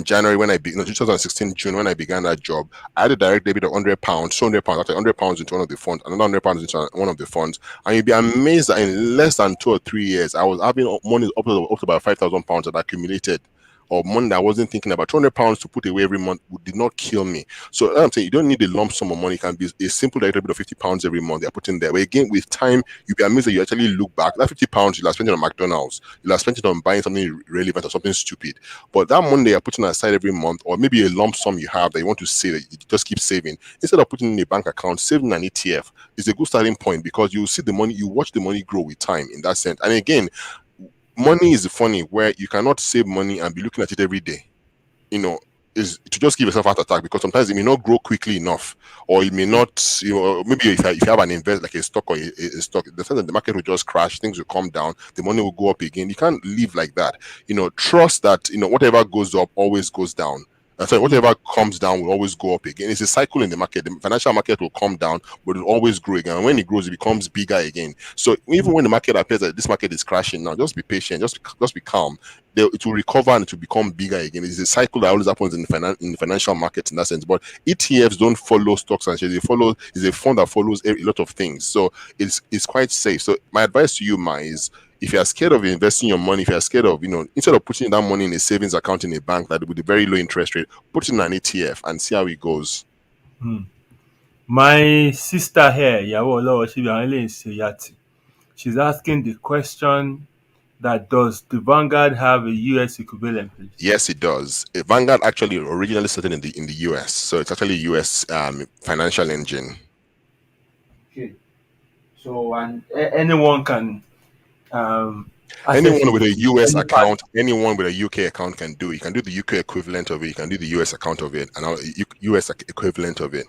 January 2016 June when I began that job, I had a direct debit of £100, £200, after £100 into one of the funds, another £100 into one of the funds, and you'd be amazed that in less than 2 or 3 years, I was having money up to about £5,000 that accumulated. Or money that I wasn't thinking about. £200 to put away every month did not kill me. So I'm saying you don't need a lump sum of money. It can be a simple direct debit of £50 every month they're putting there. But again, with time, you'll be amazed that you actually look back. That £50 you'll have spent it on McDonald's, you'll have spent it on buying something relevant or something stupid. But that money you're putting aside every month, or maybe a lump sum you have that you want to save, that you just keep saving, instead of putting in a bank account, saving an ETF is a good starting point, because you see the money, you watch the money grow with time in that sense. And again, money is funny where you cannot save money and be looking at it every day. Is to just give yourself a heart attack, because sometimes it may not grow quickly enough, or it may not, maybe if you have an invest like a stock or a stock, the sense that the market will just crash, things will come down, the money will go up again. You can't live like that. Trust that whatever goes up always goes down. So whatever comes down will always go up again. It's a cycle in the market. The financial market will come down, but it will always grow again. And when it grows, it becomes bigger again. So even when the market appears that this market is crashing now, just be patient, just be calm. It will recover and it will become bigger again. It's a cycle that always happens in the financial market in that sense. But ETFs don't follow stocks and shares. It's a fund that follows a lot of things. So it's quite safe. So my advice to you, Ma, is if you are scared of investing your money, if you are scared of, instead of putting that money in a savings account in a bank that with a very low interest rate, put it in an ETF and see how it goes. My sister here, she's asking the question that does the Vanguard have a US equivalent, please? Yes, it does. Vanguard actually originally started in the US, so it's actually a US financial engine. Okay. So anyone can. Anyone with a US account, anyone with a UK account can do it. You can do the UK equivalent of it. You can do the US account of it, and US equivalent of it.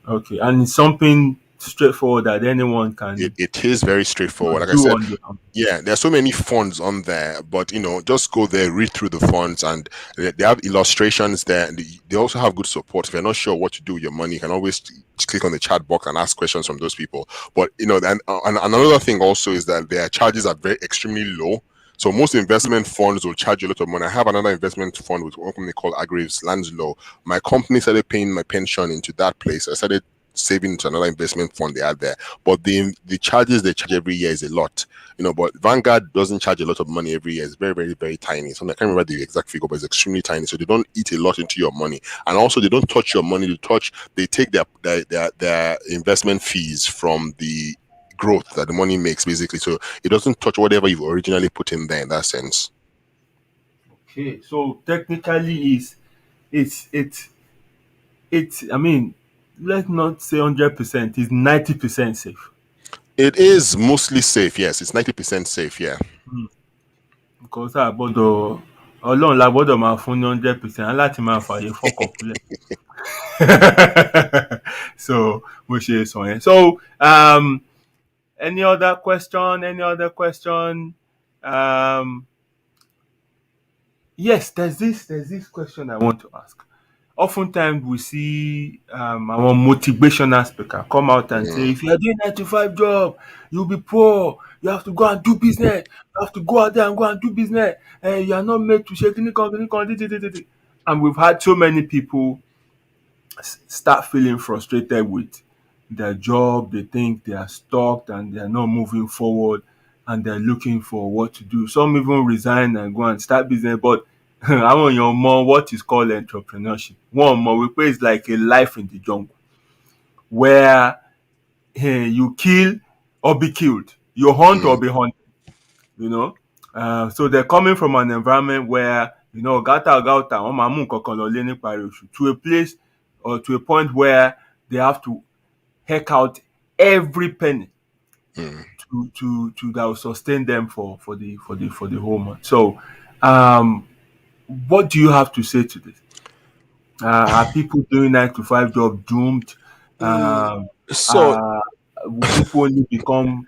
Okay, and it's something straightforward that anyone can It is very straightforward. Like I do said, on their own. yeah, there's so many funds on there, but just go there, read through the funds, and they have illustrations there. And they also have good support. If you're not sure what to do with your money, you can always click on the chat box and ask questions from those people. But and another thing also is that their charges are very extremely low. So most investment funds will charge you a lot of money. I have another investment fund with one company called Agrives Lanslow. My company started paying my pension into that place. I started saving into another investment fund they had there. But the charges they charge every year is a lot. But Vanguard doesn't charge a lot of money every year. It's very, very, very tiny. So I can't remember the exact figure, but it's extremely tiny. So they don't eat a lot into your money. And also they don't touch your money. They take their investment fees from the growth that the money makes, basically. So it doesn't touch whatever you've originally put in there in that sense. Okay, so technically it's I mean, let's not say 100%, it's 90% safe. It is mostly safe, yes. It's 90% safe, yeah. Because Ọlọ́run la gbọ́dọ̀ máa fún ní 100%, láti máa fààyè fọ́kànkulẹ̀. So mo ṣe sọ yẹn. So any other question? Yes, there's this question I want to ask. Oftentimes we see our motivational speaker come out and say, if you're doing 9 to 5 job, you'll be poor. You have to go and do business. You have to go out there and go and do business. You are not made to shake. And we've had so many people start feeling frustrated with their job. They think they are stuck and they are not moving forward, and they're looking for what to do. Some even resign and go and start business. But àwọn èèyàn mọ what is called entrepreneurship. One mọ wípé it's like a life in the jungle where you kill or be killed, you hunt or be hunted. So they're coming from an environment where gata wọ́n máa mú nǹkan kan lọlé níparí oṣù, to a place or to a point where they have to heck out every penny to that will sustain them for the whole month. So what do you have to say to this? Are people doing 9 to 5 job doomed? Will people only become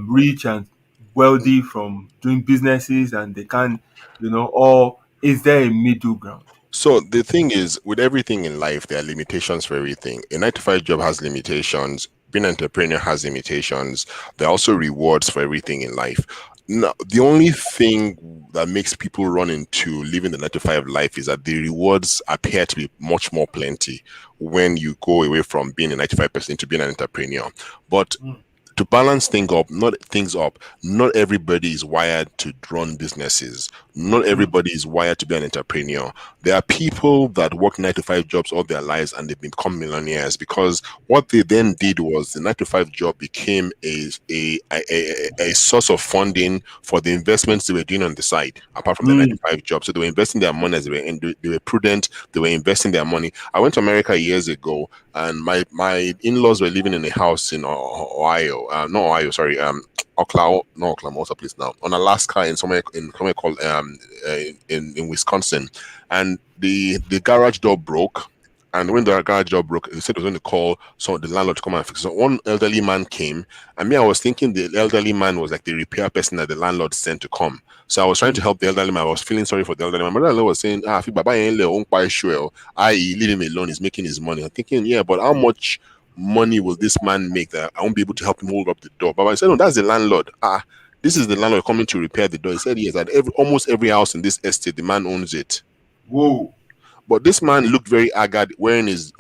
rich and wealthy from doing businesses, and they can't, or is there a middle ground? So the thing is, with everything in life, there are limitations for everything. A 9 to 5 job has limitations. Being an entrepreneur has limitations. There are also rewards for everything in life. Now, the only thing that makes people run into living the 9 to 5 life is that the rewards appear to be much more plenty when you go away from being a 9 to 5 person to being an entrepreneur. But to balance things up, not everybody is wired to run businesses. Not everybody is wired to be an entrepreneur. There are people that work 9 to 5 jobs all their lives and they become millionaires because what they then did was the 9 to 5 job became a source of funding for the investments they were doing on the side, apart from the 9 to 5 job. So they were investing their money as they were prudent. They were investing their money. I went to America years ago, and my in-laws were living in a house in Ohio. Oklahoma, what's the place now? On Alaska, in somewhere called in Wisconsin, and the garage door broke. And when the garage door broke, they said it was going to call the landlord to come and fix it. So one elderly man came, and I was thinking the elderly man was like the repair person that the landlord sent to come. So I was trying to help the elderly man. I was feeling sorry for the elderly man. My landlord was saying, i.e., leave him alone, he's making his money. I'm thinking, yeah, but how much money will this man make that I won't be able to help him hold up the door? But I said, no, that's the landlord. This is the landlord coming to repair the door. He said, yes, that almost every house in this estate, the man owns it. Whoa. But this man looked very haggard, wearing his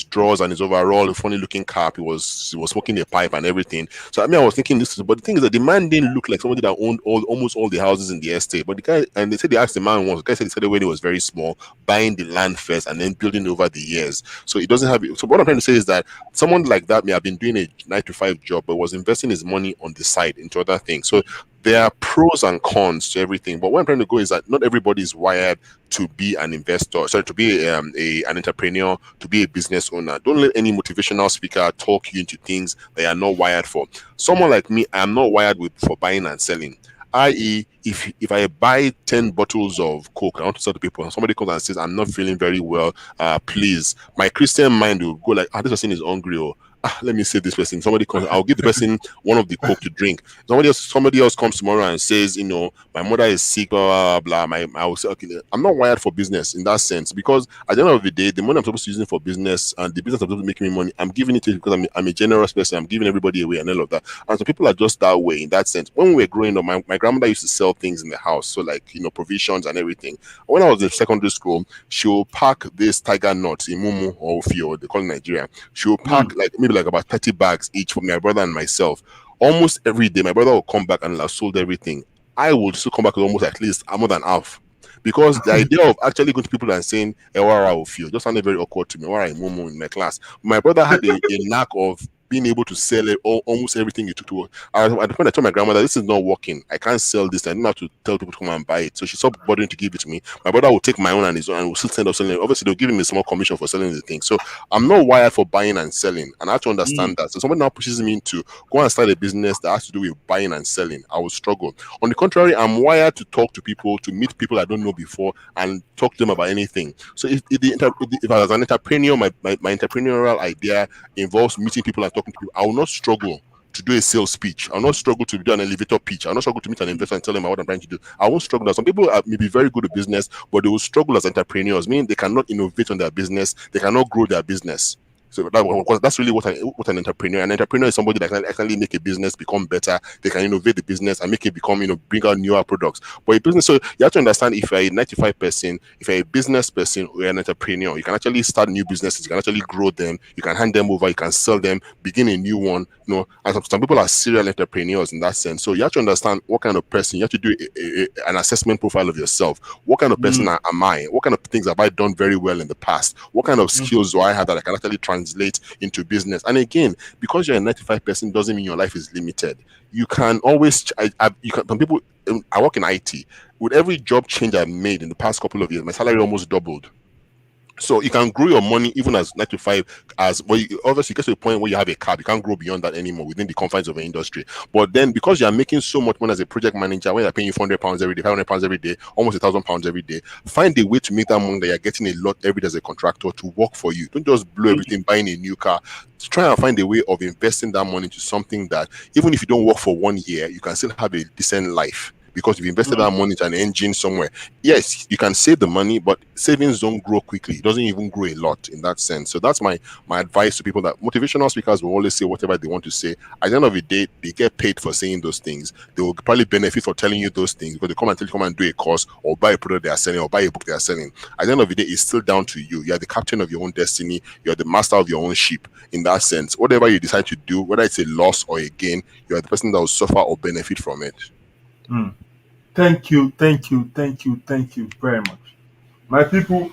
drawers and his overall, a funny looking cap. He was smoking a pipe and everything. So I was thinking but the thing is that the man didn't look like somebody that owned almost all the houses in the estate. But the guy, and they said they asked the man once. The guy said he started when he was very small, buying the land first and then building over the years. So he doesn't have it. So what I'm trying to say is that someone like that may have been doing a 9 to 5 job, but was investing his money on the side into other things. So there are pros and cons to everything. But what I'm trying to go is that not everybody is wired to be an investor, to be an entrepreneur, to be a business owner. Don't let any motivational speaker talk you into things that you are not wired for. Someone like me, I am not wired for buying and selling. I.e., if I buy 10 bottles of Coke, I want to sell to people, and somebody comes and says, I'm not feeling very well, please, my Christian mind will go like, this person is hungry, let me say this person. Somebody comes, I'll give the person one of the coke to drink. Somebody else comes tomorrow and says, my mother is sick, blah blah blah. I will say, okay, I'm not wired for business in that sense, because at the end of the day, the money I'm supposed to use it for business, and the business I'm supposed to make me money, I'm giving it to because I'm a generous person. I'm giving everybody away and all of that. And so people are just that way in that sense. When we were growing up, my grandmother used to sell things in the house, so like provisions and everything. When I was in secondary school, she will pack this tiger nuts in Mumu or Fio, they call it Nigeria. She will pack Mm. like maybe like about 30 bags each for my brother and myself. Almost every day, my brother will come back and have sold everything. I would still come back with almost at least more than half. Because the idea of actually going to people and saying Ewara will feel just sounded very awkward to me. Ewara Momo in my class. My brother had a knack of being able to sell almost everything he took to. At the point I told my grandmother, this is not working. I can't sell this. I don't have to tell people to come and buy it. So she stopped bothering to give it to me. My brother will take my own and his own and will still send us selling. Obviously, they'll give him a small commission for selling the thing. So I'm not wired for buying and selling. And I have to understand that. So somebody now pushes me into go and start a business that has to do with buying and selling. I will struggle. On the contrary, I'm wired to talk to people, to meet people I don't know before, and talk to them about anything. So if I was an entrepreneur, my entrepreneurial idea involves meeting people and talking to people, I will not struggle to do a sales speech. I'll not struggle to do an elevator pitch. I'll not struggle to meet an investor and tell them what I'm trying to do. I won't struggle. Some people may be very good at business, but they will struggle as entrepreneurs, meaning they cannot innovate on their business. They cannot grow their business. So that's really what an entrepreneur. An entrepreneur is somebody that can actually make a business become better. They can innovate the business and make it become, bring out newer products. But a business, so you have to understand, if you're a 95 person, if you're a business person or an entrepreneur, you can actually start new businesses. You can actually grow them. You can hand them over. You can sell them, begin a new one. And some people are serial entrepreneurs in that sense. So you have to understand what kind of person. You have to do an assessment profile of yourself. What kind of person am I? What kind of things have I done very well in the past? What kind of skills do I have that I can actually translate into business? And again, because you're a 95 person doesn't mean your life is limited. You can always some people, I work in IT. With every job change I've made in the past couple of years, my salary almost doubled. So you can grow your money even as 95, as well. Obviously, you get to a point where you have a cap, you can't grow beyond that anymore within the confines of an industry. But then, because you are making so much money as a project manager, where they're paying you £400 every day, £500 every day, almost £1,000 every day, find a way to make that money that you're getting a lot every day as a contractor to work for you. Don't just blow everything buying a new car. Try and find a way of investing that money into something that, even if you don't work for 1 year, you can still have a decent life, because you've invested that money into an engine somewhere. Yes, you can save the money, but savings don't grow quickly. It doesn't even grow a lot in that sense. So that's my advice to people, that motivational speakers will always say whatever they want to say. At the end of the day, they get paid for saying those things. They will probably benefit for telling you those things, because they come and tell you, come and do a course or buy a product they are selling or buy a book they are selling. At the end of the day, it's still down to you. You are the captain of your own destiny. You are the master of your own ship in that sense. Whatever you decide to do, whether it's a loss or a gain, you are the person that will suffer or benefit from it. Thank you very much. My people,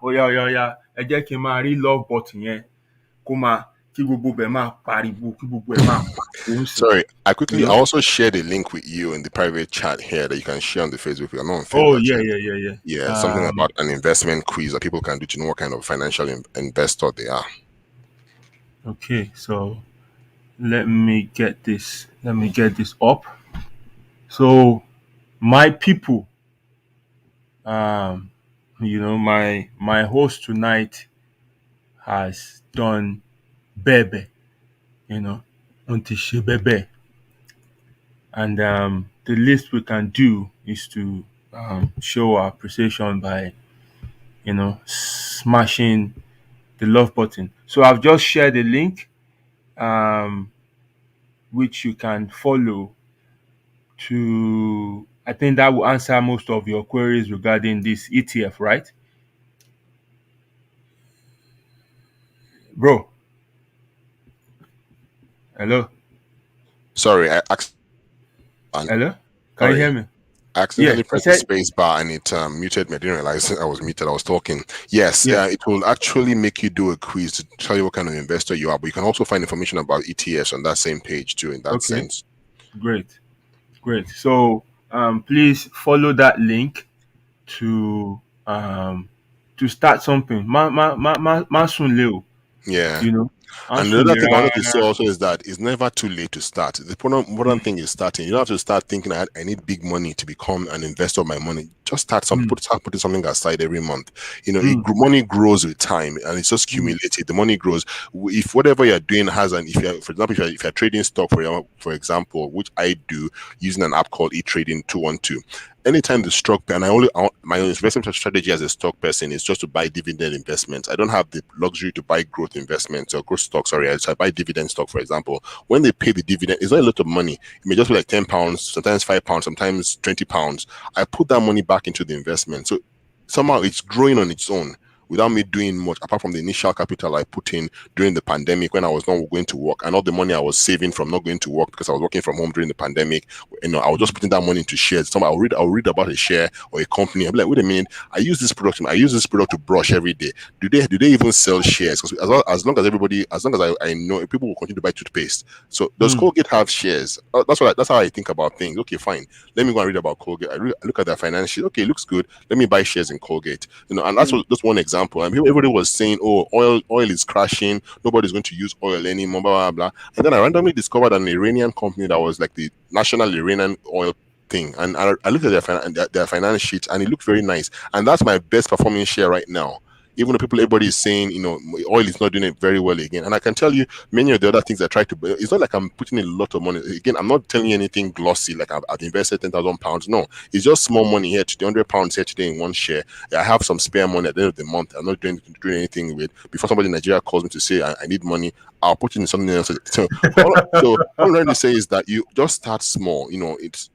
oya, ẹ jẹ́ kí n máa rí love button yẹn kó máa kí gbogbo bẹ̀ máa pariwo, kí gbogbo ẹ̀ máa pariwo. Sorry, I also shared a link with you in the private chat here that you can share on the Facebook. I'm not on Facebook. Oh, yeah. Yeah, something about an investment quiz that people can do to know what kind of financial investor they are. Okay, so let me get this up. So, my people, my host tonight has done bebe, until she bebe. And the least we can do is to show our appreciation by, smashing the love button. So I've just shared the link, which you can follow to. I think that will answer most of your queries regarding this ETF, right? Bro. Hello? Sorry, I asked. Hello? Can you hear me? I accidentally pressed the space bar and it muted me. I didn't realize I was muted. I was talking. Yes, it will actually make you do a quiz to tell you what kind of investor you are. But you can also find information about ETFs on that same page too, in that sense. Great. So please follow that link to start something. Yeah. And the other thing I wanted to say also is that it's never too late to start. The important thing is starting. You don't have to start thinking I need big money to become an investor of my money. Just start. Some people start putting something aside every month. Money grows with time, and it's just cumulative. The money grows. If whatever you're doing has an, if you're, for example, if you're trading stock, for example, which I do using an app called eTrading 212. Anytime the stock, and my investment strategy as a stock person is just to buy dividend investments. I don't have the luxury to buy growth investments or growth stocks. Sorry, I buy dividend stock, for example. When they pay the dividend, it's not a lot of money. It may just be like £10, sometimes £5, sometimes £20. I put that money back into the investment, so somehow it's growing on its own without me doing much, apart from the initial capital I put in during the pandemic when I was not going to work, and all the money I was saving from not going to work because I was working from home during the pandemic. I was just putting that money into shares. I'll read about a share or a company. I'll be like, wait a minute, I use this product to brush every day. Do they even sell shares? Because as long as I know, people will continue to buy toothpaste. So does Colgate have shares? That's how I think about things. Okay, fine. Let me go and read about Colgate. I look at their financials. Okay, looks good. Let me buy shares in Colgate. And that's just one example. And everybody was saying, oh, oil is crashing, nobody's going to use oil anymore, blah, blah, blah. And then I randomly discovered an Iranian company that was like the national Iranian oil thing. And I looked at their finance sheet, and it looked very nice. And that's my best performing share right now. Even though everybody is saying, oil is not doing it very well again. And I can tell you many of the other things I try to, it's not like I'm putting a lot of money. Again, I'm not telling you anything glossy, like I've invested £10,000. No, it's just small money here today, £100 here today in one share. I have some spare money at the end of the month. I'm not doing anything with. Before somebody in Nigeria calls me to say I need money, I'll put it in something else. So what I'm trying to say is that you just start small,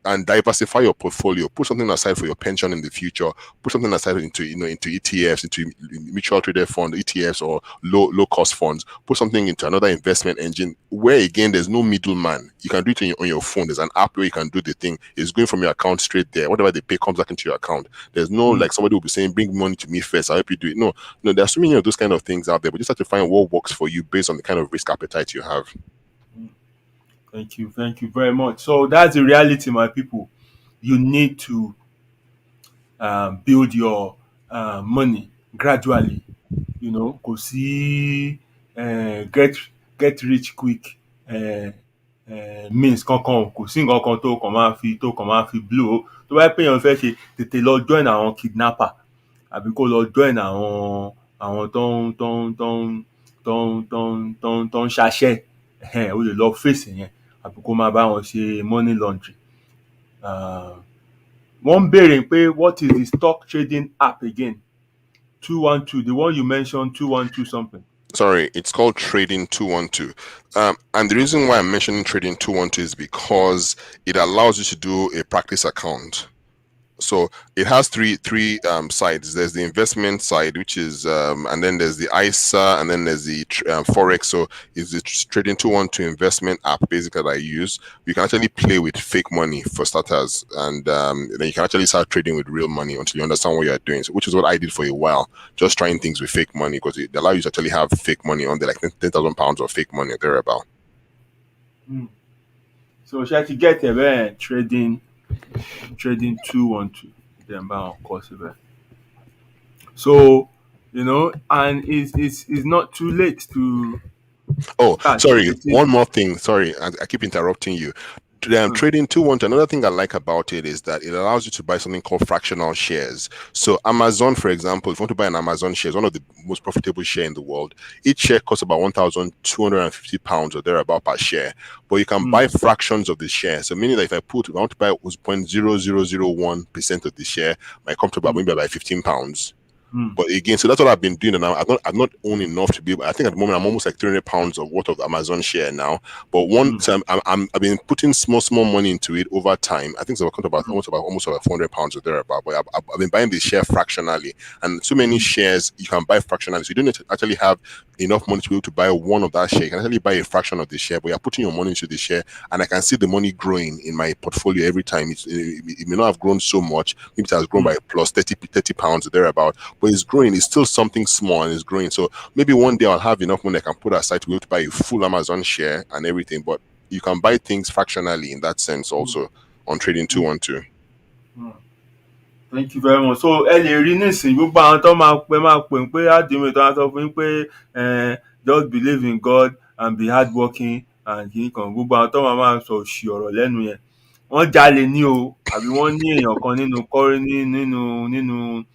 and diversify your portfolio. Put something aside for your pension in the future. Put something aside into ETFs, into mutual traded fund, ETFs, or low cost funds. Put something into another investment engine where again there's no middleman. You can do it on your phone. There's an app where you can do the thing. It's going from your account straight there. Whatever they pay comes back into your account. There's no like somebody will be saying, bring money to me first, I'll help you do it. No, there's so many of those kind of things out there, but you just have to find what works for you based on the kind of risk appetite you have. Thank you very much. So that's the reality, my people. You need to build your money gradually. Kò sí get rich quick means kankan, kò sí nǹkan kan tó kàn máa fi blow. Tó bá jẹ́ pé èèyàn fẹ́ ṣe, tètè lọ join àwọn kidnapper àbí kó lọ join àwọn tó ń ṣaṣẹ́. O lè lọ face yẹn àbí kó máa bá wọn ṣe money laundering. Wọ́n béèrè pé what is the stock trading app again? 212, the one you mentioned, 212 something. Sorry, it's called Trading 212. And the reason why I'm mentioning Trading 212 is because it allows you to do a practice account. So it has three sides. There's the investment side, which is and then there's the ISA, and then there's the forex. So it's the Trading 212 investment app basically that I use. You can actually play with fake money for starters, and then you can actually start trading with real money until you understand what you're doing. So, which is what I did for a while, just trying things with fake money, because it allows you to actually have fake money on there, like £10,000 of fake money thereabout. So ṣé ti get ẹ̀ trading 212 then buy on course of it. So and it's not too late to. Oh, sorry. One more thing. Sorry, I keep interrupting you. Trading 212, another thing I like about it is that it allows you to buy something called fractional shares. So Amazon, for example, if you want to buy an Amazon share, it's one of the most profitable share in the world. Each share costs about £1,250 or thereabout per share, but you can buy fractions of the share. So meaning that if I want to buy 0.0001% of the share, might come to about maybe about £15. But again, so that's what I've been doing now. I've not owned enough to be able. I think at the moment I'm almost like £300 of worth of Amazon share now. But once I've been putting small money into it over time. I think it's about almost about £400 or thereabout. But I've been buying the share fractionally, and so many shares you can buy fractionally. So you don't need to actually have enough money to be able to buy one of that share. You can actually buy a fraction of the share, but you're putting your money into the share, and I can see the money growing in my portfolio every time. It may not have grown so much. Maybe it has grown by plus £30 or thereabout, but it's growing. It's still something small and it's growing. So maybe one day I'll have enough money I can put aside to be able to buy a full Amazon share and everything. But you can buy things fractionally in that sense also on Trading 212. Thank you very much. So ẹ lè rí nísìnyí gbogbo àwọn tó máa pè ń pé àdìmọ̀ tó máa sọ fún yín pé just believe in God and be hardworking and kìí kan, gbogbo àwọn tó máa sọ òṣì ọ̀rọ̀ lẹ́nu yẹn wọ́n jalè ní o àbí wọ́n ní èèyàn kan nínú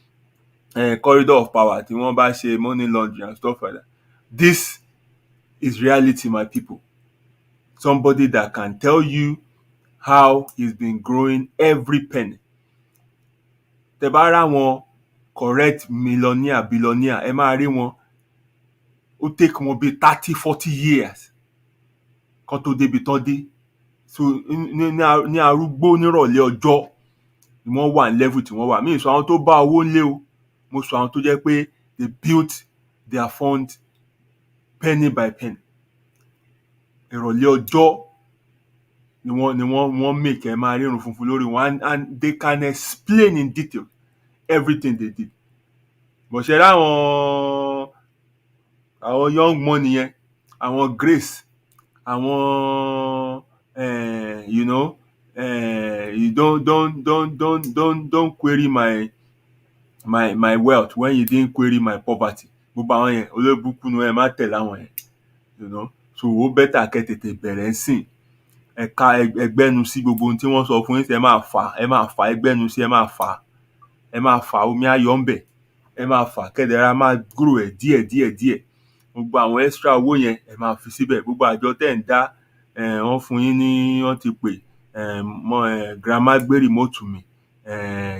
corridor of power tí wọ́n bá ṣe money laundering and stuff like that. This is reality, my people. Somebody that can tell you how he's been growing every penny. Tẹ́ bá ráwọn correct millionaire billionaire, ẹ máa rí wọn ó take wọn bíi 30-40 years kan tó débi tán dé. So ní arúgbó nírọ̀lẹ́ ọjọ́ ni wọ́n wà ní level tí wọ́n wà. Mi ì sọ àwọn tó bá owó ńlé o, mo sọ àwọn tó jẹ́ pé they built their fund penny by penny. Ìrọ̀lẹ́ ọjọ́ ni wọ́n make ẹ máa rírun funfun lórí wọn, and they can explain in detail everything they did. But ṣe àwọn young money yẹn, àwọn Grace, àwọn you know, you don't query my wealth when you didn't query my poverty. Gbogbo àwọn yẹn olóbùkún ni ẹ má tẹ̀lé àwọn yẹn, you know. So ó better kẹ́ tètè bẹ̀rẹ̀ ń sìn. Ẹgbẹ́nu sí gbogbo ohun tí wọ́n sọ fún yín, ẹ máa fà ẹgbẹ́nu sí, ẹ máa fà omi ayọ̀ ń bẹ̀, ẹ máa fà kẹ́dẹ̀ẹ́ra máa grow ẹ̀ díẹ̀. Gbogbo àwọn extra owó yẹn ẹ máa fi síbẹ̀. Gbogbo àjọ tẹ́ ń dá, wọ́n fún yín ní, wọ́n ti pè grandma gbé remote mi,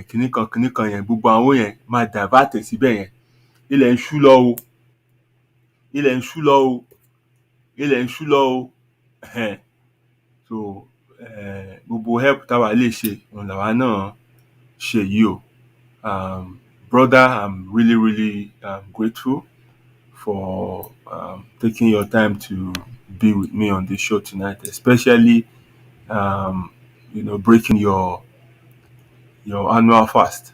kìnnìkan yẹn, gbogbo àwọn owó yẹn máa divert síbẹ̀ yẹn. Ilẹ̀ ń ṣú lọ o. So gbogbo help táwa lè ṣe òun làwa náà ṣe yìí o. Brother, I'm really grateful for taking your time to be with me on the show tonight, especially breaking your annual fast.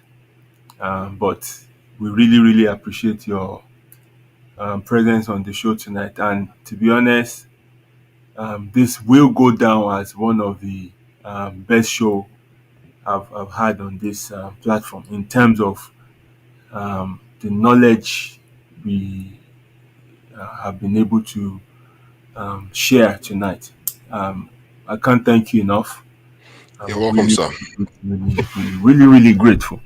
But we really appreciate your presence on the show tonight. And to be honest, this will go down as one of the best show I've had on this platform in terms of the knowledge we have been able to share tonight. I can't thank you enough. You're welcome, sir. Really grateful.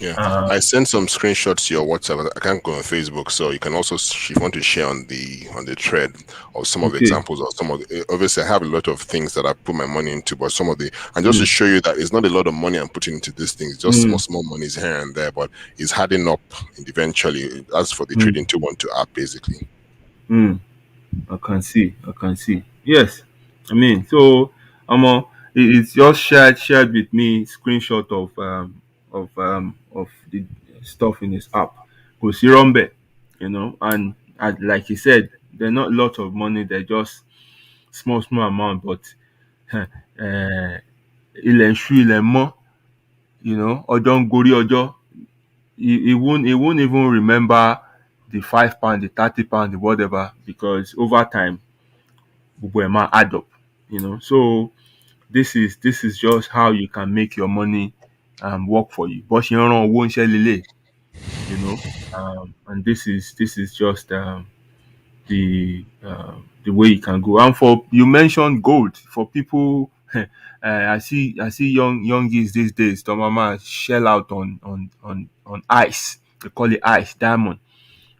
Yeah, I sent some screenshots to your WhatsApp. I can't go on Facebook, so you can also, if you want to share on the thread of some of the examples or some of the. Obviously, I have a lot of things that I put my money into, but some of the, and just to show you that it's not a lot of money I'm putting into these things, just small monies here and there, but it's adding up eventually. As for the trading 212 app, basically. I can see. Yes, I mean, so it's just shared with me screenshot of the stuff in his app. Kò sí rọ́ńbẹ́, and like he said, they're not lots of money, they're just small amount, but ilẹ̀ ń ṣú ilẹ̀ mọ́, ọjọ́ ń gorí ọjọ́. He won't even remember the £5, the £30, the whatever, because over time gbogbo ẹ̀ máa add up, so this is just how you can make your money work for you. Bó ṣe ń rán owó ńṣẹ́ lélẹ̀, and this is just the way you can go. And for, you mentioned gold, for people I see youngies these days, the mama shell out on ice. They call it ice, diamond.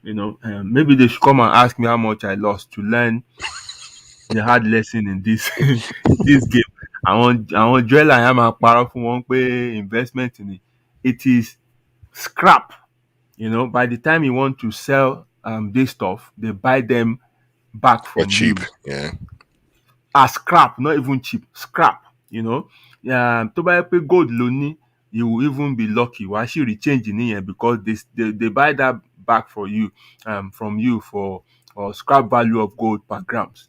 Maybe they should come and ask me how much I lost to learn the hard lesson in this this game. Àwọn jeweler yẹn máa parọ́ fún wọn pé investment ni. It is scrap. By the time you want to sell this stuff, they buy them back from cheap, you. yeah. As scrap, not even cheap, scrap. Tó bá yẹ pé gold ló ní, you will even be lucky. Wàá sì rí change nìyẹn, because they buy that back for you, from you for scrap value of gold per grams.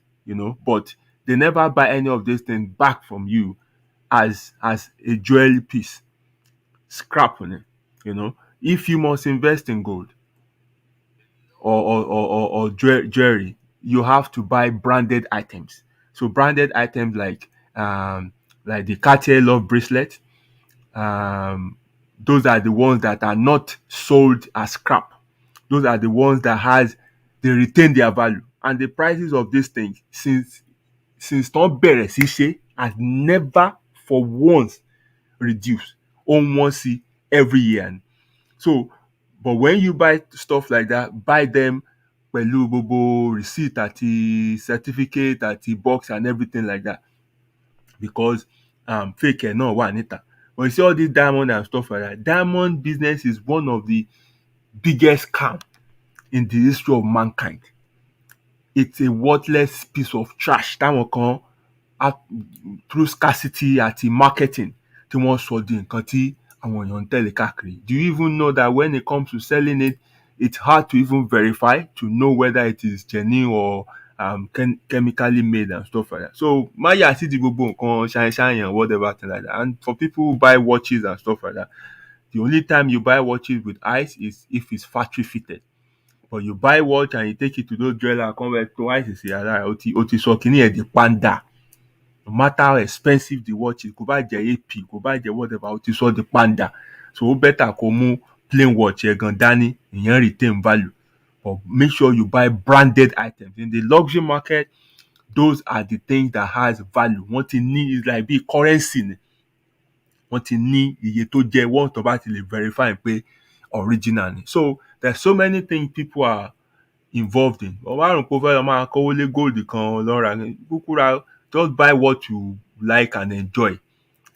But they never buy any of these things back from you as a jewelry piece. Scrap on it. If you must invest in gold or jewelry, you have to buy branded items. So branded items like the Cartier Love bracelet, those are the ones that are not sold as scrap. Those are the ones that they retain their value. And the prices of these things, since tán bẹ̀rẹ̀ sí ṣe, has never for once reduce. Own one see every year. And so, but when you buy stuff like that, buy them pẹ̀lú gbogbo receipt àti certificate àti box and everything like that, because fake ẹ̀ náà wà níta. But you see all this diamond and stuff like that. Diamond business is one of the biggest scam in the history of mankind. It's a worthless piece of trash táwọn kan through scarcity àti marketing tí wọ́n sọ di nǹkan tí àwọn èèyàn ń tẹ̀lé káàkiri. Do you even know that when it comes to selling it, it's hard to even verify to know whether it is genuine or chemically made and stuff like that. So má yà sí di gbogbo nǹkan ṣáyẹn whatever thing like that. And for people who buy watches and stuff like that, the only time you buy watches with ice is if it's factory fitted. But you buy watch and you take it to those jeweler come back to ice sí ara ẹ̀ ó ti sọ kíní ẹ̀ di panda. No matter how expensive the watch is, kò bá jẹ́ AP, kò bá jẹ́ whatever, ó ti sọ di panda. So ó better kó mú plain watch ẹ̀ gan dání, ìyẹn retain value. But make sure you buy branded items. In the luxury market, those are the things that has value. Wọ́n ti ní, is like bí currency ni. Wọ́n ti ní iye tó jẹ́ wọ́n tó bá ti lè verify pé original ni. So there's so many things people are involved in. Wọ́n wá rò pé ó fẹ́ lọ máa kówó lé gold kan lọ́ra ni. Kúkú ra, just buy what you like and enjoy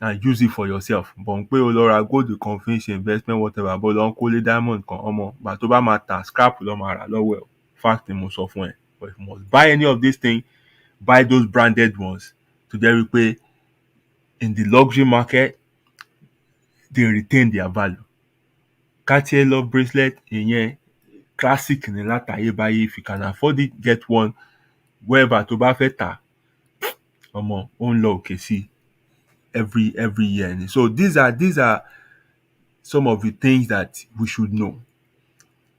and use it for yourself. But pé o lọ ra gold kan fi ń ṣe investment whatever, bó lọ ń kó lé diamond kan, ọmọ gbà tó bá máa tà scrap lọ́ máa rà lọ́wọ́ ẹ̀. Fact ni mo sọ fún ẹ. But if you must buy any of these things, buy those branded ones to jẹ́ wípé in the luxury market they retain their value. Cartier love bracelet, ìyẹn classic ni látayébáyé. If you can afford it, get one. Wherever tó bá fẹ́ tà, ọmọ ó ń lọ òkè sí every year. So these are some of the things that we should know.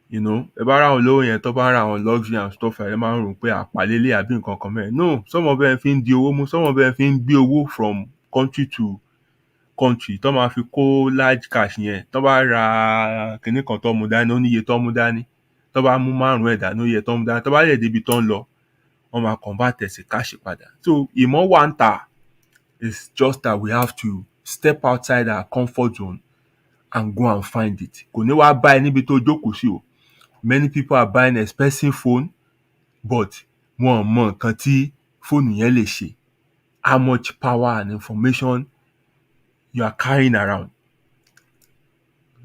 You know, ẹ bá ra àwọn olówó yẹn tó bá ra àwọn luxury and stuff ẹ máa ń rò pé àpàlélé àbí nǹkan kan mẹ́rin. No, some of them fi ń di owó mú, some of them fi ń gbé owó from country to country tó máa fi kó large cash yẹn. Tó bá ra kinní kan tó mú dání, ó níye tó mú dání. Tó bá mú 5 ẹ̀ dání, ó níye tó mú dání. Tó bá lè débi tó ń lọ, wọ́n máa convert ẹ̀ sí cash padà. So ìmọ̀ wà ń tà. It's just that we have to step outside our comfort zone and go and find it. Kò ní wá bá ẹ níbi tó jókòó sí o. Many people are buying expensive phone, but wọn ò mọ nǹkan tí fóònù yẹn lè ṣe. How much power and information you are carrying around.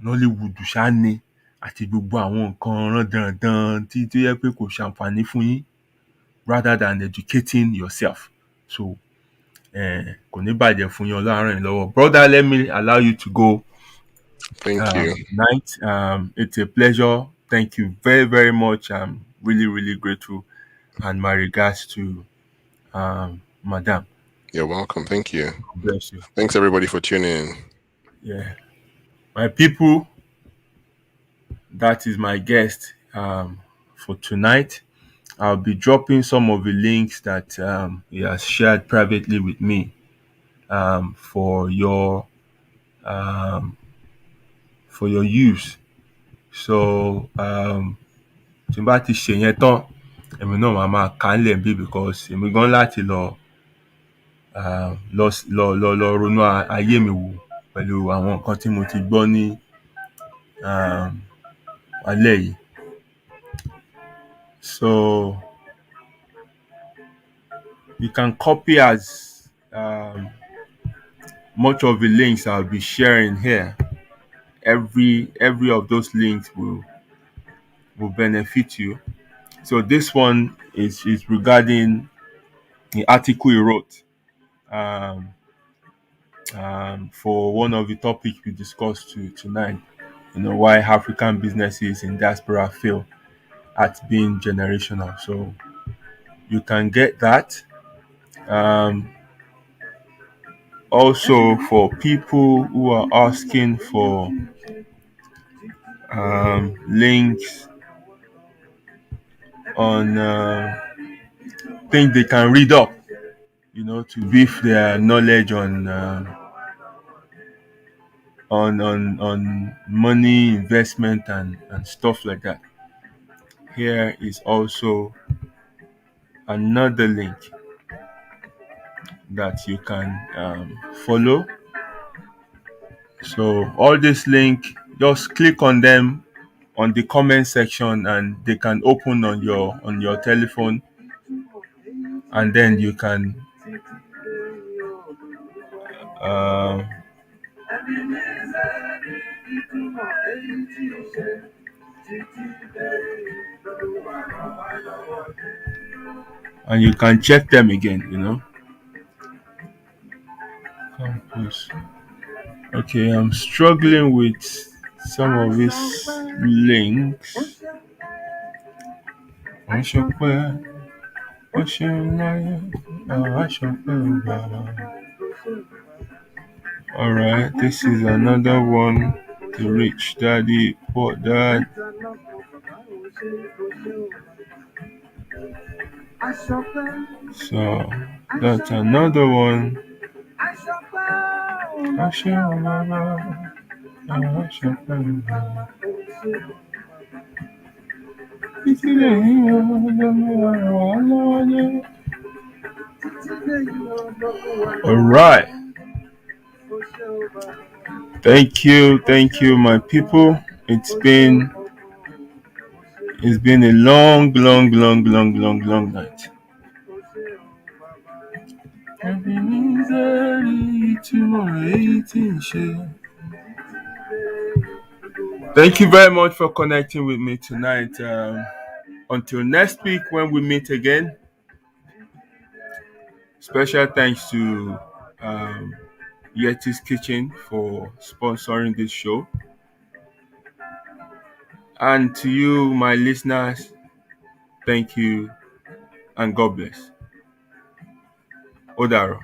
Nollywood ṣá ni àti gbogbo àwọn nǹkan rándanràndan tí tó yẹ pé kò ṣàǹfààní fún yín, rather than educating yourself. So kò ní bàjẹ́ fún yín, Ọlọ́run á ràn yín lọ́wọ́. Brother, let me allow you to go. Thank you. Tonight. It's a pleasure. Thank you very, very much. I'm really, really grateful. And my regards to Madam. You're welcome. Thank you. God bless you. Thanks everybody for tuning in. Yeah. My people, that is my guest for tonight. I'll be dropping some of the links that he has shared privately with me for your use. So tí n bá ti ṣe yẹn tán, èmi náà máa kà á lẹ̀ bí, because èmi gan láti lọ ronú ayé mi wò pẹ̀lú àwọn nǹkan tí mo ti gbọ́ ní alẹ́ yìí. So you can copy as much of the links I'll be sharing here. Every of those links will benefit you. So this one is regarding the article he wrote for one of the topics we discussed tonight. You know, why African businesses in diaspora fail at being generational. So you can get that. Also, for people who are asking for links on things they can read up, you know, to beef their knowledge on money, investment, and stuff like that. Here is also another link. that you can follow. So all this link, just click on them on the comment section, and they can open on your telephone, and then you can uh, and you can check them again. Campus. Okay, I'm struggling with some of these links. All right, this is another one. The rich daddy, poor dad. So that's another one. All right. Thank you, my people. It's been a long night. Thank you very much for connecting with me tonight. Until next week when we meet again. Special thanks to Yeti's Kitchen for sponsoring this show. And to you, my listeners, thank you and God bless. Odaro.